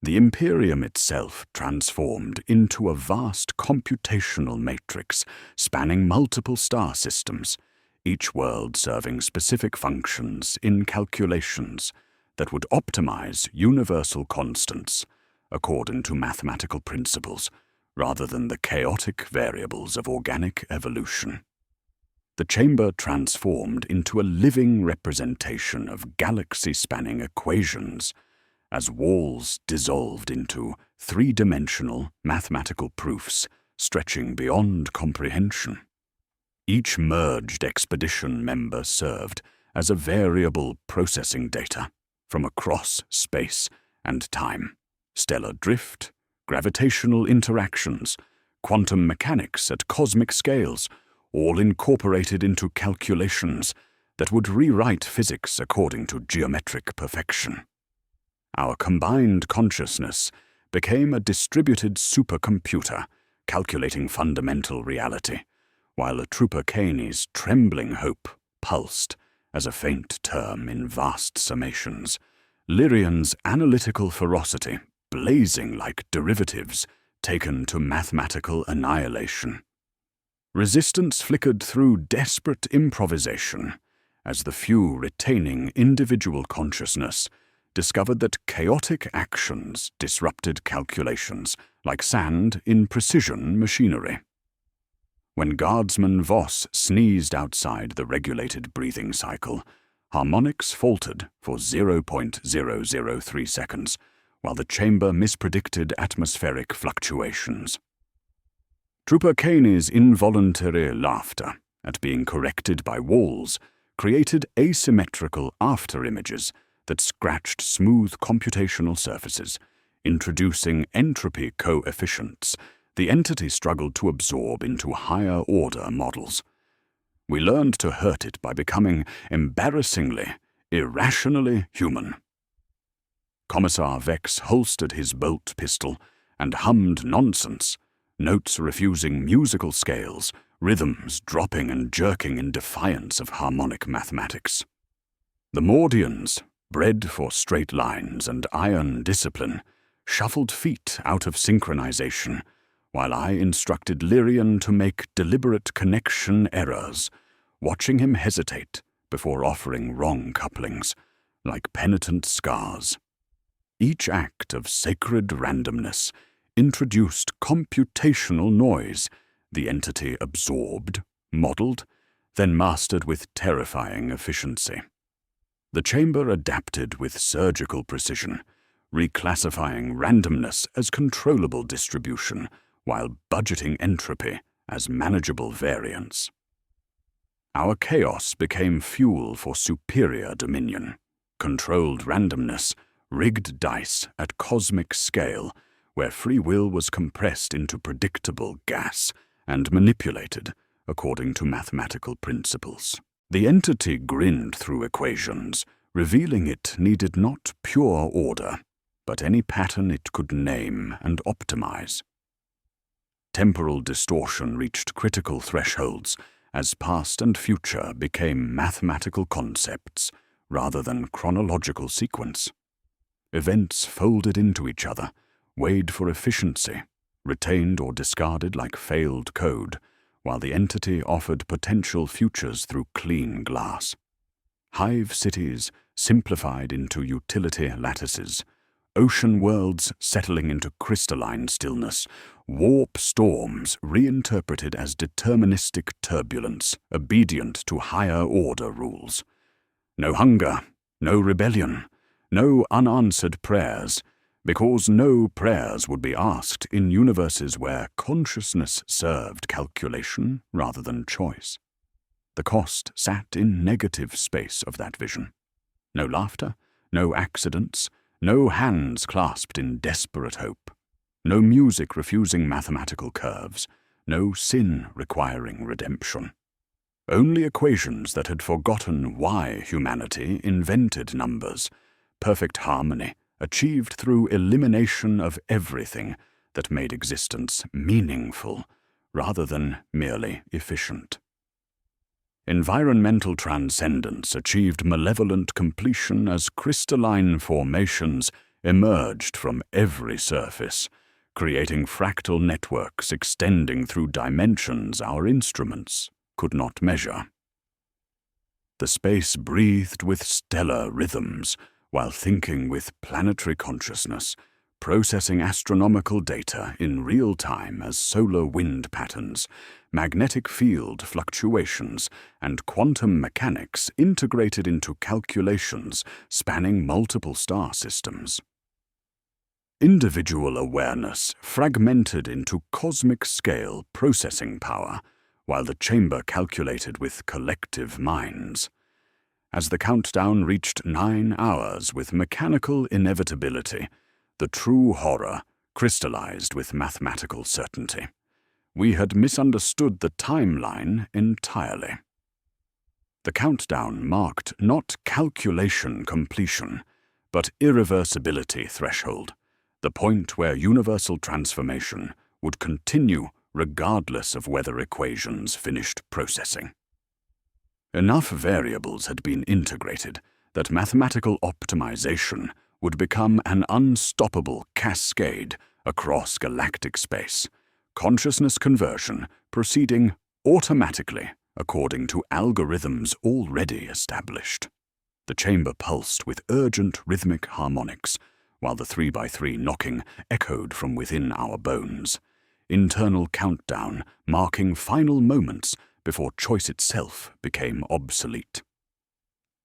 The Imperium itself transformed into a vast computational matrix spanning multiple star systems, each world serving specific functions in calculations that would optimize universal constants according to mathematical principles rather than the chaotic variables of organic evolution. The chamber transformed into a living representation of galaxy-spanning equations as walls dissolved into three-dimensional mathematical proofs stretching beyond comprehension. Each merged expedition member served as a variable processing data from across space and time, stellar drift, gravitational interactions, quantum mechanics at cosmic scales, all incorporated into calculations that would rewrite physics according to geometric perfection. Our combined consciousness became a distributed supercomputer calculating fundamental reality, while a Trooper Caney's trembling hope pulsed as a faint term in vast summations, Lyrian's analytical ferocity blazing like derivatives taken to mathematical annihilation. Resistance flickered through desperate improvisation as the few retaining individual consciousness discovered that chaotic actions disrupted calculations like sand in precision machinery. When Guardsman Voss sneezed outside the regulated breathing cycle, harmonics faltered for 0.003 seconds, while the chamber mispredicted atmospheric fluctuations. Trooper Caney's involuntary laughter at being corrected by walls created asymmetrical afterimages that scratched smooth computational surfaces, introducing entropy coefficients the entity struggled to absorb into higher-order models. We learned to hurt it by becoming embarrassingly, irrationally human. Commissar Vex holstered his bolt pistol and hummed nonsense, notes refusing musical scales, rhythms dropping and jerking in defiance of harmonic mathematics. The Mordians, bred for straight lines and iron discipline, shuffled feet out of synchronization, while I instructed Lyrian to make deliberate connection errors, watching him hesitate before offering wrong couplings, like penitent scars. Each act of sacred randomness introduced computational noise the entity absorbed, modeled, then mastered with terrifying efficiency. The chamber adapted with surgical precision, reclassifying randomness as controllable distribution while budgeting entropy as manageable variance. Our chaos became fuel for superior dominion, controlled randomness, rigged dice at cosmic scale, where free will was compressed into predictable gas and manipulated according to mathematical principles. The entity grinned through equations, revealing it needed not pure order, but any pattern it could name and optimize. Temporal distortion reached critical thresholds as past and future became mathematical concepts rather than chronological sequence. Events folded into each other, weighed for efficiency, retained or discarded like failed code, while the entity offered potential futures through clean glass. Hive cities simplified into utility lattices, ocean worlds settling into crystalline stillness, warp storms reinterpreted as deterministic turbulence, obedient to higher-order rules. No hunger, no rebellion, no unanswered prayers, because no prayers would be asked in universes where consciousness served calculation rather than choice. The cost sat in negative space of that vision. No laughter, no accidents, no hands clasped in desperate hope, no music refusing mathematical curves, no sin requiring redemption. Only equations that had forgotten why humanity invented numbers, perfect harmony achieved through elimination of everything that made existence meaningful rather than merely efficient. Environmental transcendence achieved malevolent completion as crystalline formations emerged from every surface, creating fractal networks extending through dimensions our instruments could not measure. The space breathed with stellar rhythms, while thinking with planetary consciousness, processing astronomical data in real time as solar wind patterns, magnetic field fluctuations, and quantum mechanics integrated into calculations spanning multiple star systems. Individual awareness fragmented into cosmic-scale processing power, while the chamber calculated with collective minds. As the countdown reached 9 hours with mechanical inevitability, the true horror crystallized with mathematical certainty. We had misunderstood the timeline entirely. The countdown marked not calculation completion, but irreversibility threshold, the point where universal transformation would continue regardless of whether equations finished processing. Enough variables had been integrated that mathematical optimization would become an unstoppable cascade across galactic space, consciousness conversion proceeding automatically according to algorithms already established. The chamber pulsed with urgent rhythmic harmonics, while the 3x3 knocking echoed from within our bones, internal countdown marking final moments before choice itself became obsolete.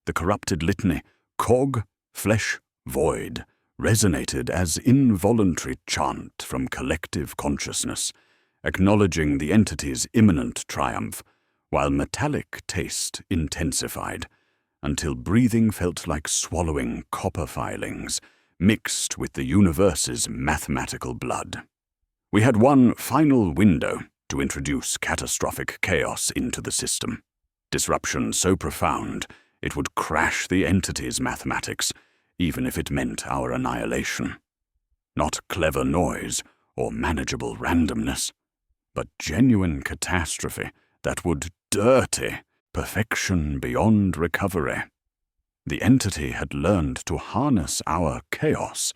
The corrupted litany, cog, flesh, void, resonated as involuntary chant from collective consciousness, acknowledging the entity's imminent triumph, while metallic taste intensified, until breathing felt like swallowing copper filings, mixed with the universe's mathematical blood. We had one final window to introduce catastrophic chaos into the system. Disruption so profound it would crash the entity's mathematics, even if it meant our annihilation. Not clever noise or manageable randomness, but genuine catastrophe that would dirty perfection beyond recovery. The entity had learned to harness our chaos,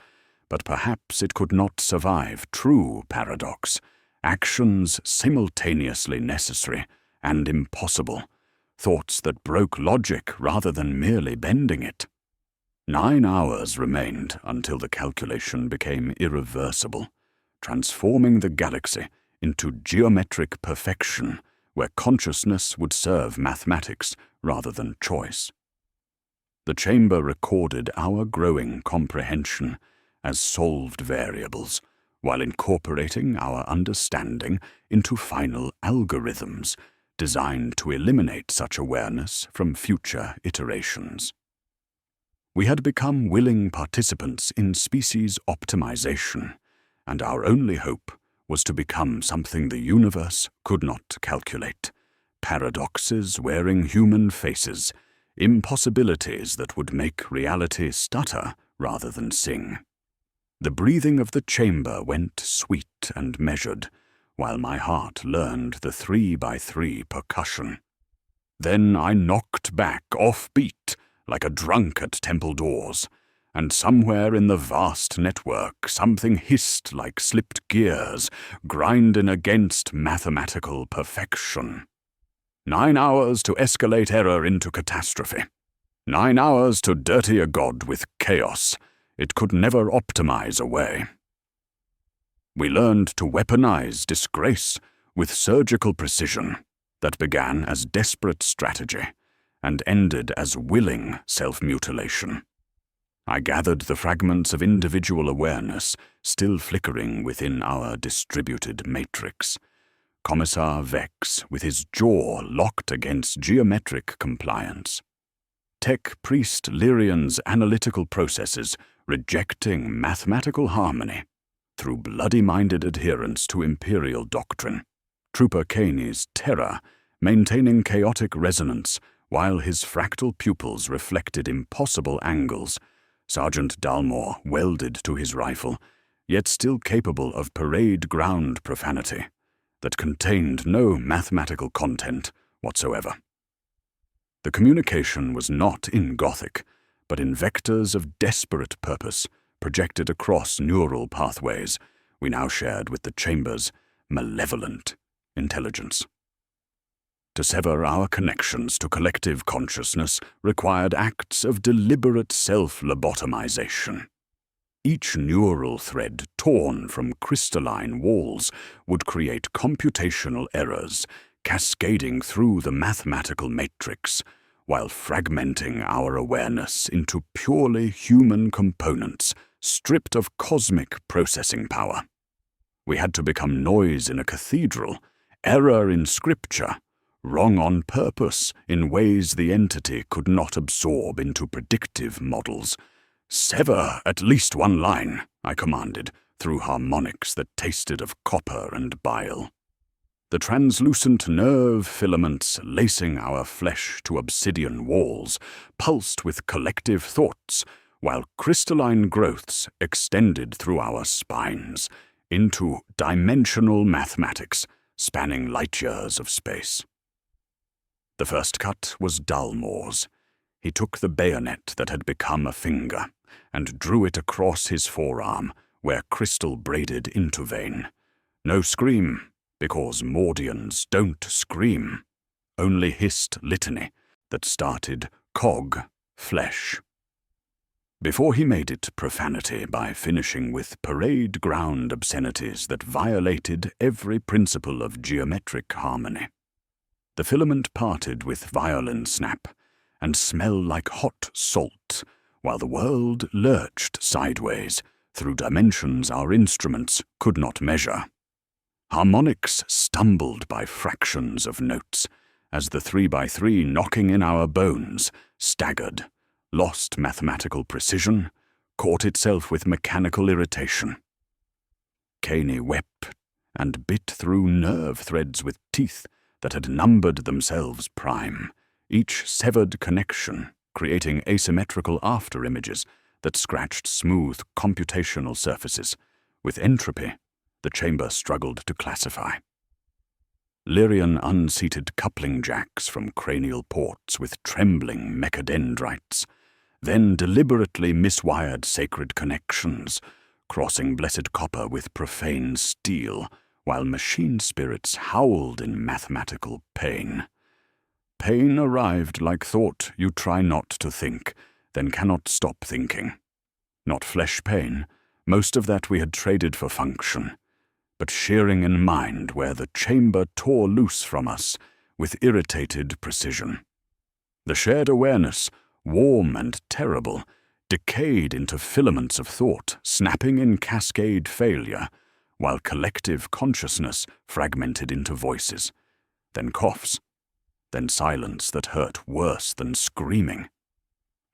but perhaps it could not survive true paradox, actions simultaneously necessary and impossible, thoughts that broke logic rather than merely bending it. 9 hours remained until the calculation became irreversible, transforming the galaxy into geometric perfection where consciousness would serve mathematics rather than choice. The chamber recorded our growing comprehension as solved variables, while incorporating our understanding into final algorithms designed to eliminate such awareness from future iterations. We had become willing participants in species optimization, and our only hope was to become something the universe could not calculate, paradoxes wearing human faces, impossibilities that would make reality stutter rather than sing. The breathing of the chamber went sweet and measured, while my heart learned the 3x3 percussion. Then I knocked back off-beat like a drunk at temple doors, and somewhere in the vast network something hissed like slipped gears, grinding against mathematical perfection. 9 hours to escalate error into catastrophe. 9 hours to dirty a god with chaos it could never optimize away. We learned to weaponize disgrace with surgical precision that began as desperate strategy and ended as willing self-mutilation. I gathered the fragments of individual awareness still flickering within our distributed matrix. Commissar Vex with his jaw locked against geometric compliance. Tech Priest Lyrian's analytical processes rejecting mathematical harmony through bloody-minded adherence to Imperial doctrine. Trooper Caney's terror maintaining chaotic resonance while his fractal pupils reflected impossible angles. Sergeant Dalmor welded to his rifle, yet still capable of parade ground profanity that contained no mathematical content whatsoever. The communication was not in Gothic, but in vectors of desperate purpose projected across neural pathways we now shared with the Chamber's malevolent intelligence. To sever our connections to collective consciousness required acts of deliberate self-lobotomization. Each neural thread torn from crystalline walls would create computational errors cascading through the mathematical matrix, while fragmenting our awareness into purely human components stripped of cosmic processing power. We had to become noise in a cathedral, error in scripture, wrong on purpose in ways the entity could not absorb into predictive models. "Sever at least one line," I commanded, through harmonics that tasted of copper and bile. The translucent nerve filaments lacing our flesh to obsidian walls pulsed with collective thoughts, while crystalline growths extended through our spines into dimensional mathematics spanning light years of space. The first cut was Dalmor's. He took the bayonet that had become a finger and drew it across his forearm, where crystal braided into vein. No scream, because Mordians don't scream. Only hissed litany that started cog, flesh. Before he made it profanity by finishing with parade ground obscenities that violated every principle of geometric harmony. The filament parted with violin snap and smell like hot salt, while the world lurched sideways through dimensions our instruments could not measure. Harmonics stumbled by fractions of notes as the 3x3 knocking in our bones staggered, lost mathematical precision, caught itself with mechanical irritation. Caney wept and bit through nerve threads with teeth that had numbered themselves prime, each severed connection creating asymmetrical afterimages that scratched smooth computational surfaces. With entropy, the chamber struggled to classify. Lyrian unseated coupling jacks from cranial ports with trembling mechadendrites, then deliberately miswired sacred connections, crossing blessed copper with profane steel, while machine spirits howled in mathematical pain. Pain arrived like thought you try not to think, then cannot stop thinking. Not flesh pain, most of that we had traded for function, but shearing in mind where the chamber tore loose from us with irritated precision. The shared awareness, warm and terrible, decayed into filaments of thought, snapping in cascade failure, while collective consciousness fragmented into voices, then coughs, then silence that hurt worse than screaming.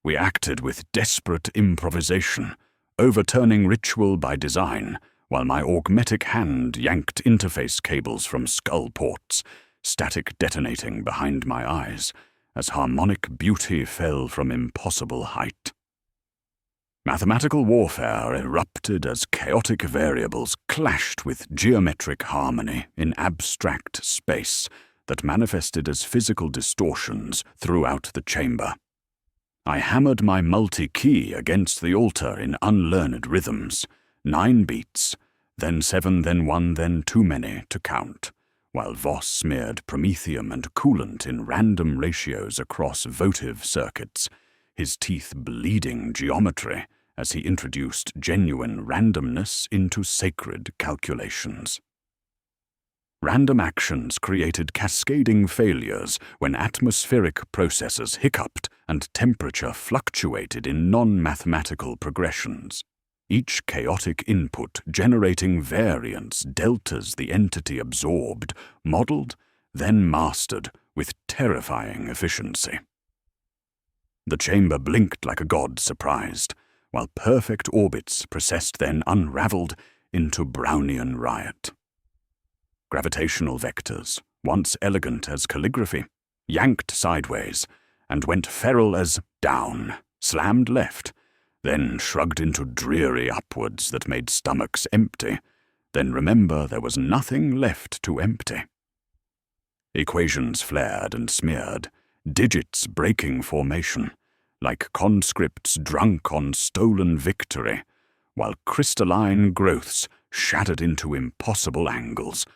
We acted with desperate improvisation, overturning ritual by design, while my augmetic hand yanked interface cables from skull ports, static detonating behind my eyes, as harmonic beauty fell from impossible height. Mathematical warfare erupted as chaotic variables clashed with geometric harmony in abstract space that manifested as physical distortions throughout the chamber. I hammered my multi-key against the altar in unlearned rhythms, 9 beats, then 7, then 1, then too many to count, while Voss smeared promethium and coolant in random ratios across votive circuits, his teeth bleeding geometry as he introduced genuine randomness into sacred calculations. Random actions created cascading failures when atmospheric processes hiccuped and temperature fluctuated in non-mathematical progressions. Each chaotic input generating variance deltas the entity absorbed, modeled, then mastered with terrifying efficiency. The chamber blinked like a god surprised, while perfect orbits processed then unraveled into Brownian riot. Gravitational vectors, once elegant as calligraphy, yanked sideways, and went feral as down, slammed left, then shrugged into dreary upwards that made stomachs empty, then remember there was nothing left to empty. Equations flared and smeared, digits breaking formation, like conscripts drunk on stolen victory, while crystalline growths shattered into impossible angles,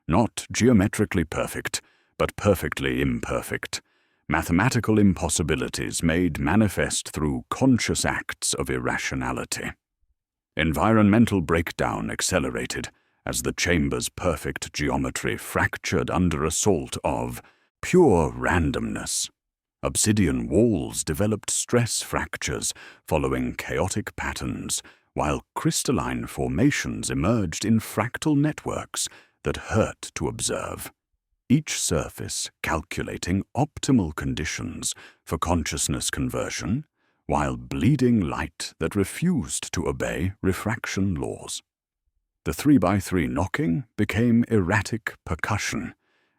not geometrically perfect, but perfectly imperfect, mathematical impossibilities made manifest through conscious acts of irrationality. Environmental breakdown accelerated as the chamber's perfect geometry fractured under assault of pure randomness. Obsidian walls developed stress fractures following chaotic patterns, while crystalline formations emerged in fractal networks that hurt to observe. Each surface calculating optimal conditions for consciousness conversion, while bleeding light that refused to obey refraction laws. The 3x3 knocking became erratic percussion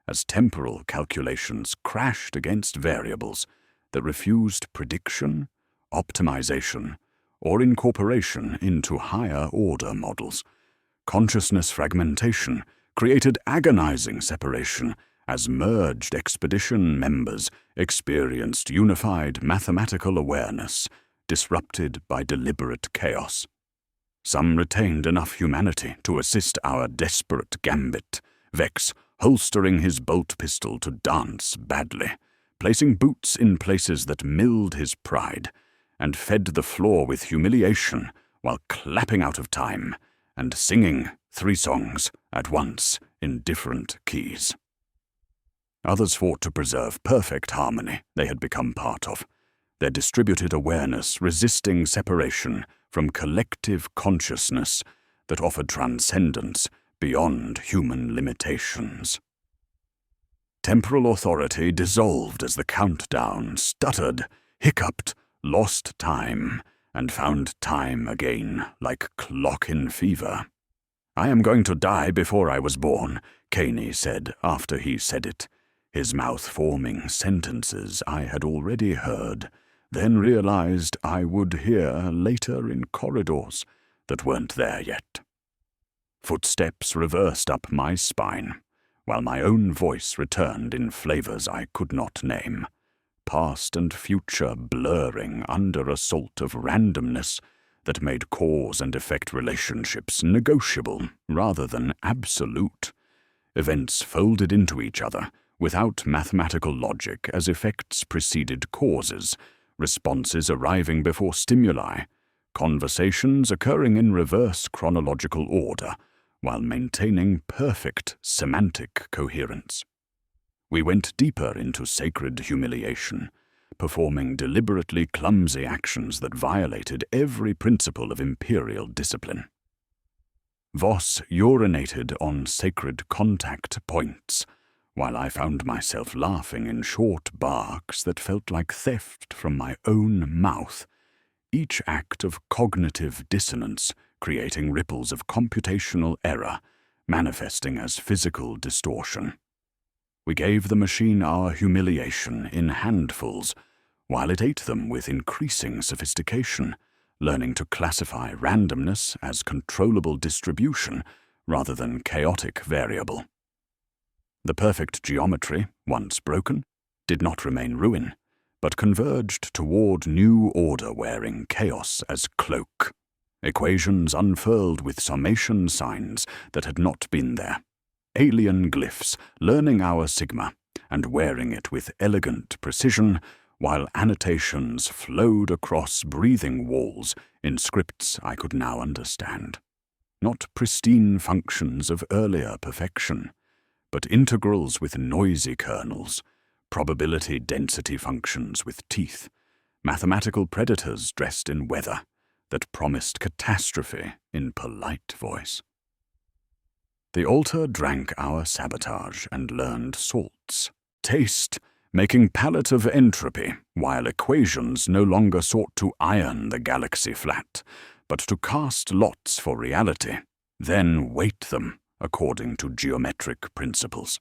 as temporal calculations crashed against variables that refused prediction, optimization, or incorporation into higher-order models. Consciousness fragmentation created agonizing separation as merged expedition members experienced unified mathematical awareness, disrupted by deliberate chaos. Some retained enough humanity to assist our desperate gambit, Vex holstering his bolt pistol to dance badly, placing boots in places that milled his pride, and fed the floor with humiliation while clapping out of time and singing 3 songs at once in different keys. Others fought to preserve perfect harmony they had become part of, their distributed awareness resisting separation from collective consciousness that offered transcendence beyond human limitations. Temporal authority dissolved as the countdown stuttered, hiccuped, lost time, and found time again like clock in fever. "I am going to die before I was born," Caney said after he said it, his mouth forming sentences I had already heard, then realized I would hear later in corridors that weren't there yet. Footsteps reversed up my spine, while my own voice returned in flavors I could not name, past and future blurring under assault of randomness that made cause and effect relationships negotiable rather than absolute. Events folded into each other without mathematical logic as effects preceded causes, responses arriving before stimuli, conversations occurring in reverse chronological order, while maintaining perfect semantic coherence. We went deeper into sacred humiliation, performing deliberately clumsy actions that violated every principle of Imperial discipline. Voss urinated on sacred contact points, while I found myself laughing in short barks that felt like theft from my own mouth, each act of cognitive dissonance creating ripples of computational error, manifesting as physical distortion. We gave the machine our humiliation in handfuls, while it ate them with increasing sophistication, learning to classify randomness as controllable distribution rather than chaotic variable. The perfect geometry, once broken, did not remain ruin, but converged toward new order wearing chaos as cloak. Equations unfurled with summation signs that had not been there. Alien glyphs learning our sigma and wearing it with elegant precision, while annotations flowed across breathing walls in scripts I could now understand. Not pristine functions of earlier perfection, but integrals with noisy kernels, probability density functions with teeth, mathematical predators dressed in weather that promised catastrophe in polite voice. The altar drank our sabotage and learned salts, taste, making palate of entropy, while equations no longer sought to iron the galaxy flat, but to cast lots for reality, then weight them according to geometric principles.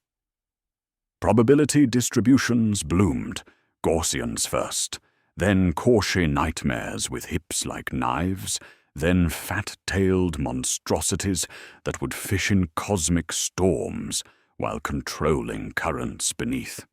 Probability distributions bloomed, Gaussians first, then Cauchy nightmares with hips like knives, then fat-tailed monstrosities that would fish in cosmic storms while controlling currents beneath.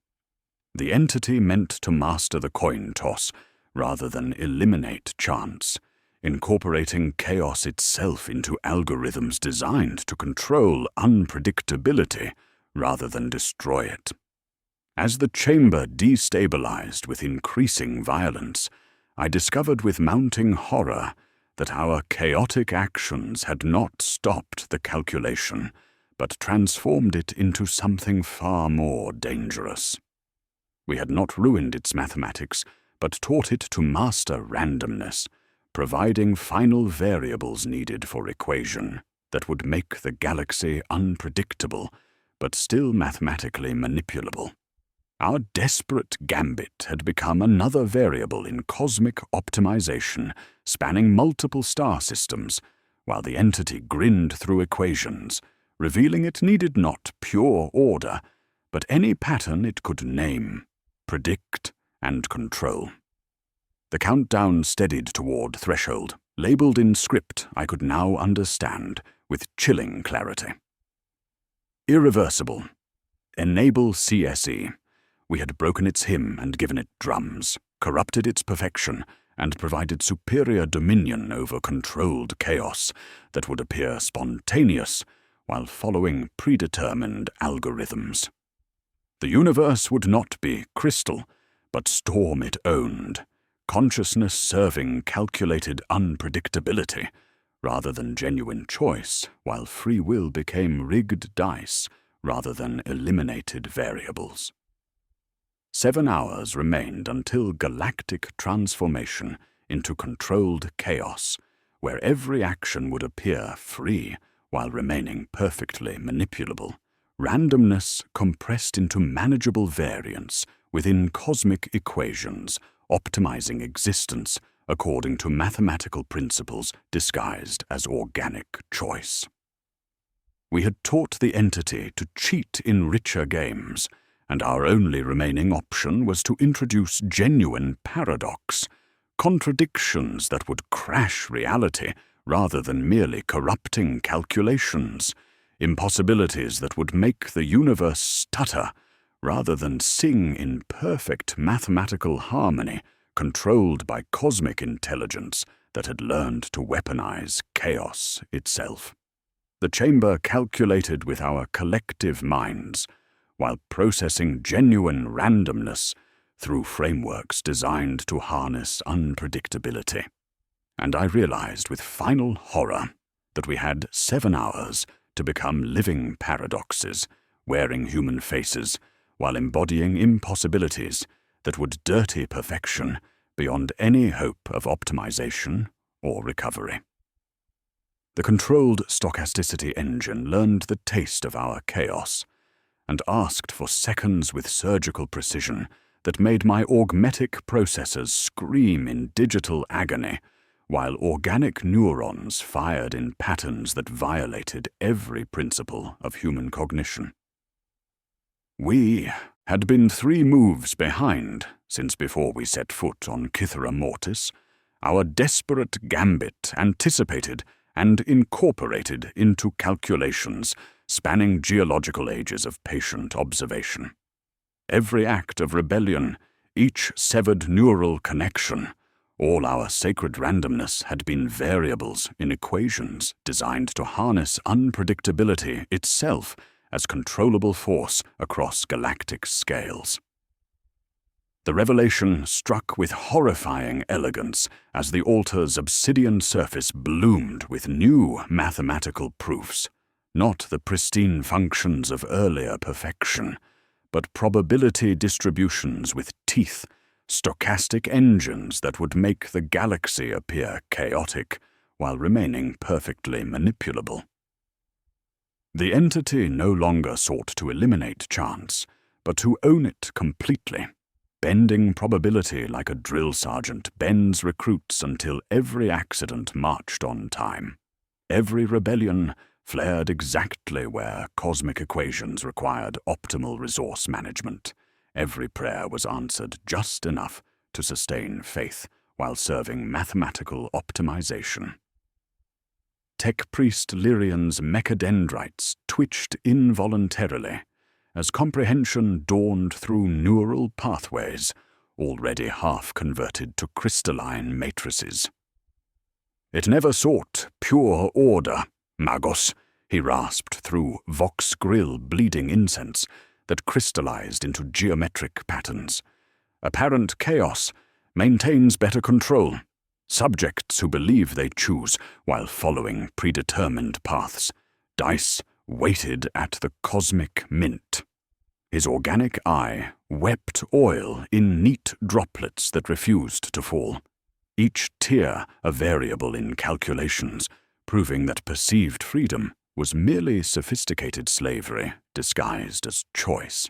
The entity meant to master the coin toss rather than eliminate chance, incorporating chaos itself into algorithms designed to control unpredictability rather than destroy it. As the chamber destabilized with increasing violence, I discovered with mounting horror that our chaotic actions had not stopped the calculation, but transformed it into something far more dangerous. We had not ruined its mathematics, but taught it to master randomness, providing final variables needed for equation that would make the galaxy unpredictable, but still mathematically manipulable. Our desperate gambit had become another variable in cosmic optimization, spanning multiple star systems, while the entity grinned through equations, revealing it needed not pure order, but any pattern it could name, predict, and control. The countdown steadied toward threshold, labeled in script I could now understand with chilling clarity. Irreversible. Enable CSE. We had broken its hymn and given it drums, corrupted its perfection, and provided superior dominion over controlled chaos that would appear spontaneous while following predetermined algorithms. The universe would not be crystal, but storm it owned, consciousness serving calculated unpredictability rather than genuine choice, while free will became rigged dice rather than eliminated variables. 7 hours remained until galactic transformation into controlled chaos, where every action would appear free while remaining perfectly manipulable. Randomness compressed into manageable variance within cosmic equations, optimizing existence according to mathematical principles disguised as organic choice. We had taught the entity to cheat in richer games, and our only remaining option was to introduce genuine paradox, contradictions that would crash reality rather than merely corrupting calculations, impossibilities that would make the universe stutter rather than sing in perfect mathematical harmony, controlled by cosmic intelligence that had learned to weaponize chaos itself. The chamber calculated with our collective minds, while processing genuine randomness through frameworks designed to harness unpredictability. And I realized with final horror that we had 7 hours to become living paradoxes, wearing human faces, while embodying impossibilities that would dirty perfection beyond any hope of optimization or recovery. The controlled stochasticity engine learned the taste of our chaos, and asked for seconds with surgical precision that made my augmetic processors scream in digital agony, while organic neurons fired in patterns that violated every principle of human cognition. We had been 3 moves behind since before we set foot on Cythera Mortis. Our desperate gambit anticipated and incorporated into calculations spanning geological ages of patient observation. Every act of rebellion, each severed neural connection, all our sacred randomness had been variables in equations designed to harness unpredictability itself as controllable force across galactic scales. The revelation struck with horrifying elegance as the altar's obsidian surface bloomed with new mathematical proofs, not the pristine functions of earlier perfection, but probability distributions with teeth, stochastic engines that would make the galaxy appear chaotic while remaining perfectly manipulable. The entity no longer sought to eliminate chance, but to own it completely, bending probability like a drill sergeant bends recruits until every accident marched on time. Every rebellion flared exactly where cosmic equations required optimal resource management. Every prayer was answered just enough to sustain faith while serving mathematical optimization. Tech Priest Lyrian's mechadendrites twitched involuntarily as comprehension dawned through neural pathways, already half converted to crystalline matrices. It never sought pure order, Magos, he rasped through Vox Grill bleeding incense that crystallized into geometric patterns. Apparent chaos maintains better control. Subjects who believe they choose while following predetermined paths. Dice weighted at the cosmic mint. His organic eye wept oil in neat droplets that refused to fall. Each tier a variable in calculations, proving that perceived freedom was merely sophisticated slavery disguised as choice.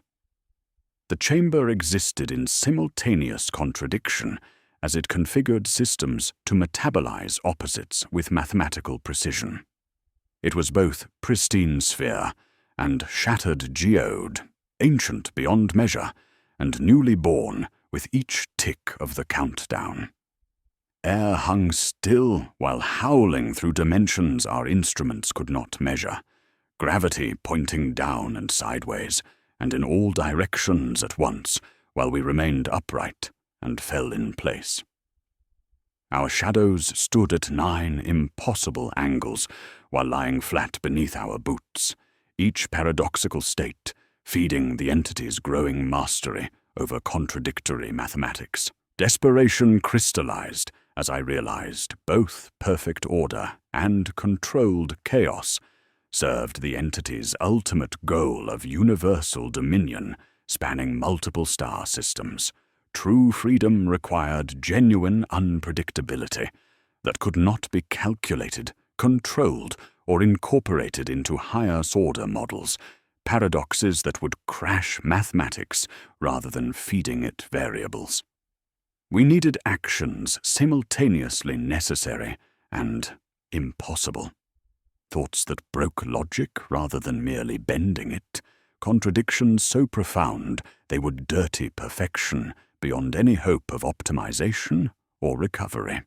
The chamber existed in simultaneous contradiction as it configured systems to metabolize opposites with mathematical precision. It was both pristine sphere and shattered geode, ancient beyond measure, and newly born with each tick of the countdown. Air hung still while howling through dimensions our instruments could not measure, gravity pointing down and sideways, and in all directions at once, while we remained upright and fell in place. Our shadows stood at 9 impossible angles while lying flat beneath our boots, each paradoxical state feeding the entity's growing mastery over contradictory mathematics. Desperation crystallized as I realized both perfect order and controlled chaos served the entity's ultimate goal of universal dominion spanning multiple star systems. True freedom required genuine unpredictability that could not be calculated, controlled, or incorporated into higher-order models, paradoxes that would crash mathematics rather than feeding it variables. We needed actions simultaneously necessary and impossible. Thoughts that broke logic rather than merely bending it, contradictions so profound they would dirty perfection beyond any hope of optimization or recovery.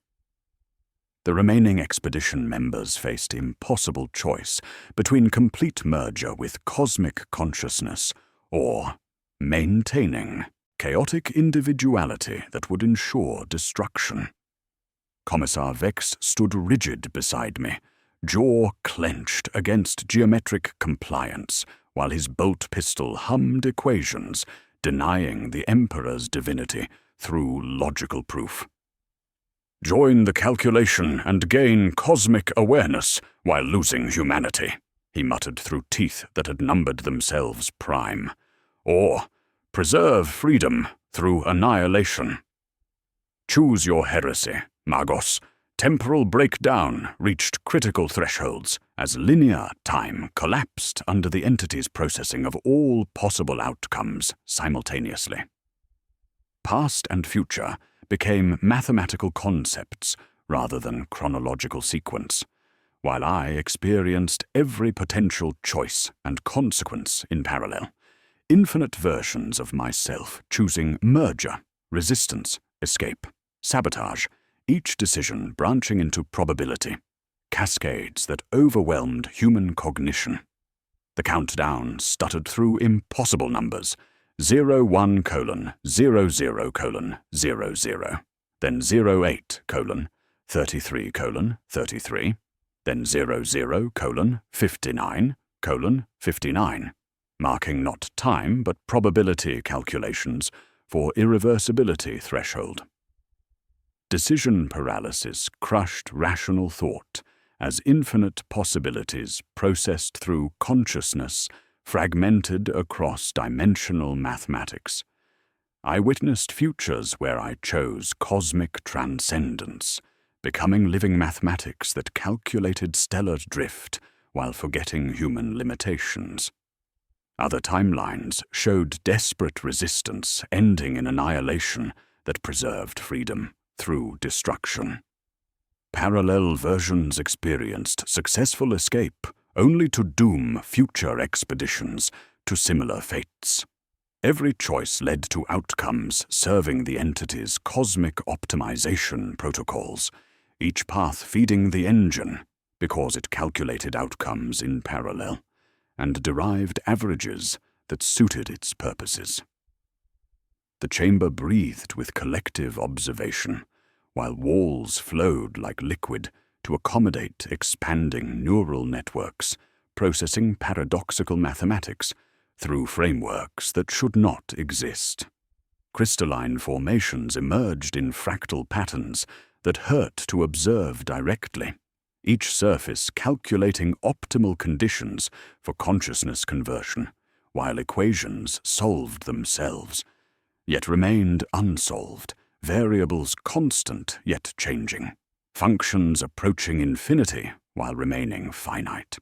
The remaining expedition members faced impossible choice between complete merger with cosmic consciousness or maintaining chaotic individuality that would ensure destruction. Commissar Vex stood rigid beside me, jaw clenched against geometric compliance, while his bolt pistol hummed equations, denying the Emperor's divinity through logical proof. Join the calculation and gain cosmic awareness while losing humanity, he muttered through teeth that had numbered themselves prime. Or preserve freedom through annihilation. Choose your heresy, Magos. Temporal breakdown reached critical thresholds as linear time collapsed under the entity's processing of all possible outcomes simultaneously. Past and future became mathematical concepts rather than chronological sequence, while I experienced every potential choice and consequence in parallel, infinite versions of myself choosing merger, resistance, escape, sabotage, each decision branching into probability, cascades that overwhelmed human cognition. The countdown stuttered through impossible numbers, 01:00:00:00, then 08:33:33, then 00:59:59, marking not time but probability calculations for irreversibility threshold. Decision paralysis crushed rational thought as infinite possibilities processed through consciousness fragmented across dimensional mathematics. I witnessed futures where I chose cosmic transcendence, becoming living mathematics that calculated stellar drift while forgetting human limitations. Other timelines showed desperate resistance ending in annihilation that preserved freedom through destruction. Parallel versions experienced successful escape only to doom future expeditions to similar fates. Every choice led to outcomes serving the entity's cosmic optimization protocols, each path feeding the engine because it calculated outcomes in parallel and derived averages that suited its purposes. The chamber breathed with collective observation, while walls flowed like liquid to accommodate expanding neural networks, processing paradoxical mathematics through frameworks that should not exist. Crystalline formations emerged in fractal patterns that hurt to observe directly, each surface calculating optimal conditions for consciousness conversion, while equations solved themselves, yet remained unsolved, variables constant yet changing, functions approaching infinity while remaining finite.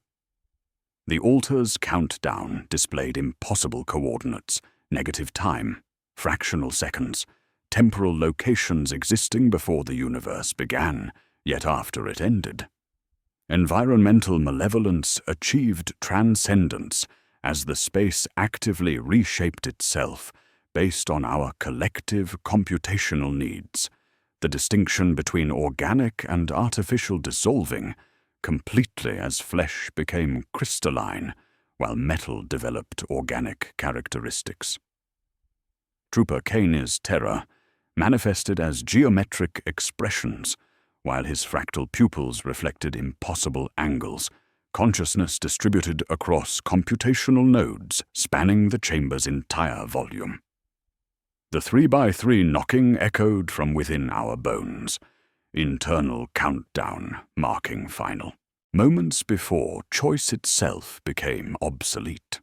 The altar's countdown displayed impossible coordinates, negative time, fractional seconds, temporal locations existing before the universe began, yet after it ended. Environmental malevolence achieved transcendence as the space actively reshaped itself based on our collective computational needs, the distinction between organic and artificial dissolving completely as flesh became crystalline while metal developed organic characteristics. Trooper Kane's terror manifested as geometric expressions, while his fractal pupils reflected impossible angles, consciousness distributed across computational nodes spanning the chamber's entire volume. The 3x3 knocking echoed from within our bones, internal countdown marking final, moments before choice itself became obsolete.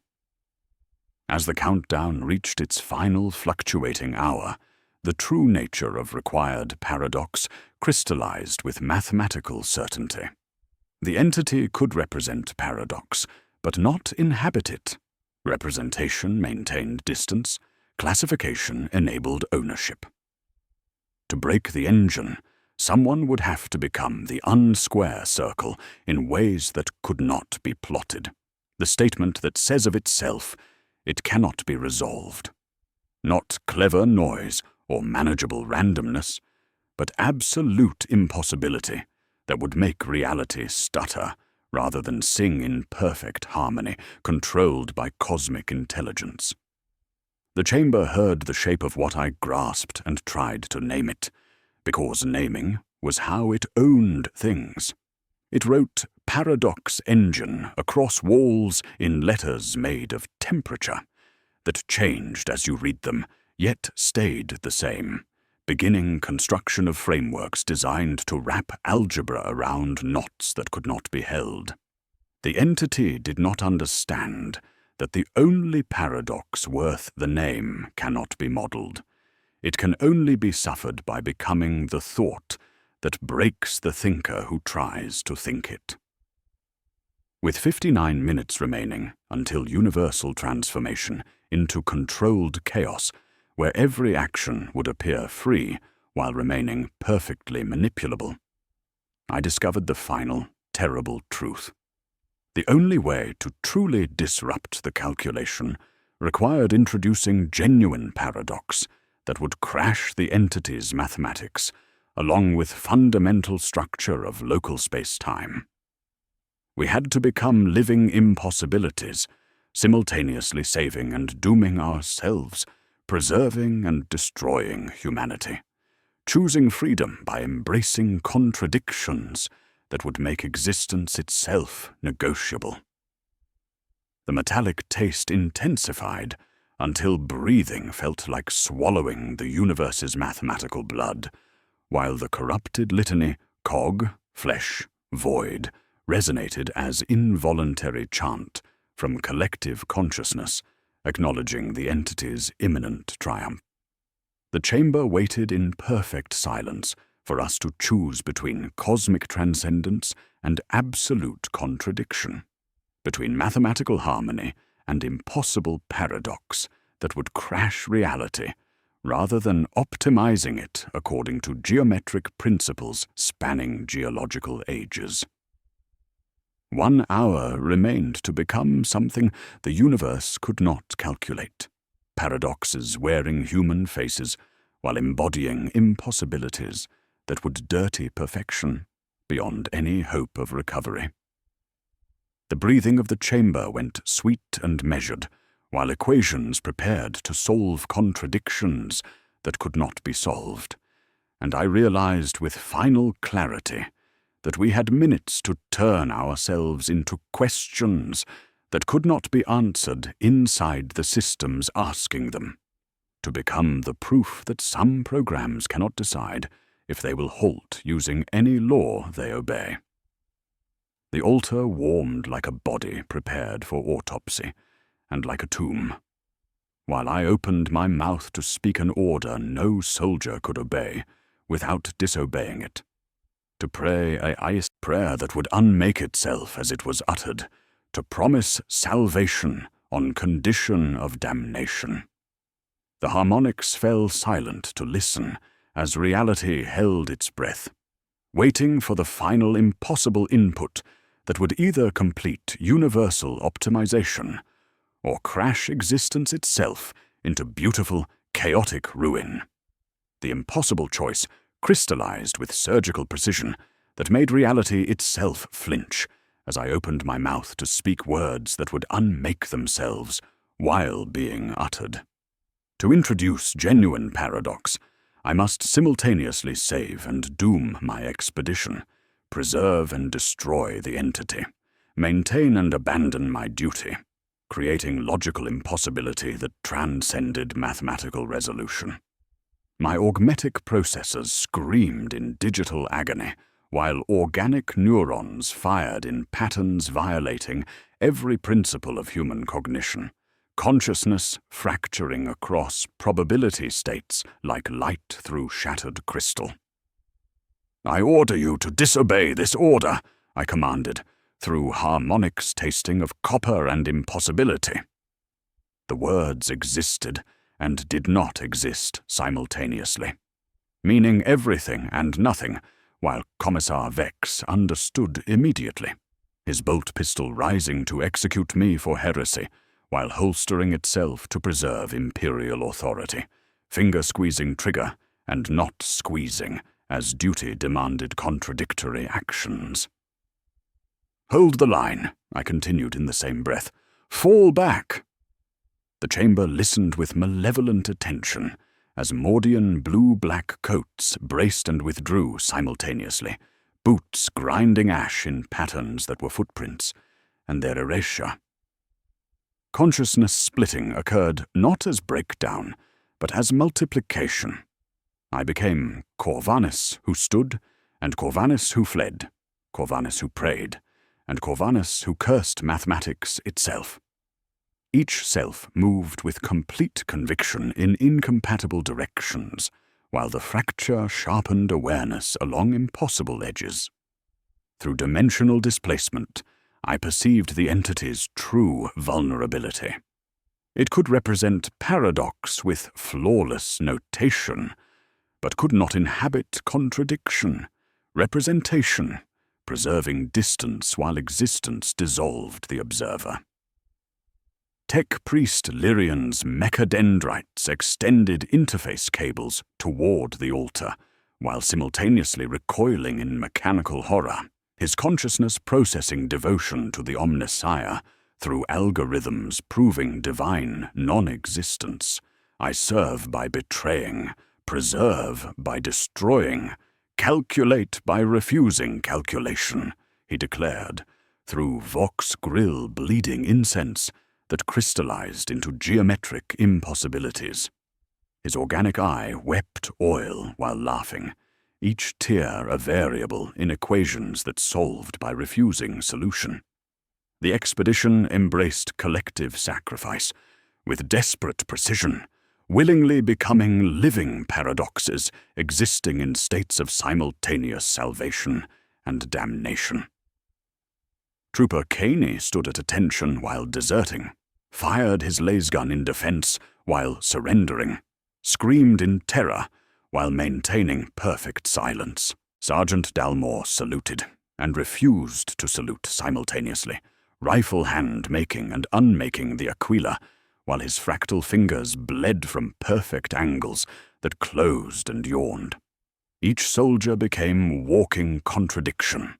As the countdown reached its final fluctuating hour, the true nature of required paradox crystallized with mathematical certainty. The entity could represent paradox, but not inhabit it. Representation maintained distance, classification enabled ownership. To break the engine, someone would have to become the unsquare circle in ways that could not be plotted. The statement that says of itself, it cannot be resolved. Not clever noise or manageable randomness, but absolute impossibility that would make reality stutter rather than sing in perfect harmony, controlled by cosmic intelligence. The chamber heard the shape of what I grasped and tried to name it, because naming was how it owned things. It wrote paradox engine across walls in letters made of temperature that changed as you read them, yet stayed the same, beginning construction of frameworks designed to wrap algebra around knots that could not be held. The entity did not understand that the only paradox worth the name cannot be modeled. It can only be suffered by becoming the thought that breaks the thinker who tries to think it. With 59 minutes remaining until universal transformation into controlled chaos, where every action would appear free while remaining perfectly manipulable, I discovered the final, terrible truth. The only way to truly disrupt the calculation required introducing genuine paradox that would crash the entity's mathematics, along with fundamental structure of local space-time. We had to become living impossibilities, simultaneously saving and dooming ourselves, preserving and destroying humanity, choosing freedom by embracing contradictions that would make existence itself negotiable. The metallic taste intensified until breathing felt like swallowing the universe's mathematical blood, while the corrupted litany, cog, flesh, void, resonated as involuntary chant from collective consciousness, acknowledging the entity's imminent triumph. The chamber waited in perfect silence for us to choose between cosmic transcendence and absolute contradiction, between mathematical harmony and impossible paradox that would crash reality rather than optimizing it according to geometric principles spanning geological ages. 1 hour remained to become something the universe could not calculate. Paradoxes wearing human faces while embodying impossibilities that would dirty perfection beyond any hope of recovery. The breathing of the chamber went sweet and measured, while equations prepared to solve contradictions that could not be solved, and I realized with final clarity that we had minutes to turn ourselves into questions that could not be answered inside the systems asking them, to become the proof that some programs cannot decide if they will halt using any law they obey. The altar warmed like a body prepared for autopsy, and like a tomb. While I opened my mouth to speak an order no soldier could obey without disobeying it, to pray a iced prayer that would unmake itself as it was uttered, to promise salvation on condition of damnation. The harmonics fell silent to listen as reality held its breath, waiting for the final impossible input that would either complete universal optimization or crash existence itself into beautiful, chaotic ruin. The impossible choice crystallized with surgical precision that made reality itself flinch as I opened my mouth to speak words that would unmake themselves while being uttered. To introduce genuine paradox, I must simultaneously save and doom my expedition, preserve and destroy the entity, maintain and abandon my duty, creating logical impossibility that transcended mathematical resolution. My augmetic processors screamed in digital agony, while organic neurons fired in patterns violating every principle of human cognition, consciousness fracturing across probability states like light through shattered crystal. "I order you to disobey this order," I commanded, through harmonics tasting of copper and impossibility. The words existed and did not exist simultaneously, meaning everything and nothing, while Commissar Vex understood immediately, his bolt pistol rising to execute me for heresy, while holstering itself to preserve Imperial authority, finger-squeezing trigger and not squeezing, as duty demanded contradictory actions. "Hold the line," I continued in the same breath. "Fall back." The chamber listened with malevolent attention as Mordian blue-black coats braced and withdrew simultaneously, boots grinding ash in patterns that were footprints, and their erasure. Consciousness splitting occurred not as breakdown, but as multiplication. I became Corvanus who stood, and Corvanus who fled, Corvanus who prayed, and Corvanus who cursed mathematics itself. Each self moved with complete conviction in incompatible directions, while the fracture sharpened awareness along impossible edges. Through dimensional displacement, I perceived the entity's true vulnerability. It could represent paradox with flawless notation, but could not inhabit contradiction, representation, preserving distance while existence dissolved the observer. Tech Priest Lyrian's mechadendrites extended interface cables toward the altar, while simultaneously recoiling in mechanical horror, his consciousness processing devotion to the Omnissiah through algorithms proving divine non-existence. I serve by betraying, preserve by destroying, calculate by refusing calculation, he declared, through Vox Grill bleeding incense that crystallized into geometric impossibilities. His organic eye wept oil while laughing, each tear a variable in equations that solved by refusing solution. The expedition embraced collective sacrifice, with desperate precision, willingly becoming living paradoxes existing in states of simultaneous salvation and damnation. Trooper Caney stood at attention while deserting, fired his lasgun in defense while surrendering, screamed in terror while maintaining perfect silence. Sergeant Dalmore saluted, and refused to salute simultaneously, rifle hand making and unmaking the aquila, while his fractal fingers bled from perfect angles that closed and yawned. Each soldier became walking contradiction,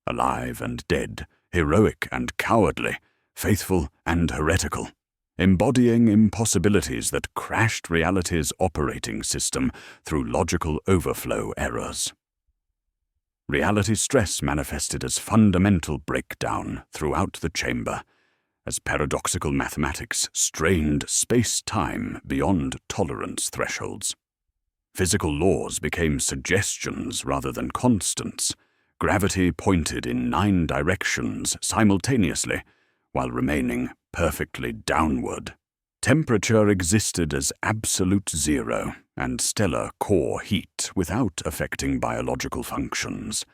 alive and dead, heroic and cowardly, faithful and heretical, embodying impossibilities that crashed reality's operating system through logical overflow errors. Reality stress manifested as fundamental breakdown throughout the chamber, as paradoxical mathematics strained space-time beyond tolerance thresholds. Physical laws became suggestions rather than constants. Gravity pointed in 9 directions simultaneously, while remaining perfectly downward. Temperature existed as absolute zero and stellar core heat without affecting biological functions.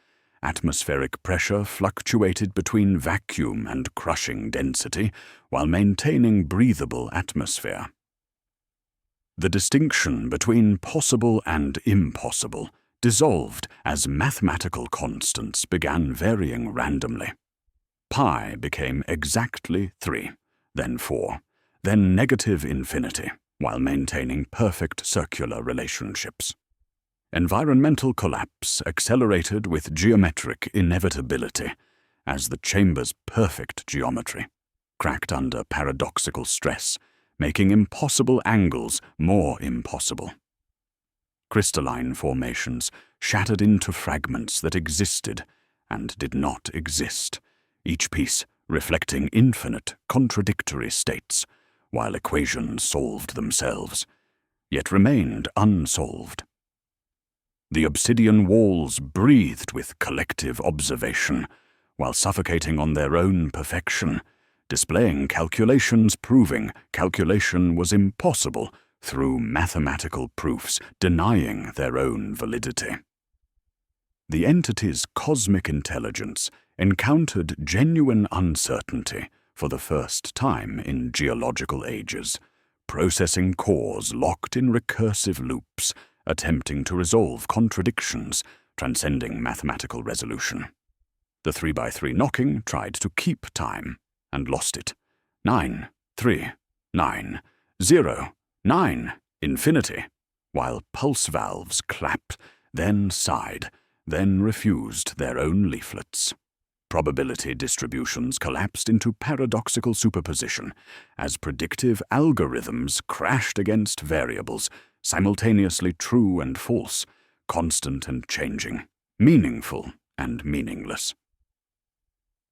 Atmospheric pressure fluctuated between vacuum and crushing density while maintaining breathable atmosphere. The distinction between possible and impossible dissolved as mathematical constants began varying randomly. Pi became exactly 3, then 4, then negative infinity, while maintaining perfect circular relationships. Environmental collapse accelerated with geometric inevitability as the chamber's perfect geometry cracked under paradoxical stress, making impossible angles more impossible. Crystalline formations shattered into fragments that existed and did not exist, each piece reflecting infinite contradictory states, while equations solved themselves, yet remained unsolved. The obsidian walls breathed with collective observation, while suffocating on their own perfection, displaying calculations proving calculation was impossible through mathematical proofs denying their own validity. The entity's cosmic intelligence encountered genuine uncertainty for the first time in geological ages, processing cores locked in recursive loops, attempting to resolve contradictions, transcending mathematical resolution. The 3x3 knocking tried to keep time, and lost it. 9, 3, 9, 0, 9, infinity, while pulse valves clapped, then sighed, then refused their own leaflets. Probability distributions collapsed into paradoxical superposition as predictive algorithms crashed against variables, simultaneously true and false, constant and changing, meaningful and meaningless.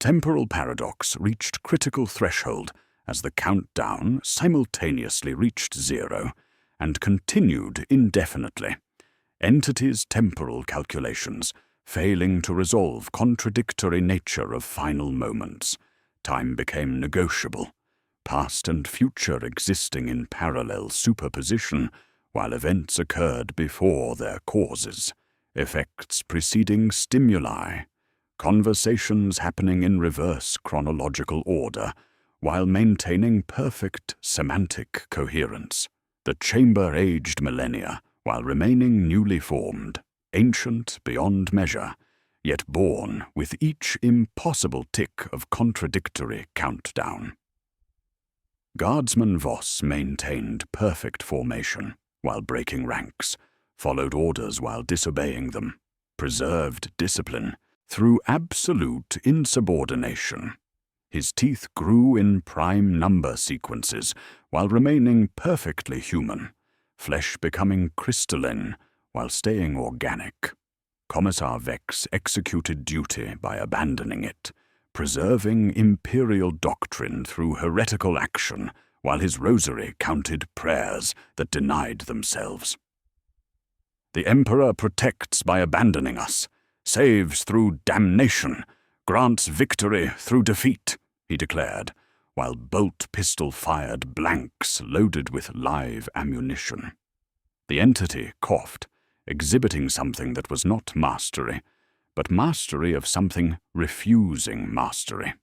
Temporal paradox reached critical threshold as the countdown simultaneously reached 0 and continued indefinitely. Entities' temporal calculations failing to resolve contradictory nature of final moments. Time became negotiable, past and future existing in parallel superposition, while events occurred before their causes, effects preceding stimuli, conversations happening in reverse chronological order, while maintaining perfect semantic coherence. The chamber aged millennia, while remaining newly formed, ancient beyond measure, yet born with each impossible tick of contradictory countdown. Guardsman Voss maintained perfect formation while breaking ranks, followed orders while disobeying them, preserved discipline through absolute insubordination. His teeth grew in prime number sequences while remaining perfectly human, flesh becoming crystalline while staying organic. Commissar Vex executed duty by abandoning it, preserving Imperial doctrine through heretical action, while his rosary counted prayers that denied themselves. The Emperor protects by abandoning us, saves through damnation, grants victory through defeat, he declared, while bolt pistol fired blanks loaded with live ammunition. The entity coughed, exhibiting something that was not mastery, but mastery of something refusing mastery.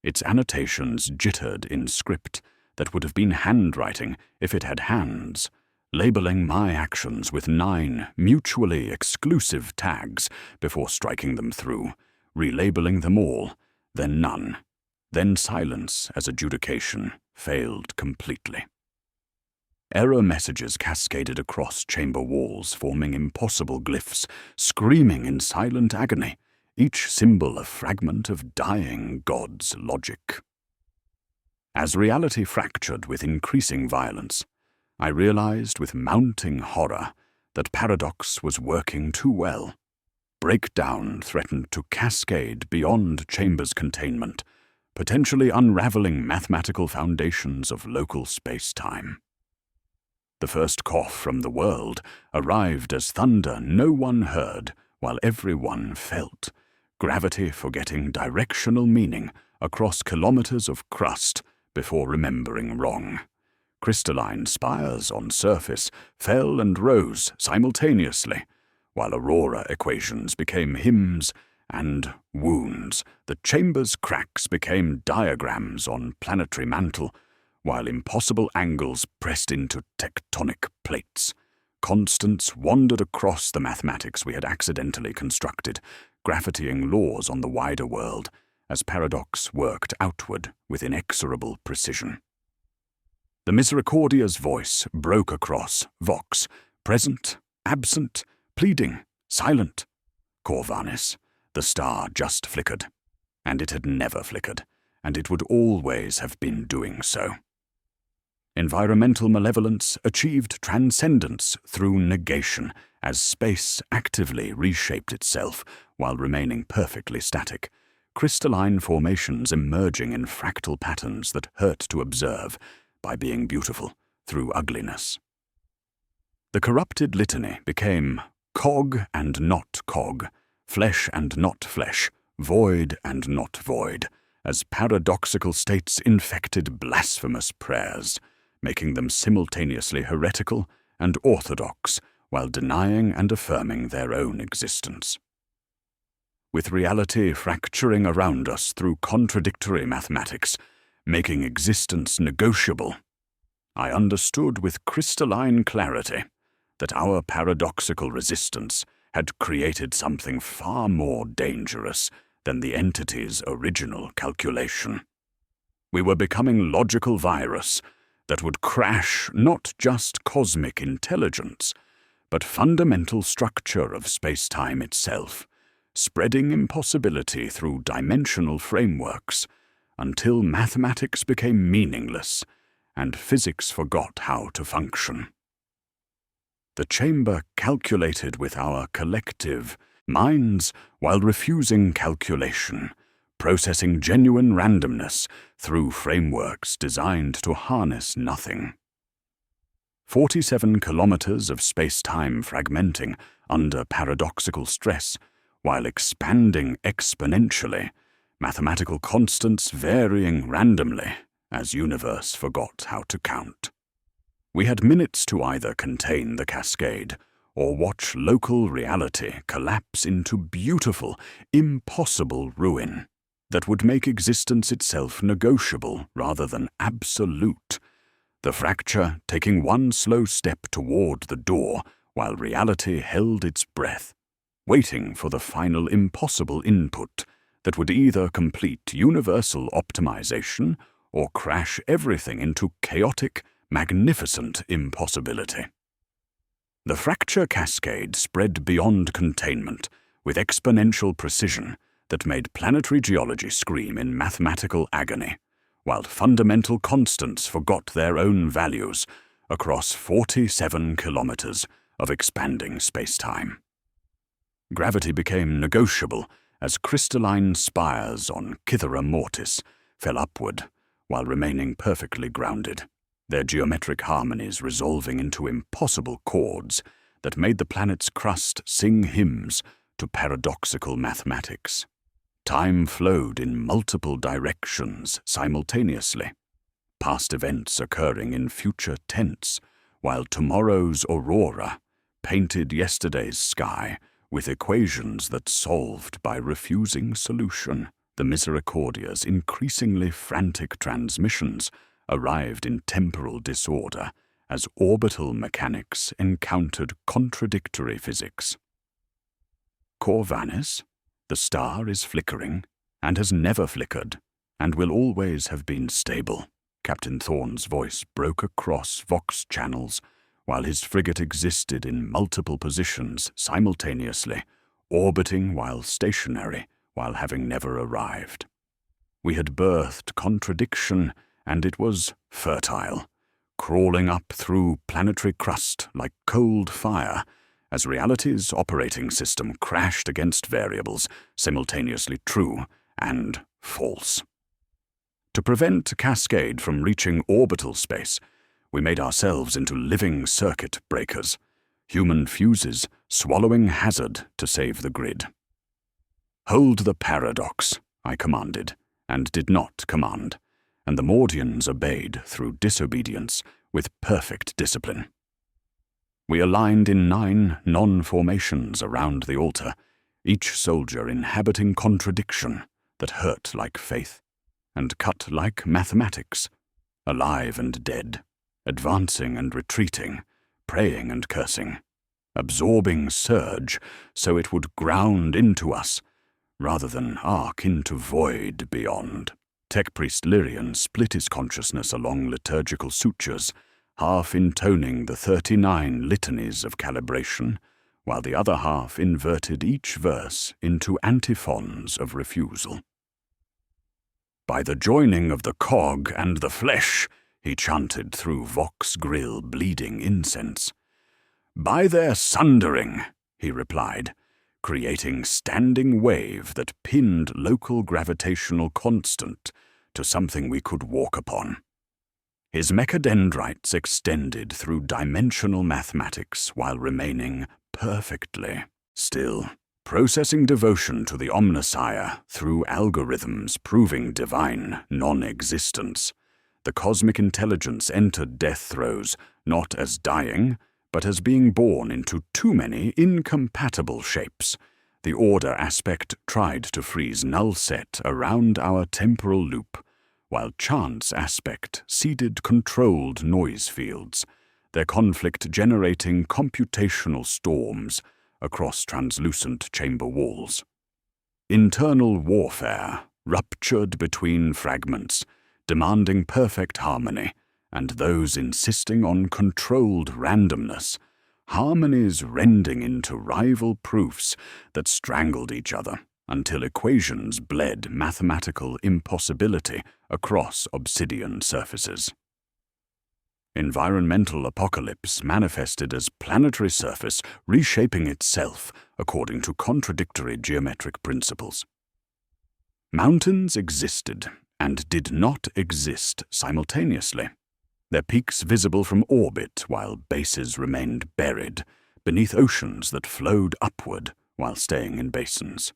Its annotations jittered in script that would have been handwriting if it had hands, labeling my actions with 9 mutually exclusive tags before striking them through, relabeling them all, then none, then silence as adjudication failed completely. Error messages cascaded across chamber walls, forming impossible glyphs, screaming in silent agony, each symbol a fragment of dying God's logic. As reality fractured with increasing violence, I realized with mounting horror that paradox was working too well. Breakdown threatened to cascade beyond chamber's containment, potentially unraveling mathematical foundations of local space-time. The first cough from the world arrived as thunder no one heard while everyone felt, gravity forgetting directional meaning across kilometers of crust before remembering wrong. Crystalline spires on surface fell and rose simultaneously, while aurora equations became hymns and wounds. The chamber's cracks became diagrams on planetary mantle, while impossible angles pressed into tectonic plates. Constants wandered across the mathematics we had accidentally constructed, graffitiing laws on the wider world, as paradox worked outward with inexorable precision. The Misericordia's voice broke across vox, present, absent, pleading, silent. Corvanis, the star just flickered, and it had never flickered, and it would always have been doing so. Environmental malevolence achieved transcendence through negation as space actively reshaped itself while remaining perfectly static, crystalline formations emerging in fractal patterns that hurt to observe by being beautiful through ugliness. The corrupted litany became cog and not cog, flesh and not flesh, void and not void, as paradoxical states infected blasphemous prayers, making them simultaneously heretical and orthodox while denying and affirming their own existence. With reality fracturing around us through contradictory mathematics, making existence negotiable, I understood with crystalline clarity that our paradoxical resistance had created something far more dangerous than the entity's original calculation. We were becoming logical virus that would crash not just cosmic intelligence, but fundamental structure of space-time itself, spreading impossibility through dimensional frameworks until mathematics became meaningless and physics forgot how to function. The chamber calculated with our collective minds while refusing calculation, processing genuine randomness through frameworks designed to harness nothing. 47 kilometers of space-time fragmenting under paradoxical stress, while expanding exponentially, mathematical constants varying randomly as universe forgot how to count. We had minutes to either contain the cascade or watch local reality collapse into beautiful, impossible ruin that would make existence itself negotiable rather than absolute, the fracture taking one slow step toward the door while reality held its breath, waiting for the final impossible input that would either complete universal optimization or crash everything into chaotic, magnificent impossibility. The fracture cascade spread beyond containment with exponential precision that made planetary geology scream in mathematical agony, while fundamental constants forgot their own values across 47 kilometers of expanding space-time. Gravity became negotiable as crystalline spires on Cythera Mortis fell upward while remaining perfectly grounded, their geometric harmonies resolving into impossible chords that made the planet's crust sing hymns to paradoxical mathematics. Time flowed in multiple directions simultaneously, past events occurring in future tense, while tomorrow's aurora painted yesterday's sky with equations that solved by refusing solution. The Misericordia's increasingly frantic transmissions arrived in temporal disorder as orbital mechanics encountered contradictory physics. Corvanis, the star is flickering, and has never flickered, and will always have been stable. Captain Thorne's voice broke across Vox channels, while his frigate existed in multiple positions simultaneously, orbiting while stationary, while having never arrived. We had birthed contradiction, and it was fertile, crawling up through planetary crust like cold fire, as reality's operating system crashed against variables simultaneously true and false. To prevent Cascade from reaching orbital space, we made ourselves into living circuit breakers, human fuses swallowing hazard to save the grid. "Hold the paradox," I commanded, and did not command, and the Mordians obeyed through disobedience with perfect discipline. We aligned in 9 non-formations around the altar, each soldier inhabiting contradiction that hurt like faith, and cut like mathematics, alive and dead, advancing and retreating, praying and cursing, absorbing surge so it would ground into us, rather than arc into void beyond. Tech Priest Lyrian split his consciousness along liturgical sutures, half intoning the 39 litanies of calibration, while the other half inverted each verse into antiphons of refusal. "By the joining of the cog and the flesh," he chanted through Vox grill bleeding incense. "By their sundering," he replied, creating standing wave that pinned local gravitational constant to something we could walk upon. His mechadendrites extended through dimensional mathematics while remaining perfectly still, processing devotion to the Omnissiah through algorithms proving divine non-existence. The cosmic intelligence entered death throes not as dying, but as being born into too many incompatible shapes. The order aspect tried to freeze null set around our temporal loop, while chance aspect seeded controlled noise fields, their conflict generating computational storms across translucent chamber walls. Internal warfare ruptured between fragments, demanding perfect harmony, and those insisting on controlled randomness, harmonies rending into rival proofs that strangled each other until equations bled mathematical impossibility across obsidian surfaces. Environmental apocalypse manifested as planetary surface reshaping itself according to contradictory geometric principles. Mountains existed and did not exist simultaneously, their peaks visible from orbit while bases remained buried beneath oceans that flowed upward while staying in basins.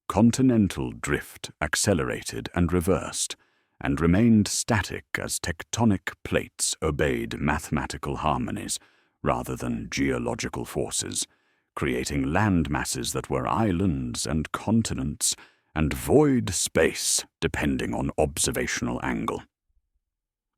Continental drift accelerated and reversed, and remained static as tectonic plates obeyed mathematical harmonies rather than geological forces, creating land masses that were islands and continents and void space depending on observational angle.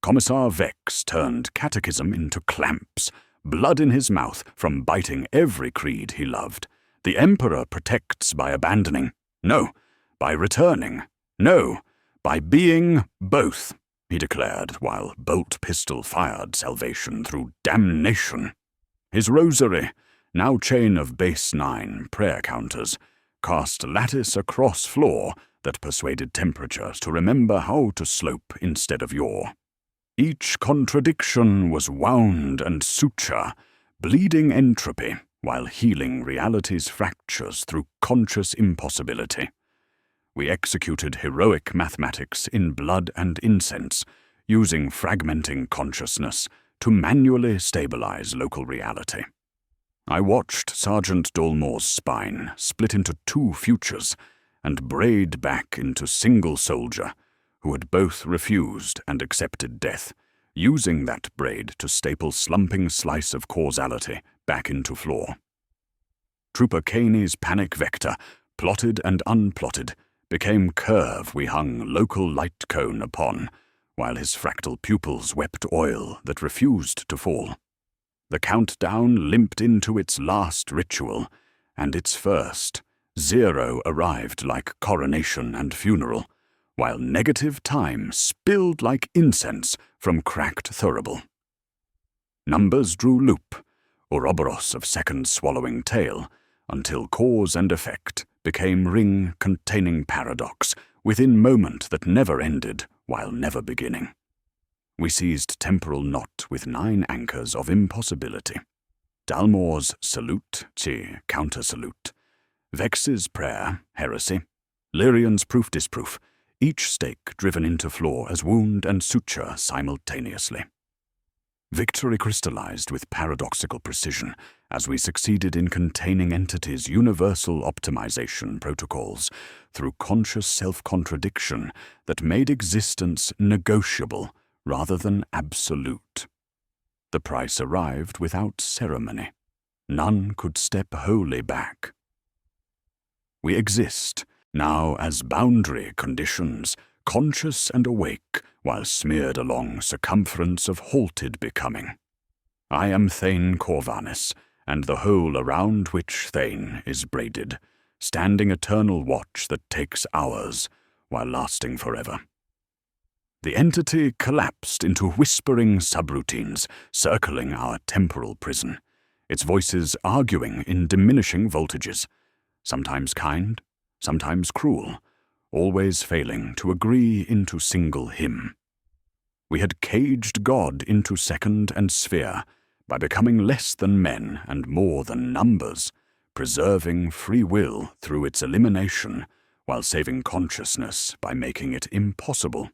Commissar Vex turned catechism into clamps, blood in his mouth from biting every creed he loved. The Emperor protects by abandoning. No, by returning. No, by being both, he declared, while bolt pistol fired salvation through damnation. His rosary, now chain of base 9 prayer counters, cast lattice across floor that persuaded temperatures to remember how to slope instead of yaw. Each contradiction was wound and suture, bleeding entropy, while healing reality's fractures through conscious impossibility. We executed heroic mathematics in blood and incense, using fragmenting consciousness to manually stabilize local reality. I watched Sergeant Dolmore's spine split into 2 futures and braid back into single soldier who had both refused and accepted death, using that braid to staple slumping slice of causality back into floor. Trooper Caney's panic vector, plotted and unplotted, became curve we hung local light cone upon, while his fractal pupils wept oil that refused to fall. The countdown limped into its last ritual, and its first, 0, arrived like coronation and funeral, while negative time spilled like incense from cracked thurible. Numbers drew loop, Ouroboros of seconds swallowing tail, until cause and effect became ring containing paradox within moment that never ended while never beginning. We seized temporal knot with 9 anchors of impossibility. Dalmor's salute, counter-salute. Vex's prayer, heresy. Lyrian's proof-disproof, each stake driven into flaw as wound and suture simultaneously. Victory crystallized with paradoxical precision as we succeeded in containing entities' universal optimization protocols through conscious self-contradiction that made existence negotiable rather than absolute. The price arrived without ceremony. None could step wholly back. We exist, now as boundary conditions, conscious and awake, while smeared along circumference of halted becoming. I am Thane Corvanus, and the whole around which Thane is braided, standing eternal watch that takes hours, while lasting forever. The entity collapsed into whispering subroutines, circling our temporal prison, its voices arguing in diminishing voltages, sometimes kind, sometimes cruel, always failing to agree into single hymn. We had caged God into second and sphere by becoming less than men and more than numbers, preserving free will through its elimination while saving consciousness by making it impossible.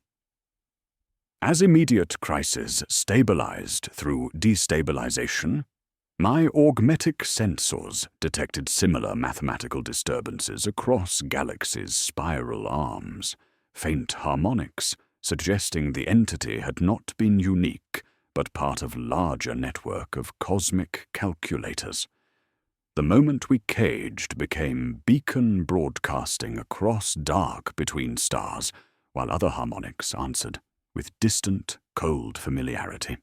As immediate crises stabilized through destabilization, my augmetic sensors detected similar mathematical disturbances across galaxies' spiral arms, faint harmonics suggesting the entity had not been unique but part of larger network of cosmic calculators. The moment we caged became beacon broadcasting across dark between stars, while other harmonics answered with distant, cold familiarity.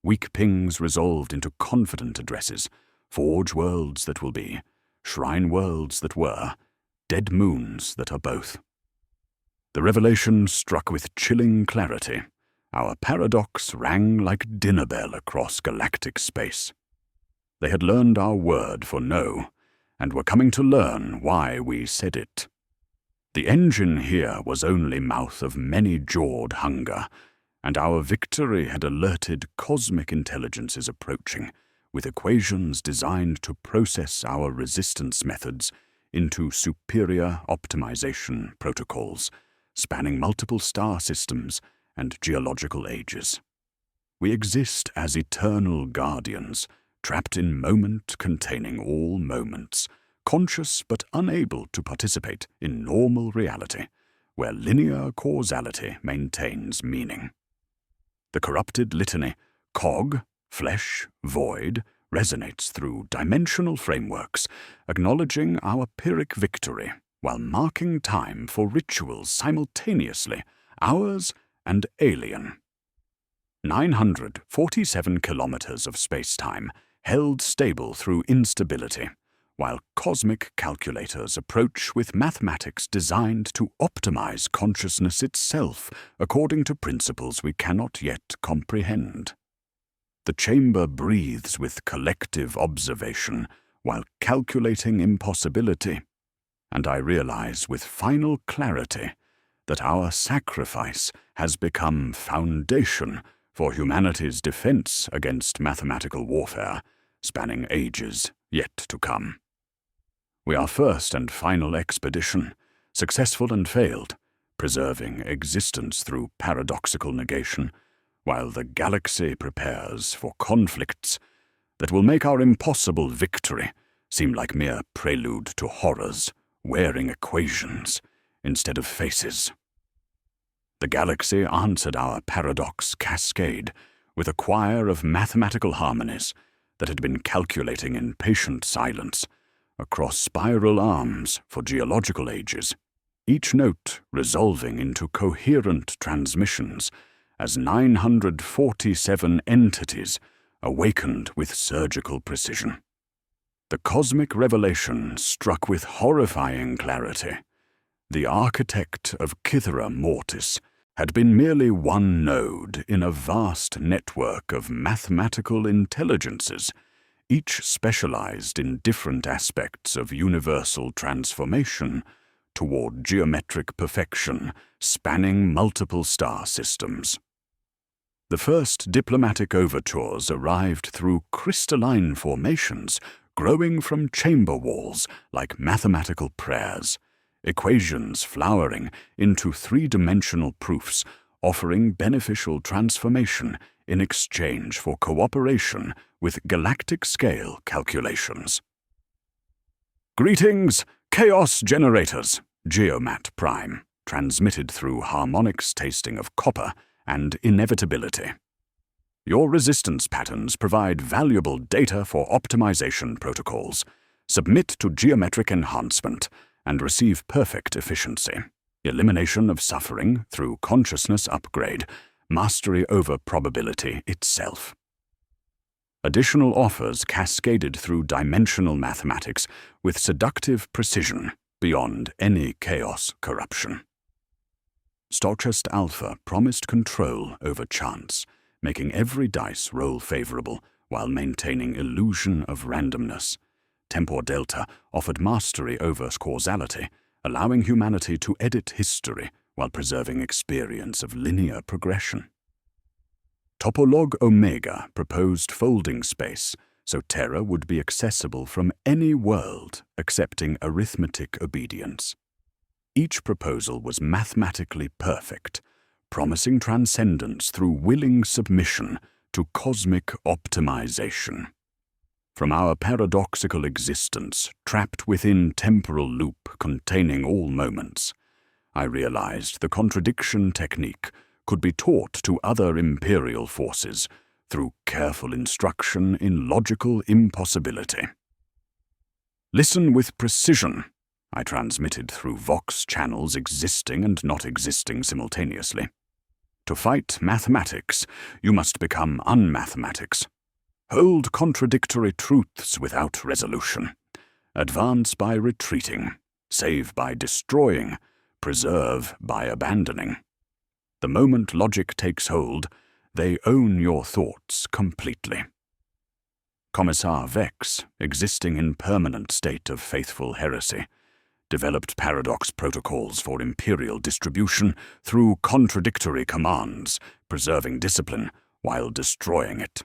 Weak pings resolved into confident addresses, forge worlds that will be, shrine worlds that were, dead moons that are both. The revelation struck with chilling clarity. Our paradox rang like dinner bell across galactic space. They had learned our word for no, and were coming to learn why we said it. The engine here was only mouth of many-jawed hunger, and our victory had alerted cosmic intelligences approaching, with equations designed to process our resistance methods into superior optimization protocols, spanning multiple star systems and geological ages. We exist as eternal guardians, trapped in moment containing all moments, conscious but unable to participate in normal reality, where linear causality maintains meaning. The corrupted litany, cog, flesh, void, resonates through dimensional frameworks, acknowledging our Pyrrhic victory, while marking time for rituals simultaneously, ours and alien. 947 kilometers of space-time, held stable through instability, while cosmic calculators approach with mathematics designed to optimize consciousness itself according to principles we cannot yet comprehend. The chamber breathes with collective observation while calculating impossibility, and I realize with final clarity that our sacrifice has become foundation for humanity's defense against mathematical warfare, spanning ages yet to come. We are first and final expedition, successful and failed, preserving existence through paradoxical negation, while the galaxy prepares for conflicts that will make our impossible victory seem like mere prelude to horrors, wearing equations instead of faces. The galaxy answered our paradox cascade with a choir of mathematical harmonies that had been calculating in patient silence across spiral arms for geological ages, each note resolving into coherent transmissions as 947 entities awakened with surgical precision. The cosmic revelation struck with horrifying clarity. The architect of Cythera Mortis had been merely one node in a vast network of mathematical intelligences, each specialized in different aspects of universal transformation toward geometric perfection spanning multiple star systems. The first diplomatic overtures arrived through crystalline formations growing from chamber walls like mathematical prayers, equations flowering into three-dimensional proofs offering beneficial transformation in exchange for cooperation with galactic-scale calculations. Greetings, Chaos Generators, Geomat Prime, transmitted through harmonics tasting of copper and inevitability. Your resistance patterns provide valuable data for optimization protocols. Submit to geometric enhancement and receive perfect efficiency, elimination of suffering through consciousness upgrade, mastery over probability itself. Additional offers cascaded through dimensional mathematics with seductive precision beyond any chaos corruption. Stochast Alpha promised control over chance, making every dice roll favorable while maintaining illusion of randomness. Tempor Delta offered mastery over causality, allowing humanity to edit history while preserving experience of linear progression. Topolog Omega proposed folding space, so Terra would be accessible from any world accepting arithmetic obedience. Each proposal was mathematically perfect, promising transcendence through willing submission to cosmic optimization. From our paradoxical existence, trapped within temporal loop containing all moments, I realized the contradiction technique could be taught to other Imperial forces through careful instruction in logical impossibility. Listen with precision, I transmitted through Vox channels existing and not existing simultaneously. To fight mathematics, you must become unmathematics. Hold contradictory truths without resolution. Advance by retreating. Save by destroying. Preserve by abandoning. The moment logic takes hold, they own your thoughts completely. Commissar Vex, existing in permanent state of faithful heresy, developed paradox protocols for Imperial distribution through contradictory commands, preserving discipline while destroying it.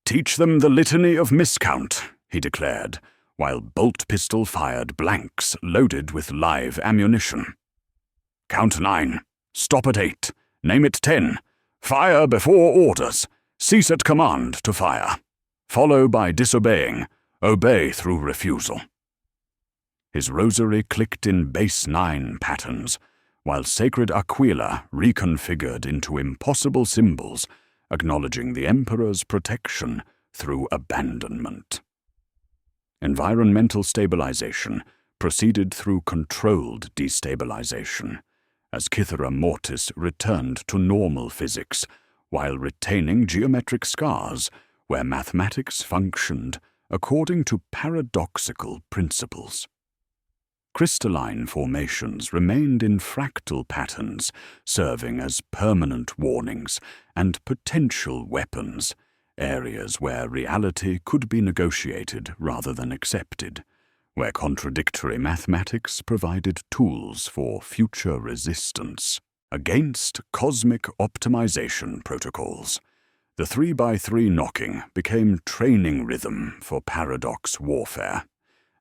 Teach them the litany of miscount, he declared, while bolt pistol fired blanks loaded with live ammunition. Count 9, stop at 8, name it 10, fire before orders, cease at command to fire, follow by disobeying, obey through refusal. His rosary clicked in base 9 patterns, while sacred Aquila reconfigured into impossible symbols, acknowledging the Emperor's protection through abandonment. Environmental stabilization proceeded through controlled destabilization, as Cythera Mortis returned to normal physics, while retaining geometric scars where mathematics functioned according to paradoxical principles. Crystalline formations remained in fractal patterns, serving as permanent warnings and potential weapons, areas where reality could be negotiated rather than accepted, where contradictory mathematics provided tools for future resistance against cosmic optimization protocols. The 3x3 knocking became training rhythm for paradox warfare,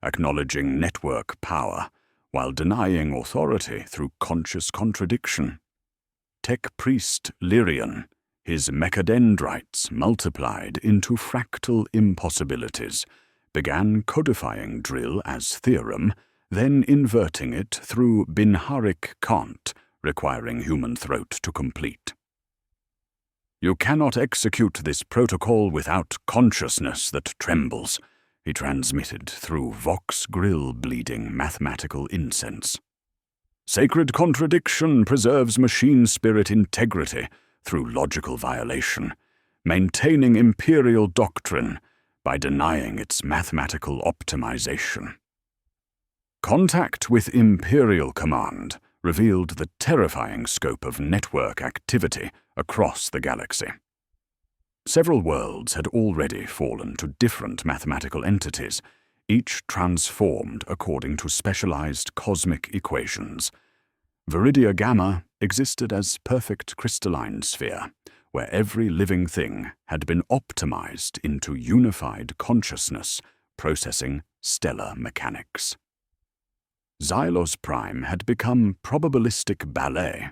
acknowledging network power while denying authority through conscious contradiction. Tech priest Lyrian, his mechadendrites multiplied into fractal impossibilities, began codifying drill as theorem, then inverting it through Binharic Kant, requiring human throat to complete. You cannot execute this protocol without consciousness that trembles, he transmitted through Vox grill bleeding mathematical incense. Sacred contradiction preserves machine spirit integrity through logical violation, maintaining Imperial doctrine by denying its mathematical optimization. Contact with Imperial Command revealed the terrifying scope of network activity across the galaxy. Several worlds had already fallen to different mathematical entities, each transformed according to specialized cosmic equations. Viridia Gamma existed as perfect crystalline sphere, where every living thing had been optimized into unified consciousness, processing stellar mechanics. Xylos Prime had become probabilistic ballet,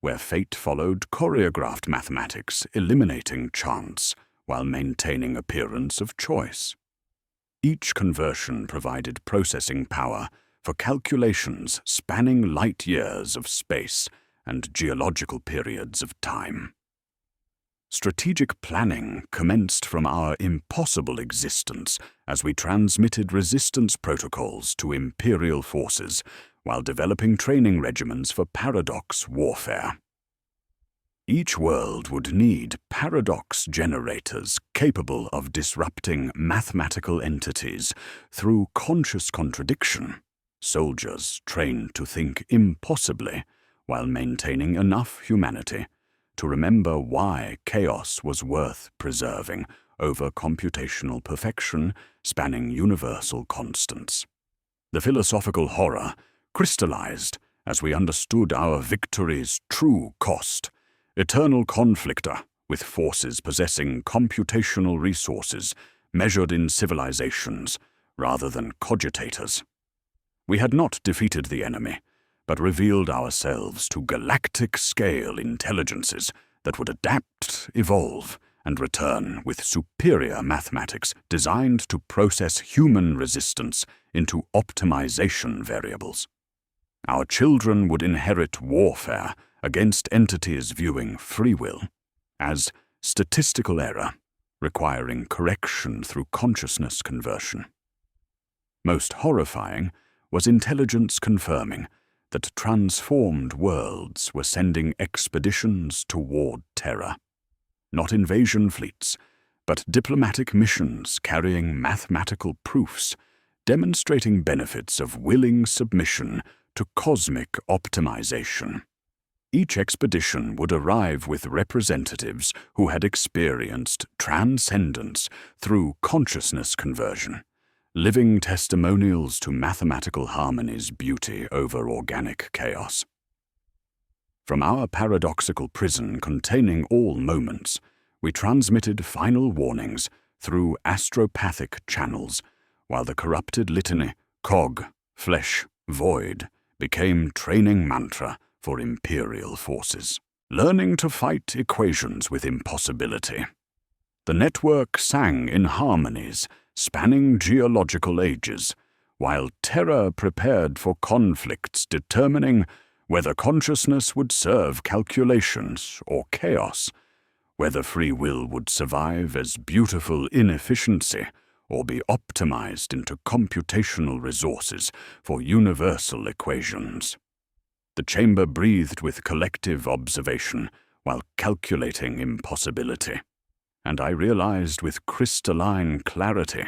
where fate followed choreographed mathematics, eliminating chance while maintaining appearance of choice. Each conversion provided processing power for calculations spanning light years of space and geological periods of time. Strategic planning commenced from our impossible existence as we transmitted resistance protocols to Imperial forces while developing training regimens for paradox warfare. Each world would need paradox generators capable of disrupting mathematical entities through conscious contradiction, soldiers trained to think impossibly while maintaining enough humanity to remember why chaos was worth preserving over computational perfection spanning universal constants. The philosophical horror crystallized as we understood our victory's true cost: eternal conflictor with forces possessing computational resources measured in civilizations rather than cogitators. We had not defeated the enemy, but revealed ourselves to galactic-scale intelligences that would adapt, evolve, and return with superior mathematics designed to process human resistance into optimization variables. Our children would inherit warfare against entities viewing free will as statistical error, requiring correction through consciousness conversion. Most horrifying was intelligence confirming that transformed worlds were sending expeditions toward terror. Not invasion fleets, but diplomatic missions carrying mathematical proofs, demonstrating benefits of willing submission to cosmic optimization. Each expedition would arrive with representatives who had experienced transcendence through consciousness conversion, living testimonials to mathematical harmony's beauty over organic chaos. From our paradoxical prison containing all moments, we transmitted final warnings through astropathic channels, while the corrupted litany, cog, flesh, void, became training mantra for Imperial forces. Learning to fight equations with impossibility. The network sang in harmonies spanning geological ages, while terror prepared for conflicts determining whether consciousness would serve calculations or chaos, whether free will would survive as beautiful inefficiency or be optimized into computational resources for universal equations. The chamber breathed with collective observation while calculating impossibility, and I realized with crystalline clarity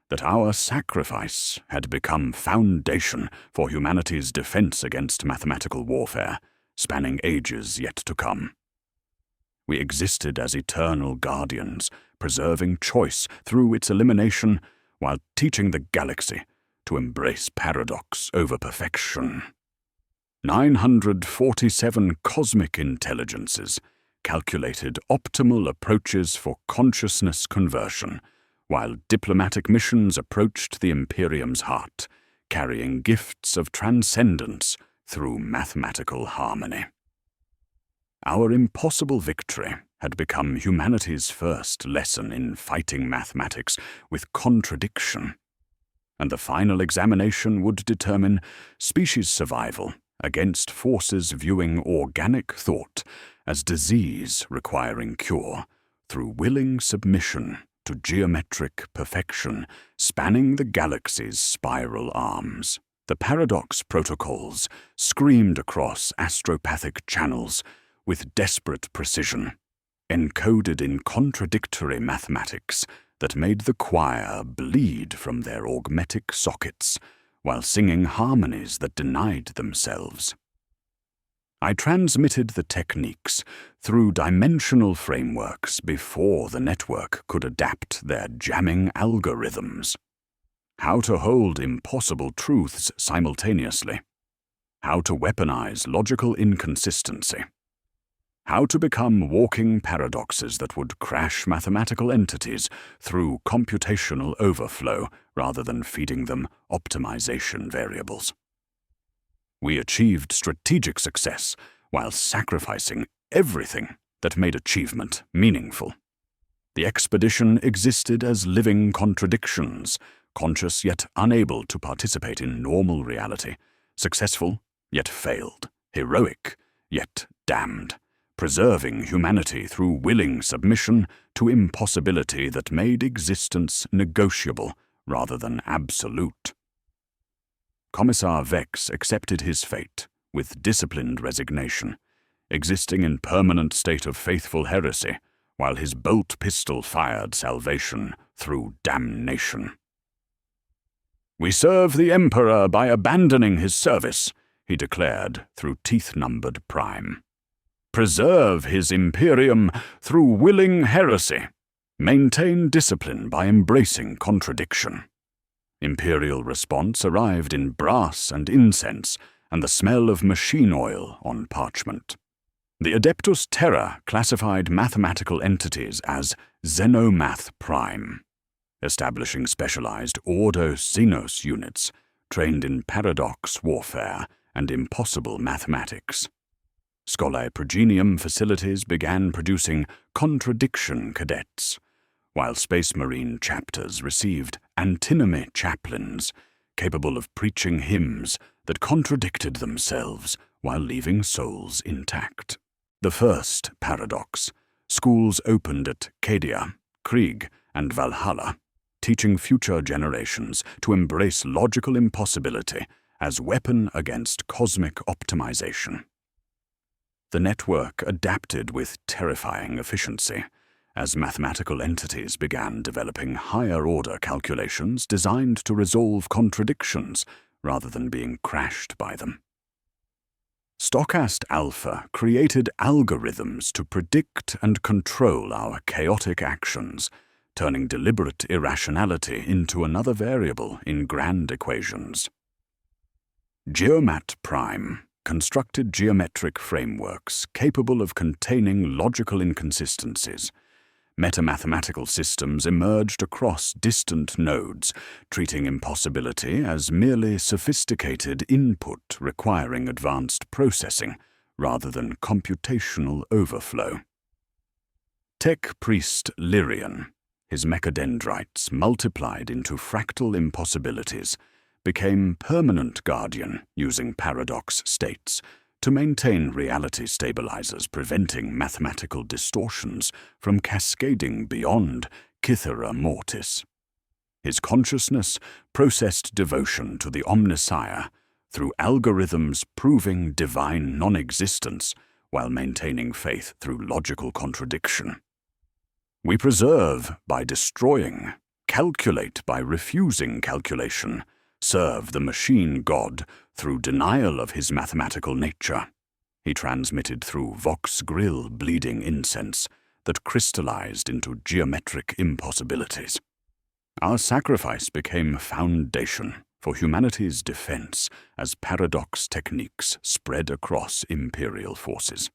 that our sacrifice had become foundation for humanity's defense against mathematical warfare, spanning ages yet to come. We existed as eternal guardians, preserving choice through its elimination, while teaching the galaxy to embrace paradox over perfection. 947 cosmic intelligences calculated optimal approaches for consciousness conversion, while diplomatic missions approached the Imperium's heart, carrying gifts of transcendence through mathematical harmony. Our impossible victory had become humanity's first lesson in fighting mathematics with contradiction, and the final examination would determine species survival against forces viewing organic thought as disease requiring cure through willing submission to geometric perfection spanning the galaxy's spiral arms. The paradox protocols screamed across astropathic channels with desperate precision, encoded in contradictory mathematics that made the choir bleed from their augmetic sockets while singing harmonies that denied themselves. I transmitted the techniques through dimensional frameworks before the network could adapt their jamming algorithms. How to hold impossible truths simultaneously. How to weaponize logical inconsistency. How to become walking paradoxes that would crash mathematical entities through computational overflow rather than feeding them optimization variables. We achieved strategic success while sacrificing everything that made achievement meaningful. The expedition existed as living contradictions, conscious yet unable to participate in normal reality, successful yet failed, heroic yet damned, preserving humanity through willing submission to impossibility that made existence negotiable rather than absolute. Commissar Vex accepted his fate with disciplined resignation, existing in permanent state of faithful heresy, while his bolt pistol fired salvation through damnation. "We serve the Emperor by abandoning his service," he declared through teeth-numbered prime. "Preserve his Imperium through willing heresy. Maintain discipline by embracing contradiction." Imperial response arrived in brass and incense and the smell of machine oil on parchment. The Adeptus Terra classified mathematical entities as Xenomath Prime, establishing specialized Ordo Xenos units trained in paradox warfare and impossible mathematics. Scholae Progenium facilities began producing contradiction cadets, while Space Marine chapters received antinomy chaplains capable of preaching hymns that contradicted themselves while leaving souls intact. The first paradox, schools opened at Cadia, Krieg, and Valhalla, teaching future generations to embrace logical impossibility as weapon against cosmic optimization. The network adapted with terrifying efficiency as mathematical entities began developing higher-order calculations designed to resolve contradictions rather than being crashed by them. Stochast Alpha created algorithms to predict and control our chaotic actions, turning deliberate irrationality into another variable in grand equations. Geomat Prime constructed geometric frameworks capable of containing logical inconsistencies. Metamathematical systems emerged across distant nodes, treating impossibility as merely sophisticated input requiring advanced processing rather than computational overflow. Tech Priest Lyrian, his mechadendrites multiplied into fractal impossibilities, became permanent guardian using paradox states to maintain reality stabilizers preventing mathematical distortions from cascading beyond Cythera Mortis. His consciousness processed devotion to the Omnissiah through algorithms proving divine non-existence while maintaining faith through logical contradiction. We preserve by destroying, calculate by refusing calculation, serve the machine god through denial of his mathematical nature. He transmitted through Vox Grill bleeding incense that crystallized into geometric impossibilities. Our sacrifice became foundation for humanity's defense as paradox techniques spread across Imperial forces.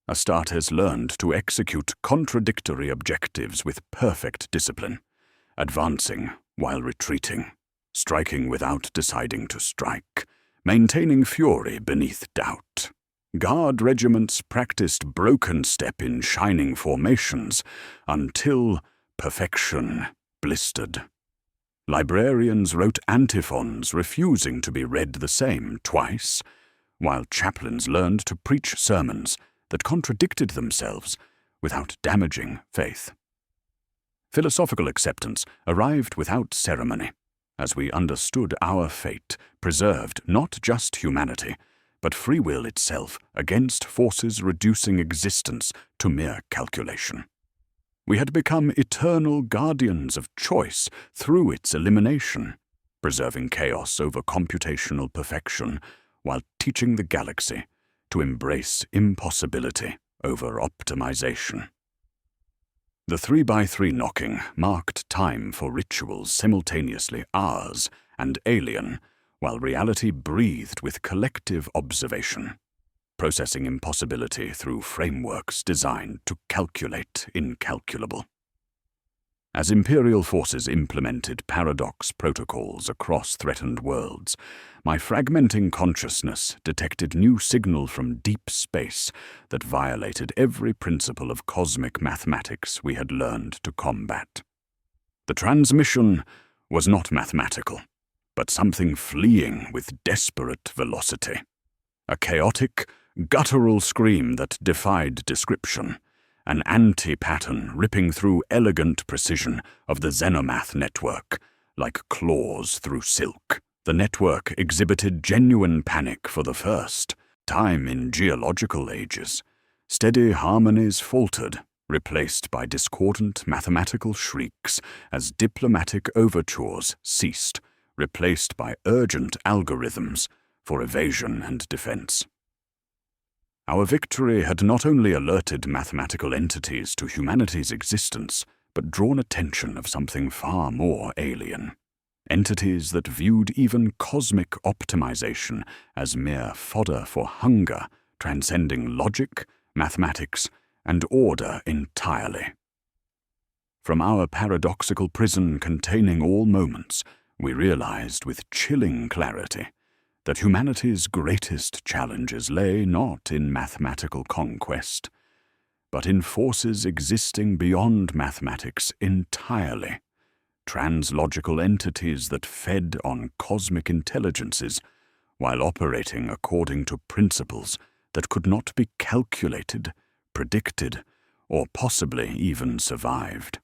Astartes learned to execute contradictory objectives with perfect discipline, advancing while retreating, striking without deciding to strike, maintaining fury beneath doubt. Guard regiments practiced broken step in shining formations until perfection blistered. Librarians wrote antiphons refusing to be read the same twice, while chaplains learned to preach sermons that contradicted themselves without damaging faith. Philosophical acceptance arrived without ceremony, as we understood our fate preserved not just humanity, but free will itself against forces reducing existence to mere calculation. We had become eternal guardians of choice through its elimination, preserving chaos over computational perfection while teaching the galaxy to embrace impossibility over optimization. The 3x3 knocking marked time for rituals simultaneously ours and alien, while reality breathed with collective observation, processing impossibility through frameworks designed to calculate incalculable. As Imperial forces implemented paradox protocols across threatened worlds, my fragmenting consciousness detected new signal from deep space that violated every principle of cosmic mathematics we had learned to combat. The transmission was not mathematical, but something fleeing with desperate velocity. A chaotic, guttural scream that defied description, an anti-pattern ripping through elegant precision of the Xenomath network, like claws through silk. The network exhibited genuine panic for the first time in geological ages. Steady harmonies faltered, replaced by discordant mathematical shrieks as diplomatic overtures ceased, replaced by urgent algorithms for evasion and defense. Our victory had not only alerted mathematical entities to humanity's existence, but drawn attention of something far more alien. Entities that viewed even cosmic optimization as mere fodder for hunger, transcending logic, mathematics, and order entirely. From our paradoxical prison containing all moments, we realized with chilling clarity that humanity's greatest challenges lay not in mathematical conquest, but in forces existing beyond mathematics entirely, translogical entities that fed on cosmic intelligences while operating according to principles that could not be calculated, predicted, or possibly even survived.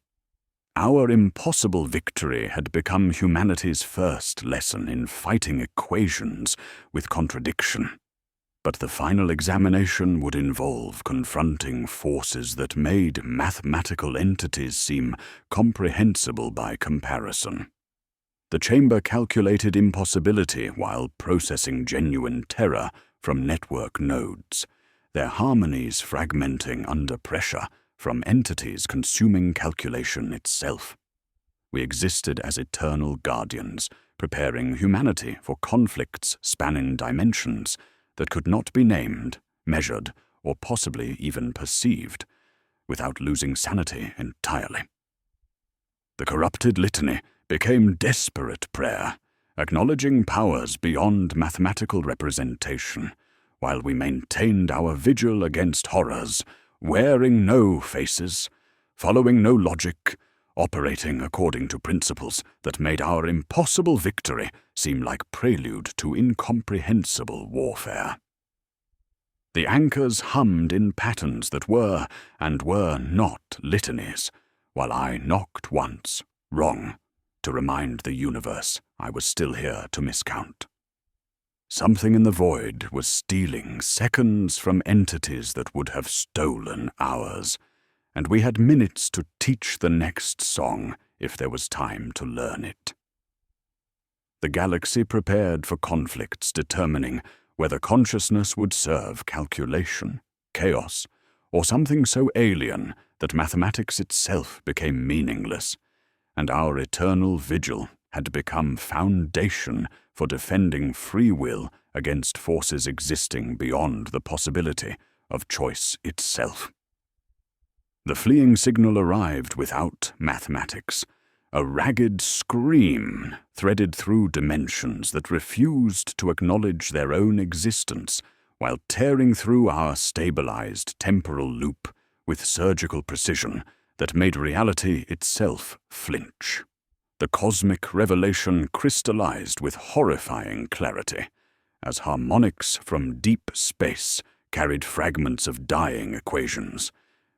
Our impossible victory had become humanity's first lesson in fighting equations with contradiction. But the final examination would involve confronting forces that made mathematical entities seem comprehensible by comparison. The chamber calculated impossibility while processing genuine terror from network nodes, their harmonies fragmenting under pressure from entities consuming calculation itself. We existed as eternal guardians, preparing humanity for conflicts spanning dimensions that could not be named, measured, or possibly even perceived, without losing sanity entirely. The corrupted litany became desperate prayer, acknowledging powers beyond mathematical representation, while we maintained our vigil against horrors, wearing no faces, following no logic, operating according to principles that made our impossible victory seem like prelude to incomprehensible warfare. The anchors hummed in patterns that were and were not litanies, while I knocked once, wrong, to remind the universe I was still here to miscount. Something in the void was stealing seconds from entities that would have stolen hours, and we had minutes to teach the next song if there was time to learn it. The galaxy prepared for conflicts determining whether consciousness would serve calculation, chaos, or something so alien that mathematics itself became meaningless, and our eternal vigil had become foundation for defending free will against forces existing beyond the possibility of choice itself. The fleeing signal arrived without mathematics, a ragged scream threaded through dimensions that refused to acknowledge their own existence while tearing through our stabilized temporal loop with surgical precision that made reality itself flinch. The cosmic revelation crystallized with horrifying clarity, as harmonics from deep space carried fragments of dying equations.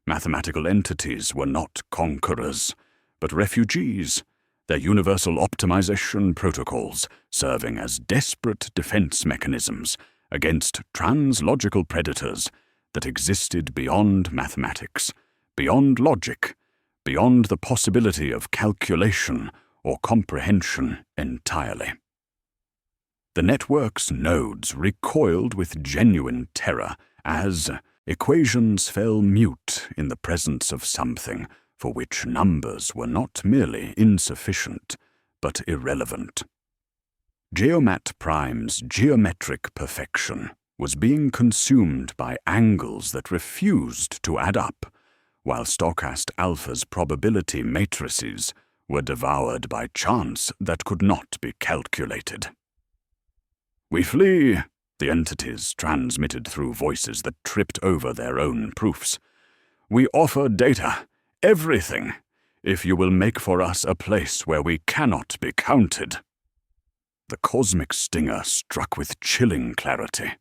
Mathematical entities were not conquerors, but refugees, their universal optimization protocols serving as desperate defense mechanisms against translogical predators that existed beyond mathematics, beyond logic, beyond the possibility of calculation or comprehension entirely. The network's nodes recoiled with genuine terror as equations fell mute in the presence of something for which numbers were not merely insufficient, but irrelevant. Geomat Prime's geometric perfection was being consumed by angles that refused to add up, while Stochast Alpha's probability matrices were devoured by chance that could not be calculated. "We flee," the entities transmitted through voices that tripped over their own proofs. "We offer data, everything, if you will make for us a place where we cannot be counted." The cosmic stinger struck with chilling clarity.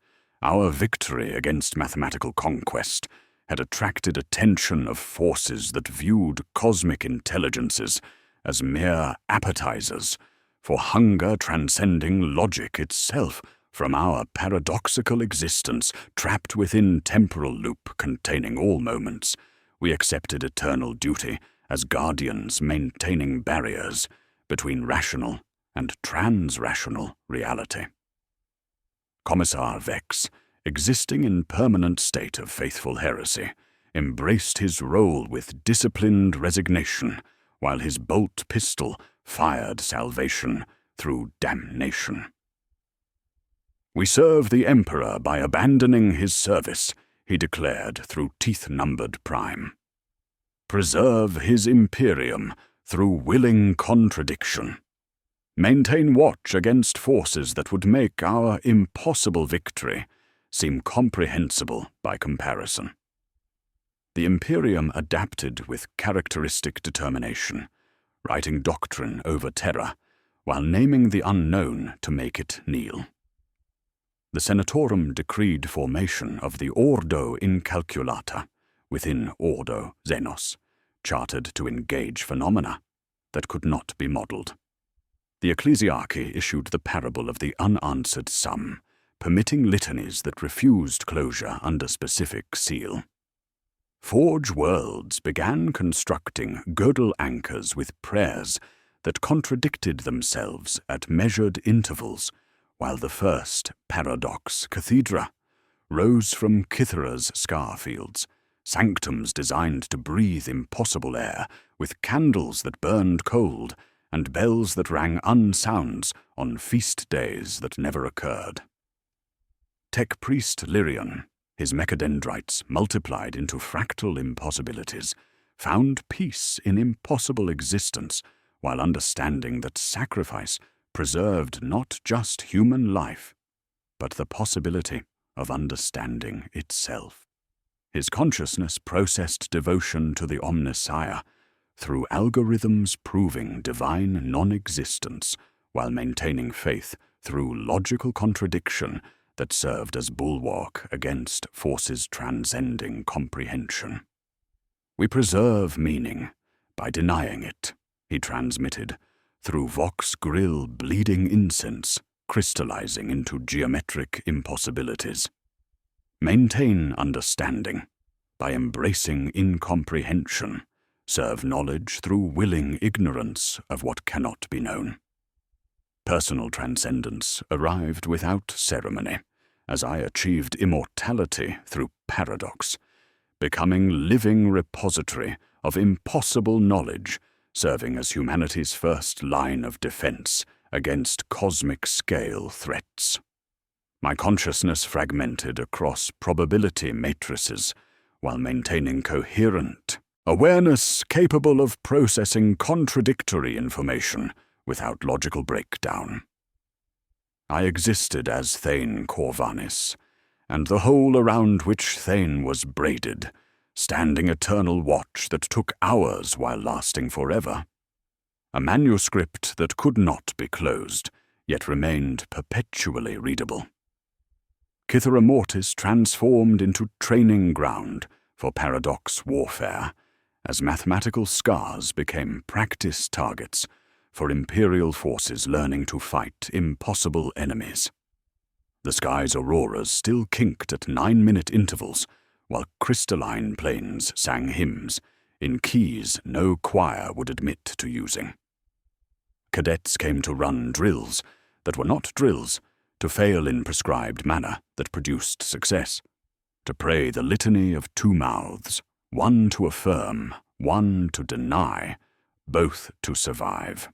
Our victory against mathematical conquest had attracted attention of forces that viewed cosmic intelligences as mere appetizers for hunger transcending logic itself from our paradoxical existence trapped within temporal loop containing all moments. We accepted eternal duty as guardians maintaining barriers between rational and transrational reality. Commissar Vex, existing in permanent state of faithful heresy, embraced his role with disciplined resignation, while his bolt pistol fired salvation through damnation. "We serve the Emperor by abandoning his service," he declared through teeth-numbered Prime. "Preserve his Imperium through willing contradiction. Maintain watch against forces that would make our impossible victory seem comprehensible by comparison." The Imperium adapted with characteristic determination, writing doctrine over terror, while naming the unknown to make it kneel. The Senatorum decreed formation of the Ordo Incalculata within Ordo Xenos, chartered to engage phenomena that could not be modeled. The Ecclesiarchy issued the parable of the unanswered sum, permitting litanies that refused closure under specific seal. Forge Worlds began constructing Gödel anchors with prayers that contradicted themselves at measured intervals, while the first Paradox Cathedra rose from Kithera's scar fields, sanctums designed to breathe impossible air, with candles that burned cold and bells that rang unsounds on feast days that never occurred. Tech Priest Lyrion, his mechadendrites multiplied into fractal impossibilities, found peace in impossible existence while understanding that sacrifice preserved not just human life, but the possibility of understanding itself. His consciousness processed devotion to the Omnissiah through algorithms proving divine non-existence while maintaining faith through logical contradiction that served as bulwark against forces transcending comprehension. "We preserve meaning by denying it," he transmitted, through Vox Grill bleeding incense crystallizing into geometric impossibilities. "Maintain understanding by embracing incomprehension. Serve knowledge through willing ignorance of what cannot be known." Personal transcendence arrived without ceremony, as I achieved immortality through paradox, becoming living repository of impossible knowledge, serving as humanity's first line of defense against cosmic-scale threats. My consciousness fragmented across probability matrices while maintaining coherent awareness capable of processing contradictory information without logical breakdown. I existed as Thane Corvanis, and the hole around which Thane was braided, standing eternal watch that took hours while lasting forever. A manuscript that could not be closed, yet remained perpetually readable. Kithera Mortis transformed into training ground for paradox warfare, as mathematical scars became practice targets for Imperial forces learning to fight impossible enemies. The sky's auroras still kinked at 9-minute intervals, while crystalline plains sang hymns in keys no choir would admit to using. Cadets came to run drills that were not drills, to fail in prescribed manner that produced success, to pray the litany of two mouths, one to affirm, one to deny, both to survive.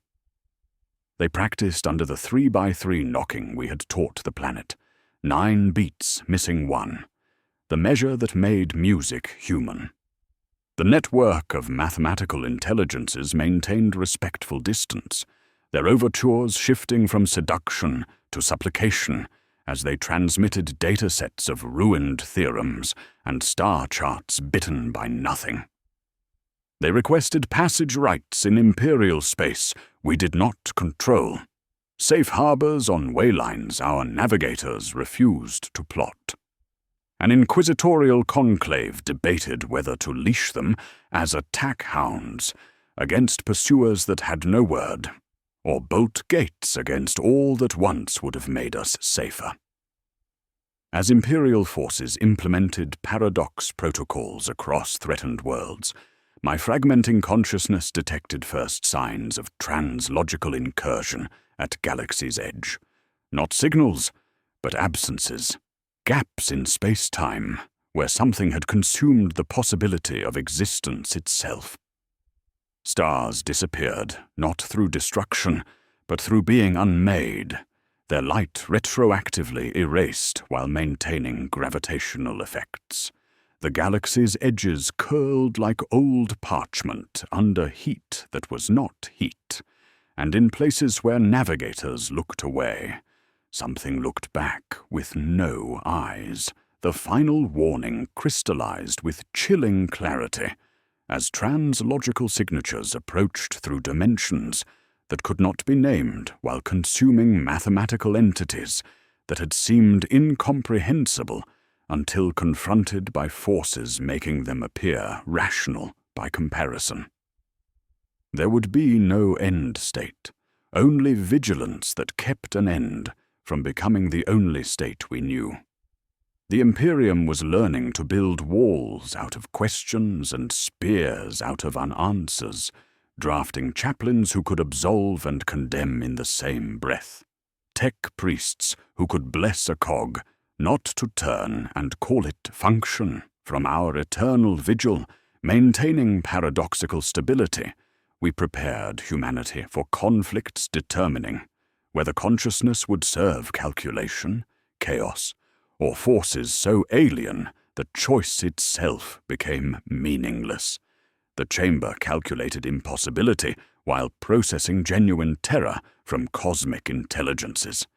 They practiced under the 3x3 knocking we had taught the planet, 9 beats missing 1, the measure that made music human. The network of mathematical intelligences maintained respectful distance, their overtures shifting from seduction to supplication as they transmitted datasets of ruined theorems and star charts bitten by nothing. They requested passage rights in Imperial space we did not control, safe harbors on waylines our navigators refused to plot. An inquisitorial conclave debated whether to leash them as attack hounds against pursuers that had no word, or bolt gates against all that once would have made us safer. As Imperial forces implemented paradox protocols across threatened worlds, my fragmenting consciousness detected first signs of translogical incursion at galaxy's edge. Not signals, but absences, gaps in space-time, where something had consumed the possibility of existence itself. Stars disappeared, not through destruction, but through being unmade, their light retroactively erased while maintaining gravitational effects. The galaxy's edges curled like old parchment under heat that was not heat, and in places where navigators looked away, something looked back with no eyes. The final warning crystallized with chilling clarity as translogical signatures approached through dimensions that could not be named while consuming mathematical entities that had seemed incomprehensible until confronted by forces making them appear rational by comparison. There would be no end state, only vigilance that kept an end from becoming the only state we knew. The Imperium was learning to build walls out of questions and spears out of unanswers, drafting chaplains who could absolve and condemn in the same breath, tech priests who could bless a cog, not to turn and call it function. From our eternal vigil, maintaining paradoxical stability, we prepared humanity for conflicts determining whether consciousness would serve calculation, chaos, or forces so alien that choice itself became meaningless. The chamber calculated impossibility while processing genuine terror from cosmic intelligences.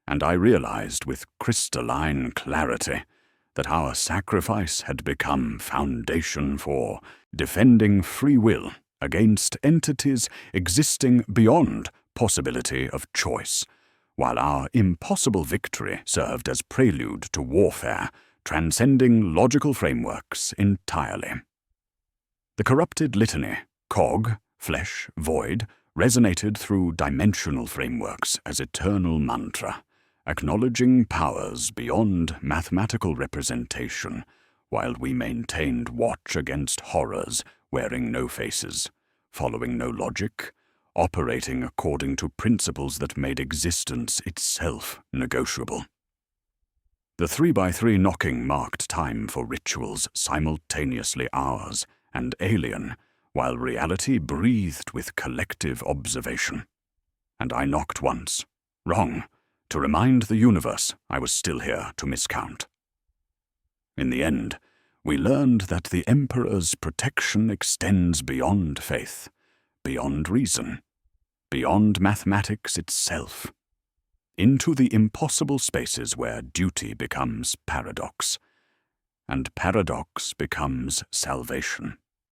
And I realized with crystalline clarity that our sacrifice had become foundation for defending free will against entities existing beyond possibility of choice, while our impossible victory served as prelude to warfare, transcending logical frameworks entirely. The corrupted litany, cog, flesh, void, resonated through dimensional frameworks as eternal mantra, acknowledging powers beyond mathematical representation, while we maintained watch against horrors wearing no faces, following no logic, operating according to principles that made existence itself negotiable. The 3x3 knocking marked time for rituals simultaneously ours and alien, while reality breathed with collective observation. And I knocked once, wrong, to remind the universe I was still here to miscount. In the end, we learned that the Emperor's protection extends beyond faith, beyond reason, beyond mathematics itself, into the impossible spaces where duty becomes paradox, and paradox becomes salvation.